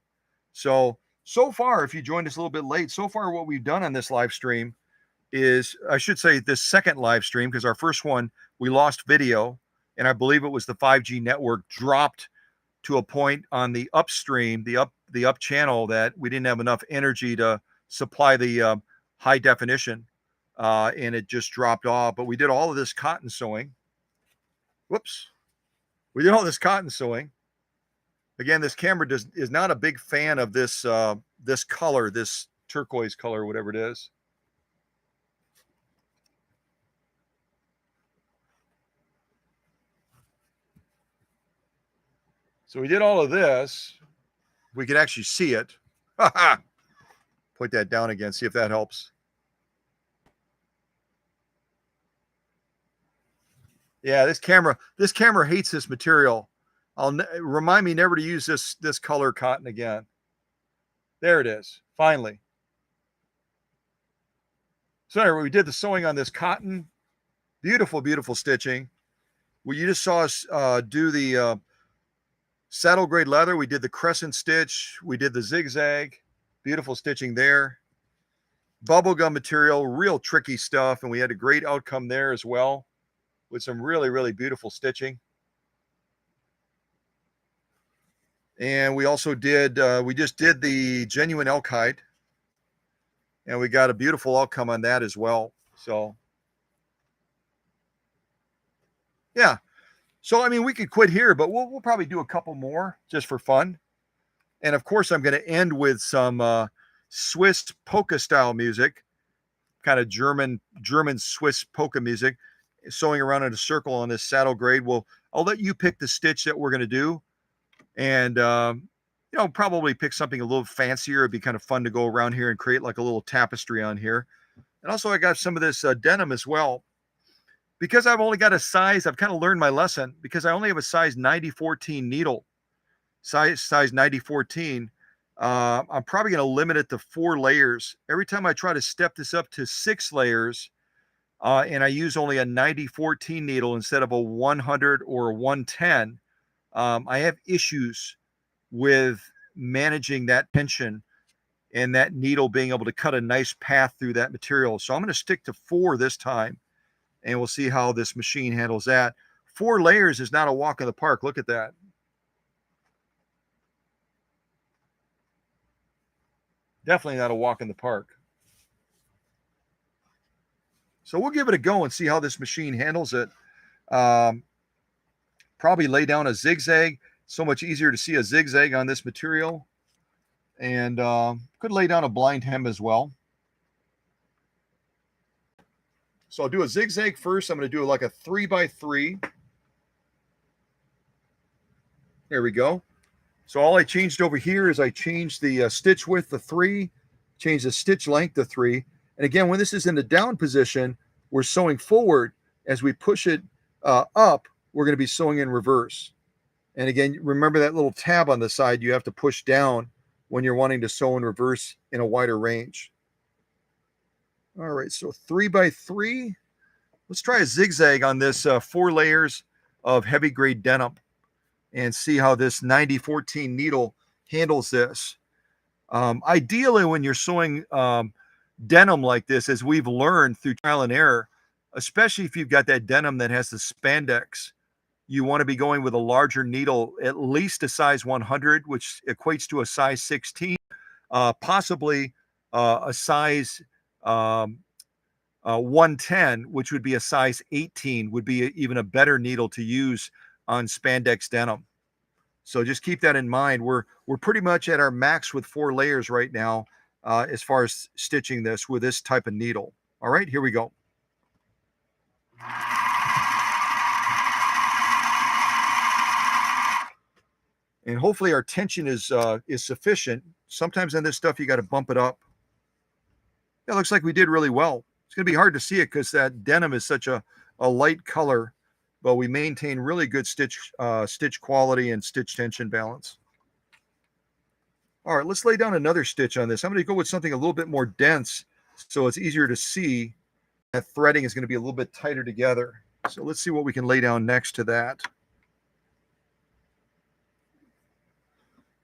So far, if you joined us a little bit late, so far what we've done on this live stream is, I should say, this second live stream, because our first one, we lost video, and I believe it was the 5G network dropped to a point on the upstream, the up channel, that we didn't have enough energy to supply the high definition, and it just dropped off. But we did all of this cotton sewing. Whoops. We did all this cotton sewing. Again, this camera is not a big fan of this this color, this turquoise color, whatever it is. So we did all of this. We could actually see it. Put that down again, see if that helps. Yeah, this camera hates this material. Remind me never to use this color cotton again. There it is, finally. So anyway, we did the sewing on this cotton. Beautiful, beautiful stitching. Well, you just saw us do the saddle grade leather. We did the crescent stitch. We did the zigzag. Beautiful stitching there. Bubblegum material, real tricky stuff. And we had a great outcome there as well, with some really, really beautiful stitching. And we also did, we just did the genuine elk hide. And we got a beautiful outcome on that as well. So, yeah. So, I mean, we could quit here, but we'll probably do a couple more just for fun. And of course, I'm going to end with some Swiss polka style music, kind of German Swiss polka music, sewing around in a circle on this saddle grade. I'll let you pick the stitch that we're going to do. And, probably pick something a little fancier. It'd be kind of fun to go around here and create like a little tapestry on here. And also I got some of this denim as well. Because I've only got a size, I've kind of learned my lesson, because I only have a size 90-14 needle, size 90-14. I'm probably going to limit it to 4 layers. Every time I try to step this up to 6 layers, and I use only a 90-14 needle instead of a 100 or a 110, I have issues with managing that tension and that needle being able to cut a nice path through that material. So I'm going to stick to 4 this time, and we'll see how this machine handles that. 4 layers is not a walk in the park. Look at that. Definitely not a walk in the park. So we'll give it a go and see how this machine handles it. Probably lay down a zigzag. So much easier to see a zigzag on this material. And could lay down a blind hem as well. So I'll do a zigzag first. I'm going to do like a 3x3. There we go. So all I changed over here is I changed the stitch width to 3, changed the stitch length to 3. And again, when this is in the down position, we're sewing forward. As we push it up, we're going to be sewing in reverse. And again, remember that little tab on the side you have to push down when you're wanting to sew in reverse in a wider range. All right, so 3x3. Let's try a zigzag on this 4 layers of heavy grade denim and see how this 9014 needle handles this. Ideally, when you're sewing denim like this, as we've learned through trial and error, especially if you've got that denim that has the spandex, you want to be going with a larger needle, at least a size 100, which equates to a size 16, possibly a size 110, which would be a size 18, would be even a better needle to use on spandex denim. So just keep that in mind. We're pretty much at our max with 4 layers right now as far as stitching this with this type of needle. All right, here we go. And hopefully our tension is sufficient. Sometimes on this stuff you got to bump it up. It looks like we did really well. It's going to be hard to see it because that denim is such a light color, but we maintain really good stitch quality and stitch tension balance. All right, let's lay down another stitch on this. I'm going to go with something a little bit more dense so it's easier to see. That threading is going to be a little bit tighter together. So let's see what we can lay down next to that.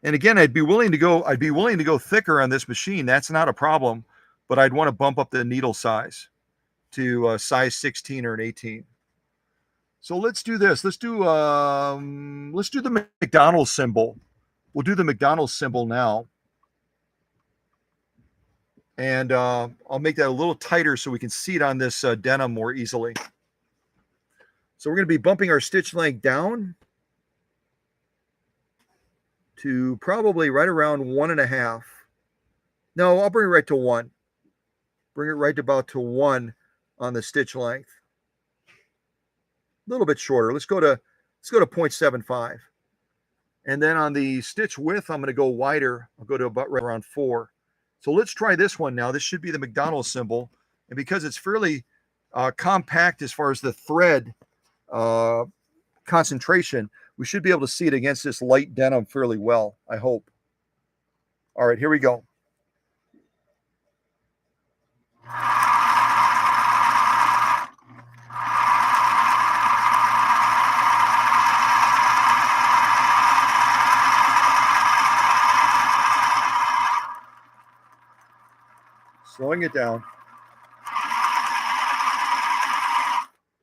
And again, I'd be willing to go thicker on this machine. That's not a problem, but I'd want to bump up the needle size to size 16 or an 18. So let's do this. Let's do the McDonald's symbol. We'll do the McDonald's symbol now. And I'll make that a little tighter so we can see it on this denim more easily. So we're going to be bumping our stitch length down to probably right around 1.5. No, I'll bring it right to 1. Bring it right about to 1 on the stitch length. A little bit shorter. Let's go to 0.75. And then on the stitch width, I'm going to go wider. I'll go to about right around 4. So let's try this one now. This should be the McDonald's symbol. And because it's fairly compact as far as the thread concentration, we should be able to see it against this light denim fairly well, I hope. All right, here we go. Slowing it down.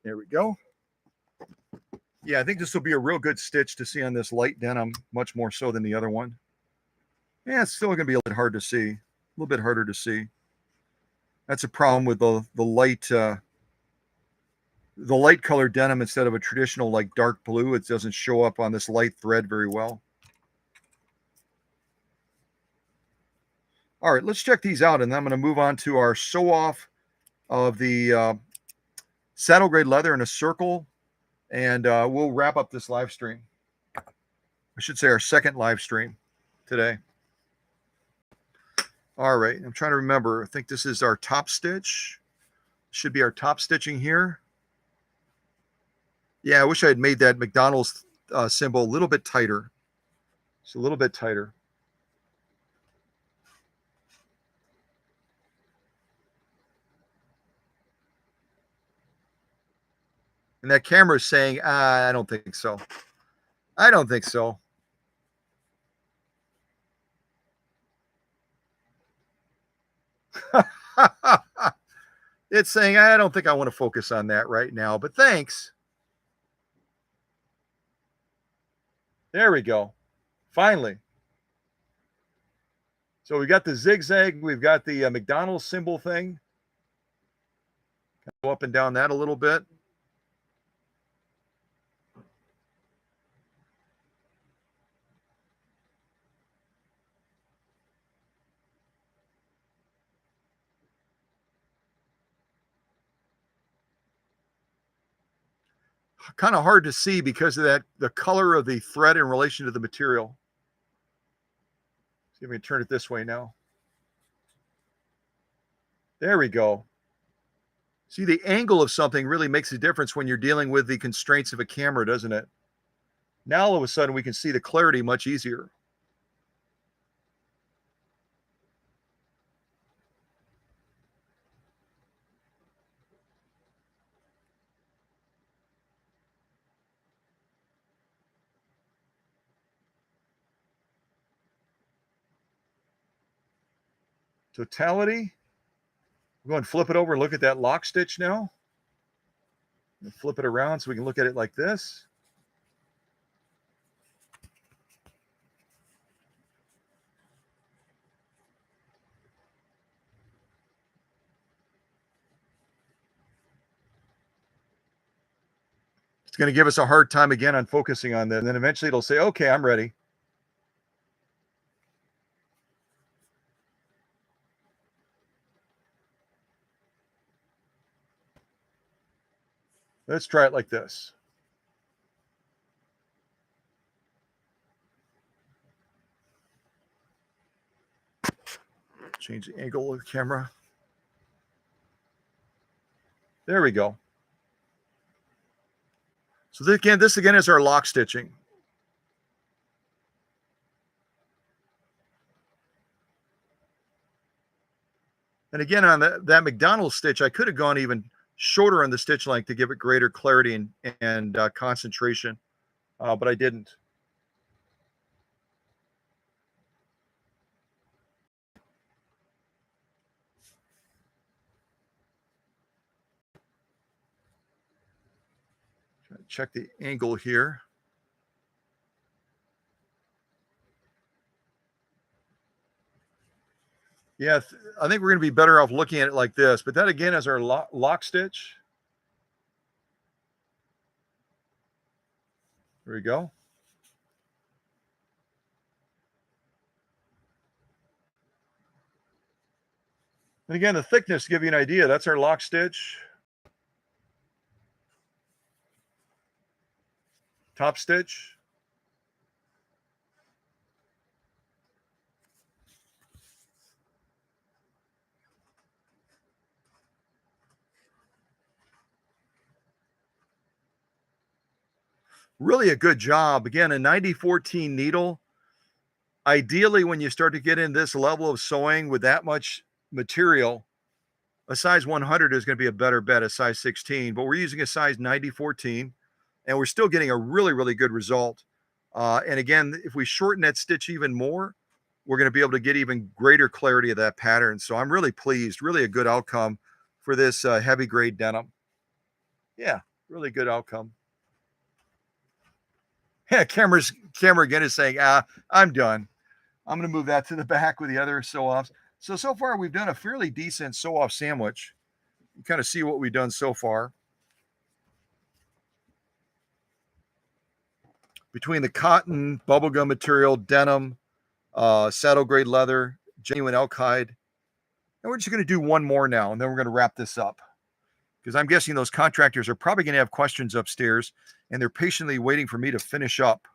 There we go. Yeah, I think this will be a real good stitch to see on this light denim, much more so than the other one. Yeah, it's still going to be a little bit hard to see. A little bit harder to see. That's a problem with the light colored denim instead of a traditional like dark blue. It doesn't show up on this light thread very well. All right, let's check these out, and then I'm going to move on to our sew off of the saddle grade leather in a circle, and we'll wrap up this live stream. I should say our second live stream today. All right, I'm trying to remember. I think this is our top stitch. Should be our top stitching here. Yeah, I wish I had made that McDonald's symbol a little bit tighter. It's a little bit tighter. And that camera is saying, I don't think so. I don't think so. It's saying, I don't think I want to focus on that right now, but thanks. There we go. Finally. So we got the zigzag. We've got the McDonald's symbol thing. Go up and down that a little bit. kind of hard to see because of that, the color of the thread in relation to the material. See if we can turn it this way now. There we go. See, the angle of something really makes a difference when you're dealing with the constraints of a camera, doesn't it? Now, all of a sudden, we can see the clarity much easier. Totality. We're going to flip it over and look at that lock stitch now. And flip it around so we can look at it like this. It's going to give us a hard time again on focusing on that. And then eventually it'll say, okay, I'm ready. Let's try it like this. Change the angle of the camera. There we go. So this again is our lock stitching. And again, on that McDonald's stitch, I could have gone even shorter on the stitch length to give it greater clarity and concentration, but I didn't. Check the angle here. Yeah, I think we're going to be better off looking at it like this. But that again is our lock stitch. There we go. And again, the thickness to give you an idea, that's our lock stitch. Top stitch. Really a good job. Again, a 9014 needle. Ideally, when you start to get in this level of sewing with that much material, a size 100 is going to be a better bet, a size 16. But we're using a size 9014, and we're still getting a really, really good result. And again, if we shorten that stitch even more, we're going to be able to get even greater clarity of that pattern. So I'm really pleased, really a good outcome for this heavy grade denim. Yeah, really good outcome. Yeah, camera again is saying, I'm done. I'm going to move that to the back with the other sew-offs. So far we've done a fairly decent sew-off sandwich. You kind of see what we've done so far. Between the cotton, bubblegum material, denim, saddle grade leather, genuine elk hide. And we're just going to do one more now, and then we're going to wrap this up. Because I'm guessing those contractors are probably going to have questions upstairs, and they're patiently waiting for me to finish up.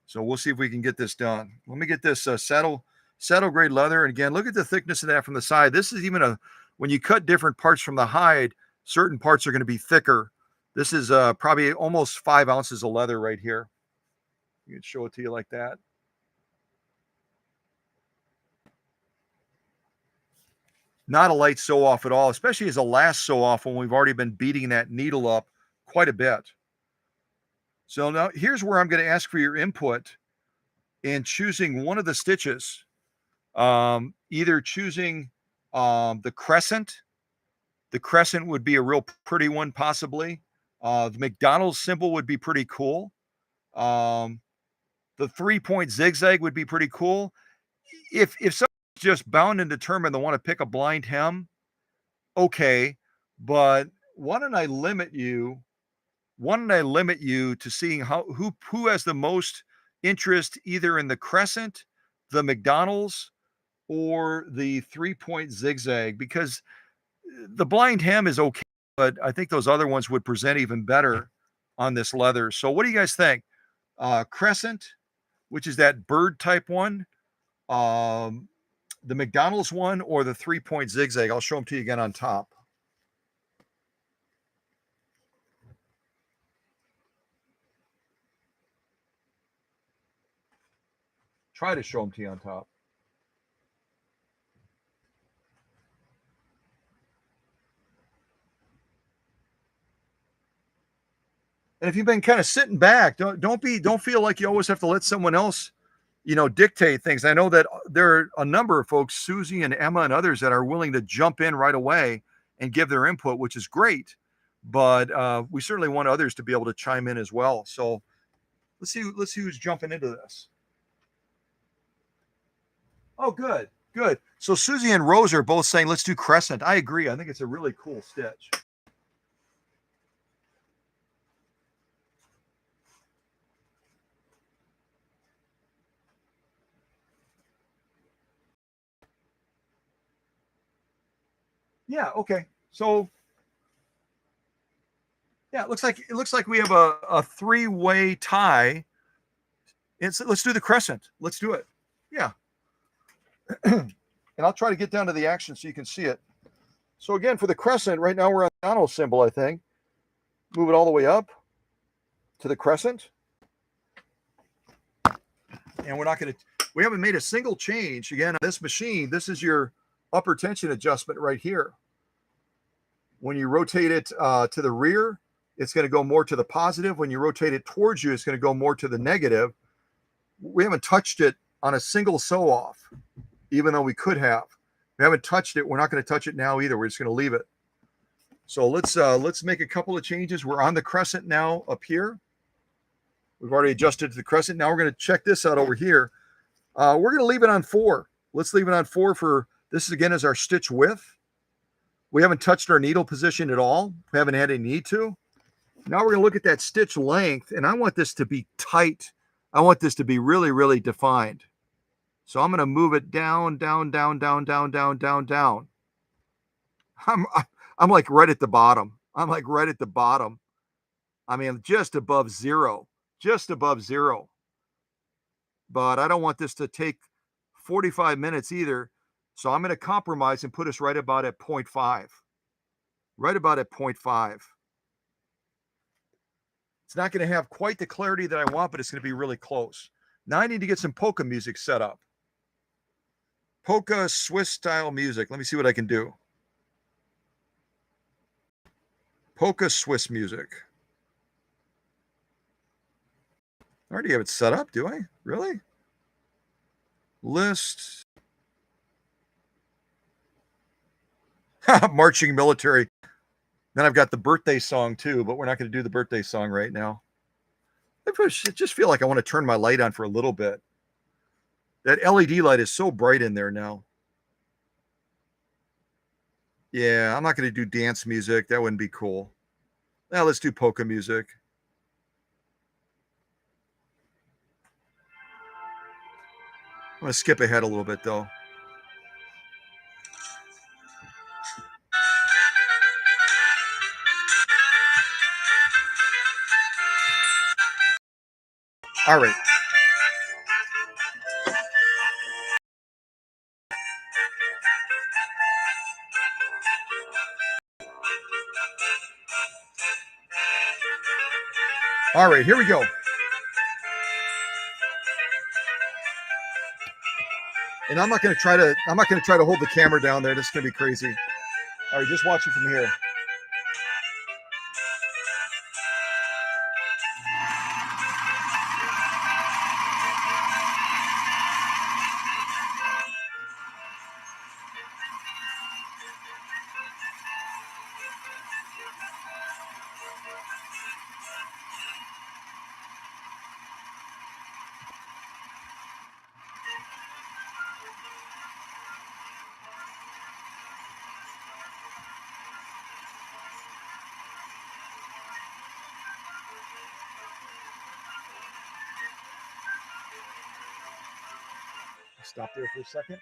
So we'll see if we can get this done. Let me get this saddle grade leather. And again, look at the thickness of that from the side. This is even when you cut different parts from the hide, certain parts are going to be thicker. This is probably almost 5 ounces of leather right here. You can show it to you like that. Not a light sew off at all, especially as a last sew off when we've already been beating that needle up quite a bit. So now here's where I'm going to ask for your input in choosing one of the stitches. Either choosing the crescent. The crescent would be a real pretty one, possibly. The McDonald's symbol would be pretty cool. The 3-point zigzag would be pretty cool. If someone's just bound and determined they want to pick a blind hem, okay, but why don't I limit you to seeing who has the most interest either in the crescent, the McDonald's, or the 3-point zigzag, because the blind hem is okay, but I think those other ones would present even better. on this leather. So what do you guys think? Crescent, which is that bird type one, um, the McDonald's one, or the 3-point zigzag? I'll show them to you again on top. Try to show them to you on top. And if you've been kind of sitting back, don't feel like you always have to let someone else, dictate things. I know that there are a number of folks, Susie and Emma and others, that are willing to jump in right away and give their input, which is great. But we certainly want others to be able to chime in as well. So let's see who's jumping into this. Oh, good, good. So Susie and Rose are both saying let's do crescent. I agree. I think it's a really cool stitch. Yeah. Okay. So yeah, it looks like we have a three-way tie. Let's do the crescent. Let's do it. Yeah. And I'll try to get down to the action so you can see it. So again, for the crescent, right now we're on the Nano symbol, I think. Move it all the way up to the crescent. And we haven't made a single change. Again, on this machine, this is your upper tension adjustment right here. When you rotate it to the rear, it's going to go more to the positive. When you rotate it towards you, it's going to go more to the negative. We haven't touched it on a single sew off, even though we could have. We haven't touched it. We're not going to touch it now either. We're just going to leave it. So let's make a couple of changes. We're on the crescent now up here. We've already adjusted to the crescent. Now we're going to check this out over here. We're going to leave it on 4. Let's leave it on 4 for this. Again, is our stitch width. We haven't touched our needle position at all. We haven't had any need to. Now we're going to look at that stitch length, and I want this to be tight. I want this to be really, really defined. So I'm going to move it down, down, down, down, down, down, down, down. I'm like right at the bottom. I'm like right at the bottom. I mean, just above zero, just above zero. But I don't want this to take 45 minutes either. So I'm going to compromise and put us right about at 0.5. Right about at 0.5. It's not going to have quite the clarity that I want, but it's going to be really close. Now I need to get some polka music set up. Polka Swiss style music. Let me see what I can do. Polka Swiss music. I already have it set up, do I? Really? List. Marching military. Then I've got the birthday song too, but we're not going to do the birthday song right now. I just feel like I want to turn my light on for a little bit. That LED light is so bright in there now. Yeah, I'm not going to do dance music. That wouldn't be cool. Now let's do polka music. I'm going to skip ahead a little bit though. All right. All right, here we go. And I'm not going to try to hold the camera down there. This is going to be crazy. All right, just watch it from here. Stop there for a second.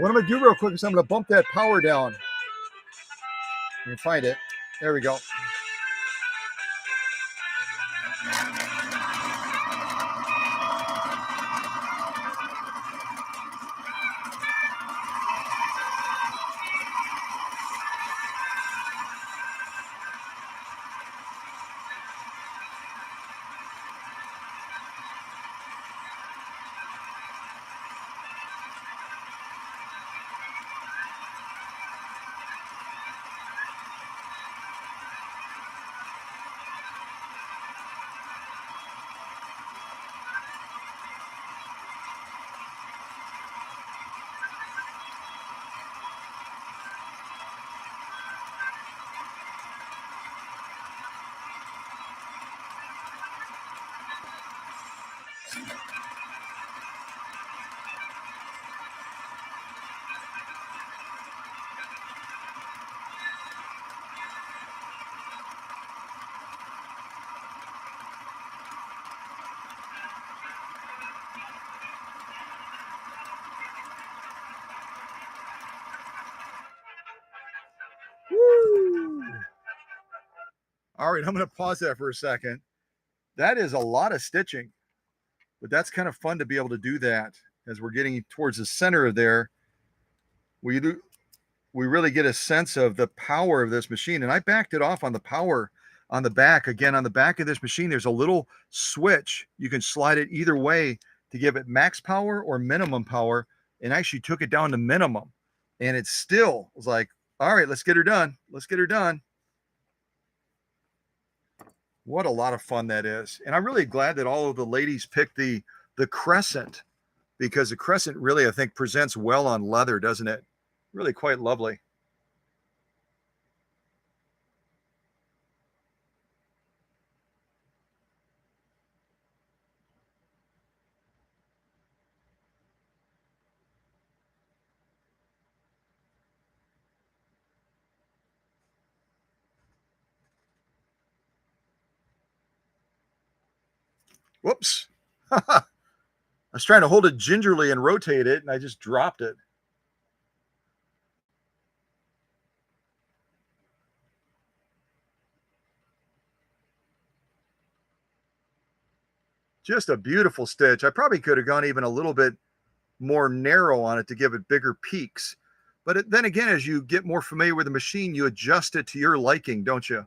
What I'm going to do real quick is I'm going to bump that power down. You can find it. There we go. Woo! All right, I'm going to pause that for a second. That is a lot of stitching, but that's kind of fun to be able to do that as we're getting towards the center of there. We really get a sense of the power of this machine. And I backed it off on the power on the back. Again, on the back of this machine, there's a little switch. You can slide it either way to give it max power or minimum power, and actually took it down to minimum. And it still was like, all right, let's get her done. Let's get her done. What a lot of fun that is. And I'm really glad that all of the ladies picked the crescent, because the crescent really, I think, presents well on leather, doesn't it? Really quite lovely. Whoops. I was trying to hold it gingerly and rotate it, and I just dropped it. Just a beautiful stitch. I probably could have gone even a little bit more narrow on it to give it bigger peaks. But then again, as you get more familiar with the machine, you adjust it to your liking, don't you?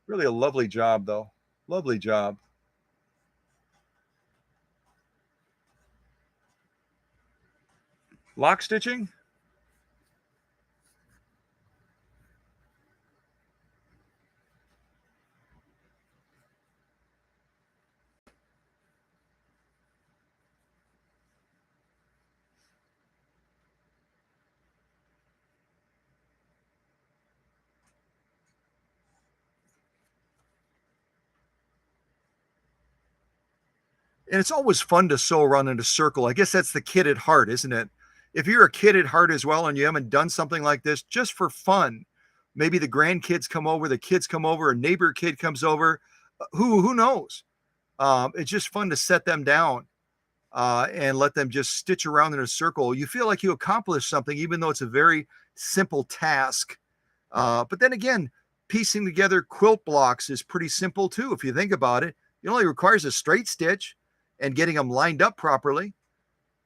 Really a lovely job, though. Lovely job. Lock stitching? And it's always fun to sew around in a circle. I guess that's the kid at heart, isn't it? If you're a kid at heart as well and you haven't done something like this just for fun, maybe the grandkids come over, the kids come over, a neighbor kid comes over, who knows? It's just fun to set them down and let them just stitch around in a circle. You feel like you accomplished something, even though it's a very simple task. But then again, piecing together quilt blocks is pretty simple too. If you think about it, it only requires a straight stitch and getting them lined up properly,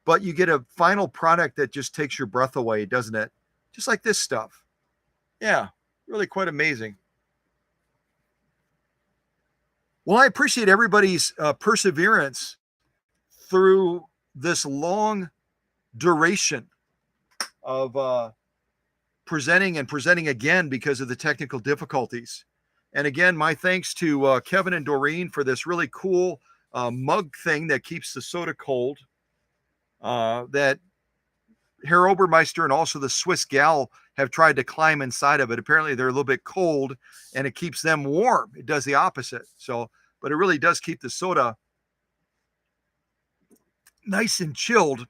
but you get a final product that just takes your breath away, doesn't it? Just like this stuff. Yeah, really quite amazing. Well, I appreciate everybody's perseverance through this long duration of presenting and presenting again because of the technical difficulties. And again, my thanks to Kevin and Doreen for this really cool mug thing that keeps the soda cold. That Herr Obermeister and also the Swiss gal have tried to climb inside of it. Apparently, they're a little bit cold, and it keeps them warm. It does the opposite. So, but it really does keep the soda nice and chilled,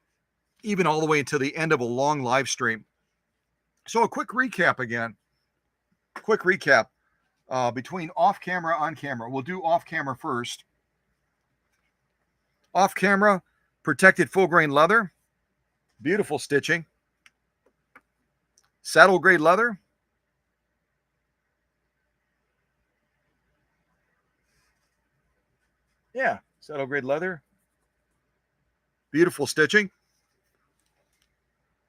even all the way until the end of a long live stream. So, a quick recap again. Quick recap between off camera, on camera. We'll do off camera first. Off camera, protected full grain leather, Beautiful stitching. Saddle grade leather. Yeah, saddle grade leather. Beautiful stitching.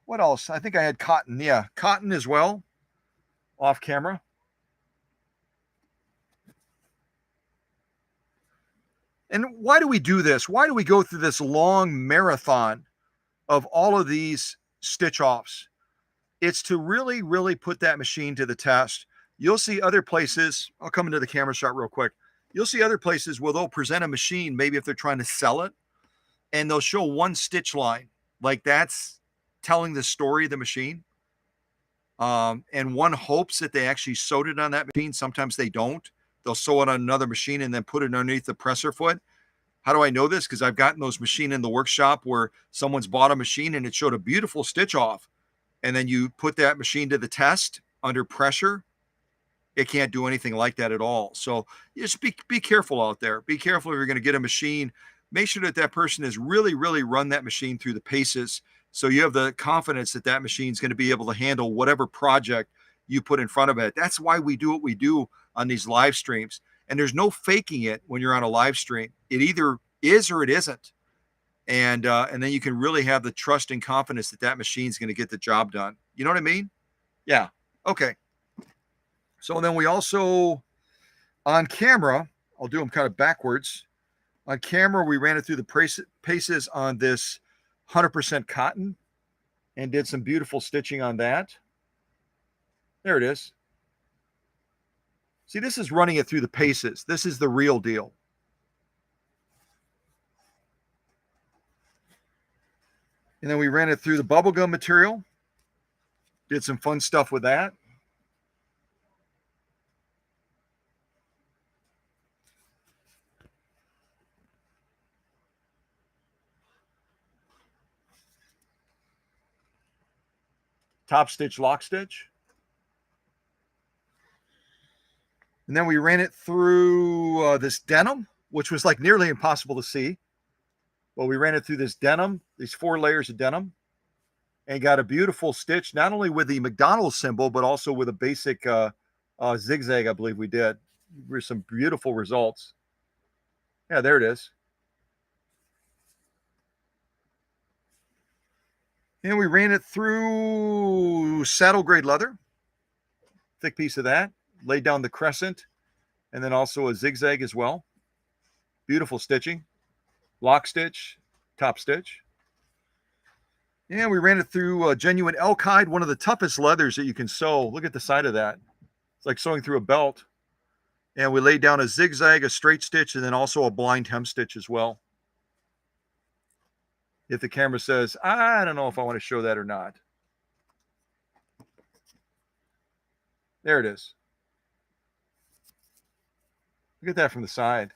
What else? I think I had cotton. Yeah, cotton as well, off camera. And why do we do this? Why do we go through this long marathon of all of these stitch offs? It's to really, really put that machine to the test. You'll see other places. I'll come into the camera shot real quick. You'll see other places where they'll present a machine, maybe if they're trying to sell it, and they'll show one stitch line. Like that's telling the story of the machine. And one hopes that they actually sewed it on that machine. Sometimes they don't. They'll sew it on another machine and then put it underneath the presser foot. How do I know this? Because I've gotten those machine in the workshop where someone's bought a machine and it showed a beautiful stitch off. And then you put that machine to the test under pressure. It can't do anything like that at all. So just be careful out there. Be careful if you're going to get a machine. Make sure that that person has really, really run that machine through the paces. So you have the confidence that that machine is going to be able to handle whatever project you put in front of it. That's why we do what we do on these live streams. And there's no faking it when you're on a live stream. It either is or it isn't. And then you can really have the trust and confidence that that machine's going to get the job done. You know what I mean? Yeah. Okay. So then we also, on camera, I'll do them kind of backwards. On camera, we ran it through the paces on this 100% cotton and did some beautiful stitching on that. There it is. See, this is running it through the paces. This is the real deal. And then we ran it through the bubblegum material. Did some fun stuff with that. Top stitch, lock stitch. And then we ran it through this denim, which was like nearly impossible to see. Well, we ran it through this denim, these 4 layers of denim, and got a beautiful stitch, not only with the McDonald's symbol, but also with a basic zigzag, I believe we did. There were some beautiful results. Yeah, there it is. And we ran it through saddle grade leather, thick piece of that, laid down the crescent, and then also a zigzag as well. Beautiful stitching, lock stitch, top stitch. And we ran it through genuine elk hide, one of the toughest leathers that you can sew. Look at the side of that. It's like sewing through a belt. And we laid down a zigzag, a straight stitch, and then also a blind hem stitch as well. If the camera says, I don't know if I want to show that or not. There it is. Look at that from the side.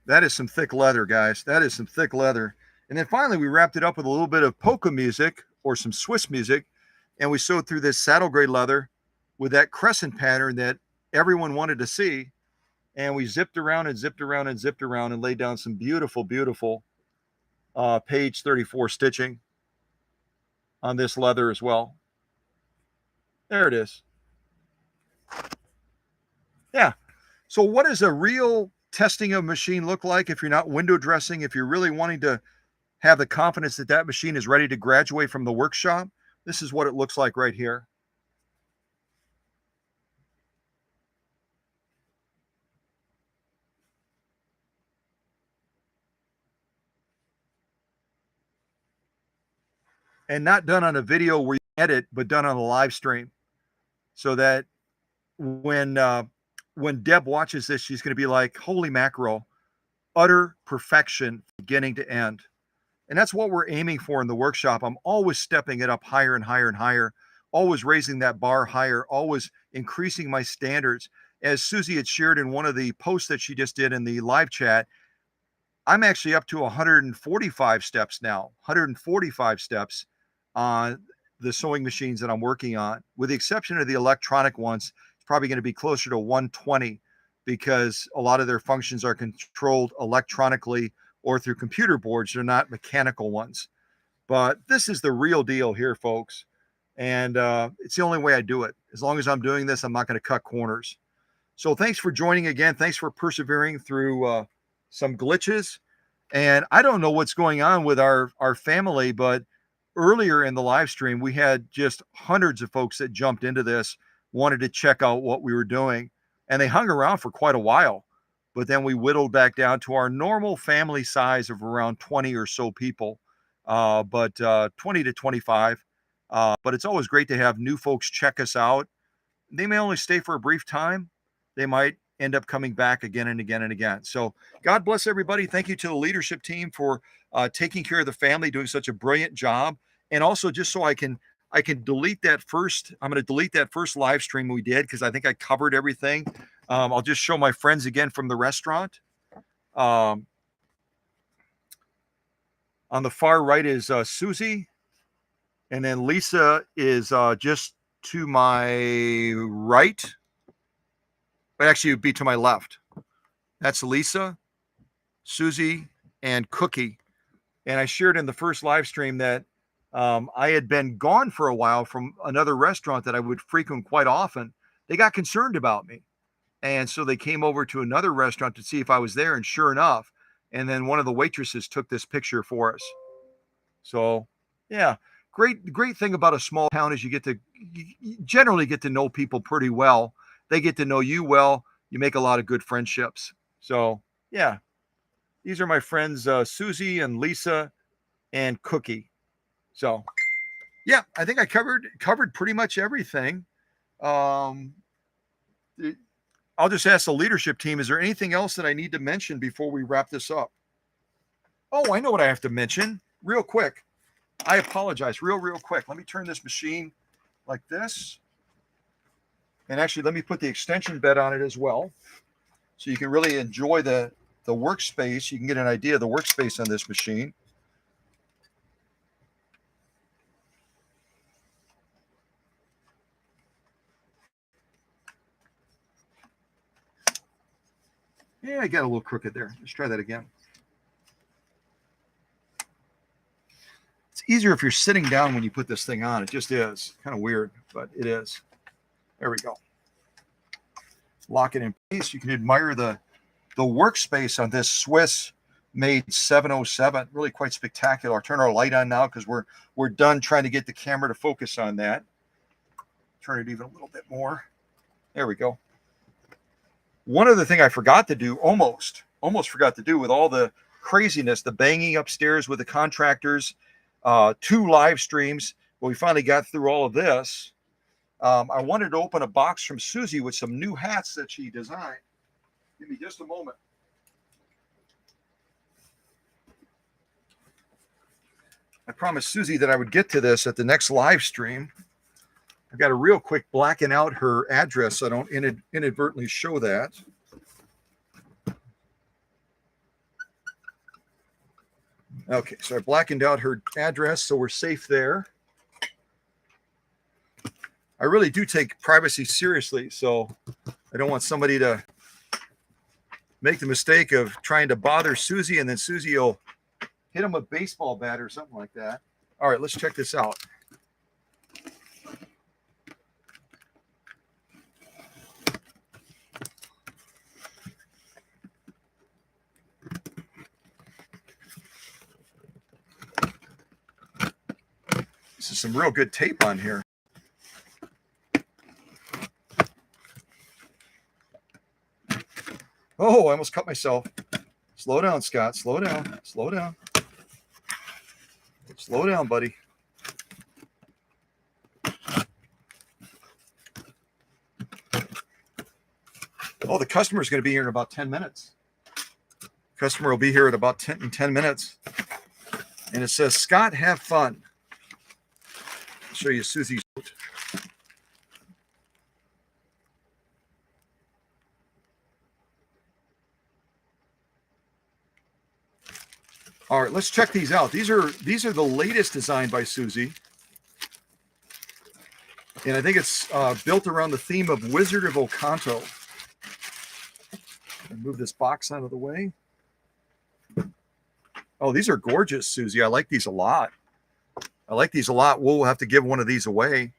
That is some thick leather, guys. That is some thick leather. And then finally, we wrapped it up with a little bit of polka music or some Swiss music. And we sewed through this saddle grade leather with that crescent pattern that everyone wanted to see. And we zipped around and zipped around and zipped around and laid down some beautiful, beautiful page 34 stitching on this leather as well. There it is. Yeah. So what does a real testing of a machine look like if you're not window dressing, if you're really wanting to have the confidence that that machine is ready to graduate from the workshop? This is what it looks like right here. And not done on a video where you edit, but done on a live stream, so that when Deb watches this, she's going to be like, holy mackerel, utter perfection beginning to end. And that's what we're aiming for in the workshop. I'm always stepping it up higher and higher and higher, always raising that bar higher, always increasing my standards. As Susie had shared in one of the posts that she just did in the live chat, I'm actually up to 145 steps now, 145 steps on the sewing machines that I'm working on, with the exception of the electronic ones. probably going to be closer to 120 because a lot of their functions are controlled electronically or through computer boards. They're not mechanical ones. But this is the real deal here, folks. And it's the only way I do it. As long as I'm doing this, I'm not going to cut corners. So thanks for joining again. Thanks for persevering through some glitches. And I don't know what's going on with our family, but earlier in the live stream, we had just hundreds of folks that jumped into this, wanted to check out what we were doing. And they hung around for quite a while. But then we whittled back down to our normal family size of around 20 or so people, but 20 to 25. But it's always great to have new folks check us out. They may only stay for a brief time. They might end up coming back again and again and again. So God bless everybody. Thank you to the leadership team for taking care of the family, doing such a brilliant job. And also, just so I can delete that first, I'm going to delete that first live stream we did because I think I covered everything. I'll just show my friends again from the restaurant. On the far right is Susie. And then Lisa is just to my right. But actually, it would be to my left. That's Lisa, Susie, and Cookie. And I shared in the first live stream that I had been gone for a while from another restaurant that I would frequent quite often. They got concerned about me. And so they came over to another restaurant to see if I was there. And sure enough, and then one of the waitresses took this picture for us. So, yeah, great thing about a small town is you generally get to know people pretty well. They get to know you well. You make a lot of good friendships. So, yeah, these are my friends, Susie and Lisa and Cookie. So, yeah, I think I covered pretty much everything. I'll just ask the leadership team, is there anything else that I need to mention before we wrap this up? Oh, I know what I have to mention real quick. I apologize real quick. Let me turn this machine like this. And actually, let me put the extension bed on it as well. So you can really enjoy the workspace. You can get an idea of the workspace on this machine. Yeah, I got a little crooked there. Let's try that again. It's easier if you're sitting down when you put this thing on. It just is kind of weird, but it is. There we go. Lock it in place. You can admire the workspace on this Swiss made 707. Really quite spectacular. I'll turn our light on now because we're done trying to get the camera to focus on that. Turn it even a little bit more. There we go. One other thing I forgot to do, almost forgot to do with all the craziness, the banging upstairs with the contractors, 2 live streams. Well, we finally got through all of this. I wanted to open a box from Susie with some new hats that she designed. Give me just a moment. I promised Susie that I would get to this at the next live stream. I've got to real quick blacken out her address so I don't inadvertently show that. Okay, so I blackened out her address so we're safe there. I really do take privacy seriously, so I don't want somebody to make the mistake of trying to bother Susie and then Susie will hit him with a baseball bat or something like that. All right, let's check this out. This is some real good tape on here. Oh, I almost cut myself. Slow down, Scott. Slow down. Slow down. Slow down, buddy. Oh, the customer is going to be here in about 10 minutes. Customer will be here at about 10 minutes. And it says, Scott, have fun. I'll show you Susie's note. All right, let's check these out. These are the latest designed by Susie. And I think it's built around the theme of Wizard of Okanto. Move this box out of the way. Oh, these are gorgeous, Susie. I like these a lot. I like these a lot. We'll have to give one of these away.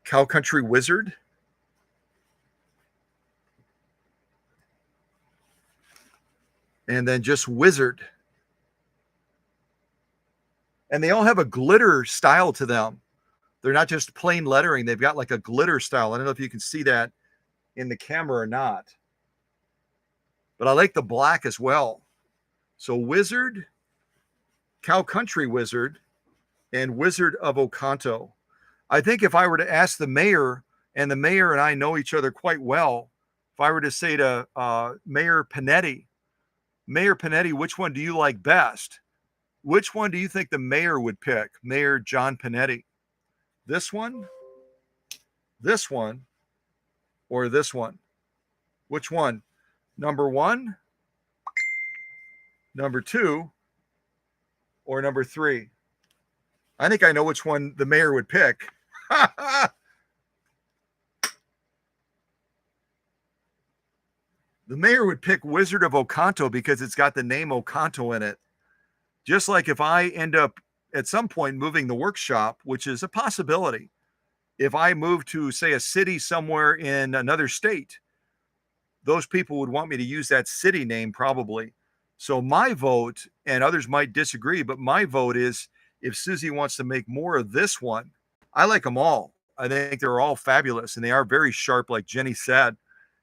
Cow Country Wizard. And then just Wizard. And they all have a glitter style to them. They're not just plain lettering. They've got like a glitter style. I don't know if you can see that in the camera or not. But I like the black as well. So Wizard, Cow Country Wizard, and Wizard of Okanto. I think if I were to ask the mayor, and the mayor and I know each other quite well, if I were to say to Mayor Panetti, which one do you like best? Which one do you think the mayor would pick? Mayor John Panetti. This one, or this one? Which one? Number 1, number 2, or number 3? I think I know which one the mayor would pick. The mayor would pick Wizard of Okanto because it's got the name Okanto in it. Just like if I end up at some point moving the workshop, which is a possibility, if I move to, say, a city somewhere in another state, those people would want me to use that city name probably. So my vote, and others might disagree, but my vote is if Susie wants to make more of this one. I like them all. I think they're all fabulous, and they are very sharp, like Jenny said.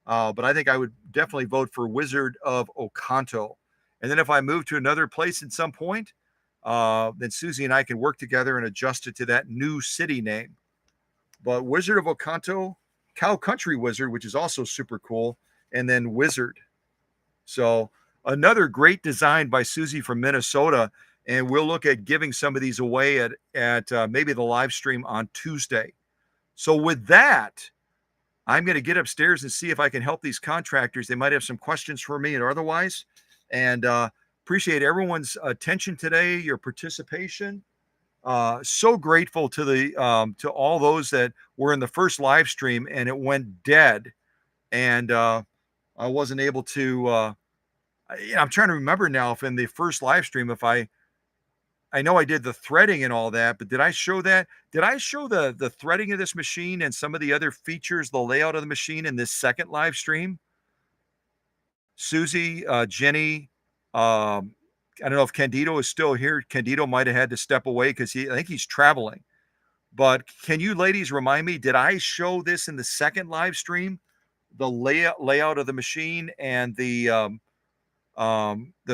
But I think I would definitely vote for Wizard of Okanto. And then if I move to another place at some point, then Susie and I can work together and adjust it to that new city name. But Wizard of Okanto, Cow Country Wizard, which is also super cool, and then Wizard. So another great design by Susie from Minnesota. And we'll look at giving some of these away at maybe the live stream on Tuesday. So with that, I'm going to get upstairs and see if I can help these contractors. They might have some questions for me or otherwise. And appreciate everyone's attention today, your participation. So grateful to the to all those that were in the first live stream and it went dead. And I wasn't able to, I'm trying to remember now if in the first live stream, if I know I did the threading and all that, but did I show that? Did I show the threading of this machine and some of the other features, the layout of the machine in this second live stream? Susie, Jenny, I don't know if Candido is still here. Candido might have had to step away because I think he's traveling. But can you ladies remind me, did I show this in the second live stream? The layout of the machine and the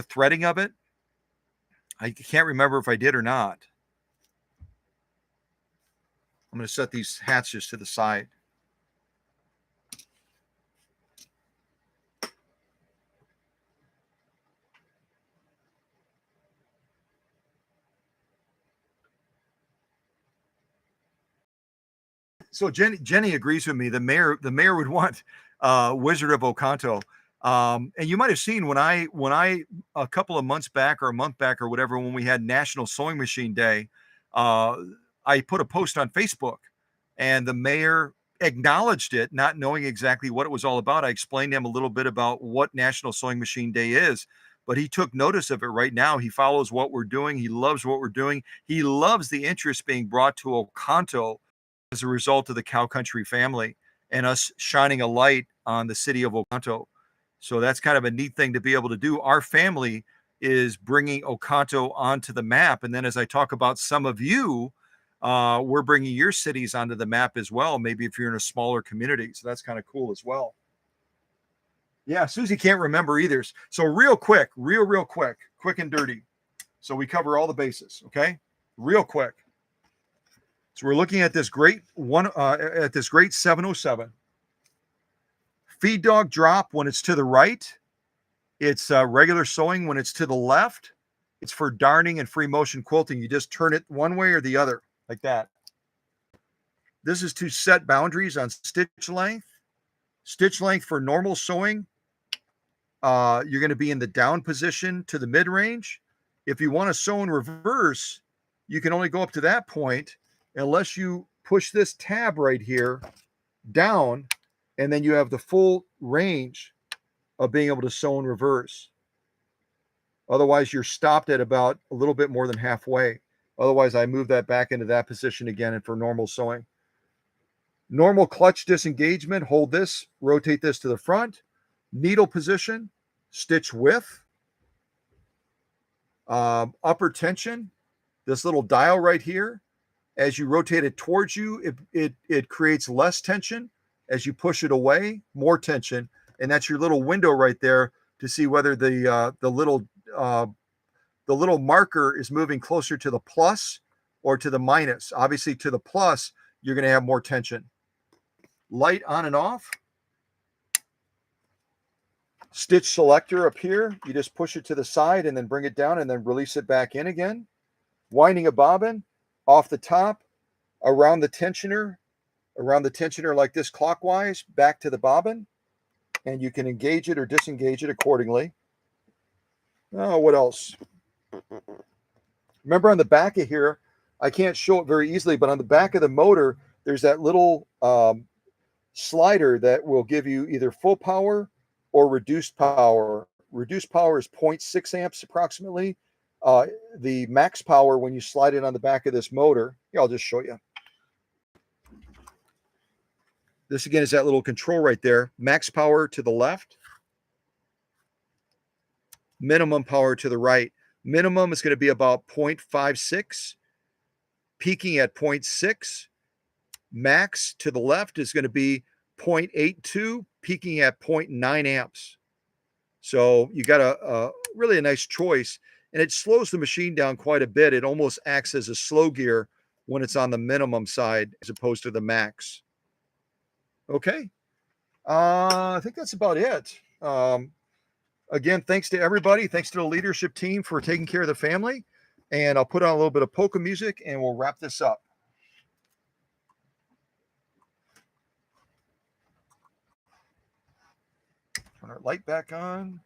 threading of it? I can't remember if I did or not. I'm going to set these hats just to the side. So Jenny agrees with me. The mayor would want Wizard of Okanto. And you might have seen when I a couple of months back or a month back or whatever, when we had National Sewing Machine Day, I put a post on Facebook and the mayor acknowledged it, not knowing exactly what it was all about. I explained to him a little bit about what National Sewing Machine Day is, but he took notice of it right now. He follows what we're doing. He loves what we're doing. He loves the interest being brought to Okanto as a result of the Cow Country family and us shining a light on the city of Okanto. So that's kind of a neat thing to be able to do. Our family is bringing Okanto onto the map. And then as I talk about some of you, we're bringing your cities onto the map as well. Maybe if you're in a smaller community. So that's kind of cool as well. Yeah, Susie can't remember either. So real quick, quick and dirty. So we cover all the bases, okay? Real quick. So we're looking at this great 707. Feed dog drop when it's to the right. It's regular sewing when it's to the left. It's for darning and free motion quilting. You just turn it one way or the other, like that. This is to set boundaries on stitch length. Stitch length for normal sewing. You're going to be in the down position to the mid-range. If you want to sew in reverse, you can only go up to that point unless you push this tab right here down, and then you have the full range of being able to sew in reverse. Otherwise, you're stopped at about a little bit more than halfway. Otherwise, I move that back into that position again and for normal sewing. Normal clutch disengagement, hold this, rotate this to the front, needle position, stitch width, upper tension, this little dial right here. As you rotate it towards you, it creates less tension. As you push it away, more tension, and that's your little window right there to see whether the little marker is moving closer to the plus or to the minus. Obviously, to the plus, you're going to have more tension. Light on and off. Stitch selector up here. You just push it to the side and then bring it down and then release it back in again. Winding a bobbin off the top, around the tensioner like this clockwise, back to the bobbin, and you can engage it or disengage it accordingly. Oh, what else? Remember on the back of here, I can't show it very easily, but on the back of the motor, there's that little slider that will give you either full power or reduced power. Reduced power is 0.6 amps approximately. The max power, when you slide it on the back of this motor, here, I'll just show you. This again is that little control right there. Max power to the left, minimum power to the right. Minimum is going to be about 0.56, peaking at 0.6. Max to the left is going to be 0.82, peaking at 0.9 amps. So you got a really a nice choice, and it slows the machine down quite a bit. It almost acts as a slow gear when it's on the minimum side as opposed to the max. Okay. I think that's about it. Again, thanks to everybody. Thanks to the leadership team for taking care of the family. And I'll put on a little bit of polka music and we'll wrap this up. Turn our light back on.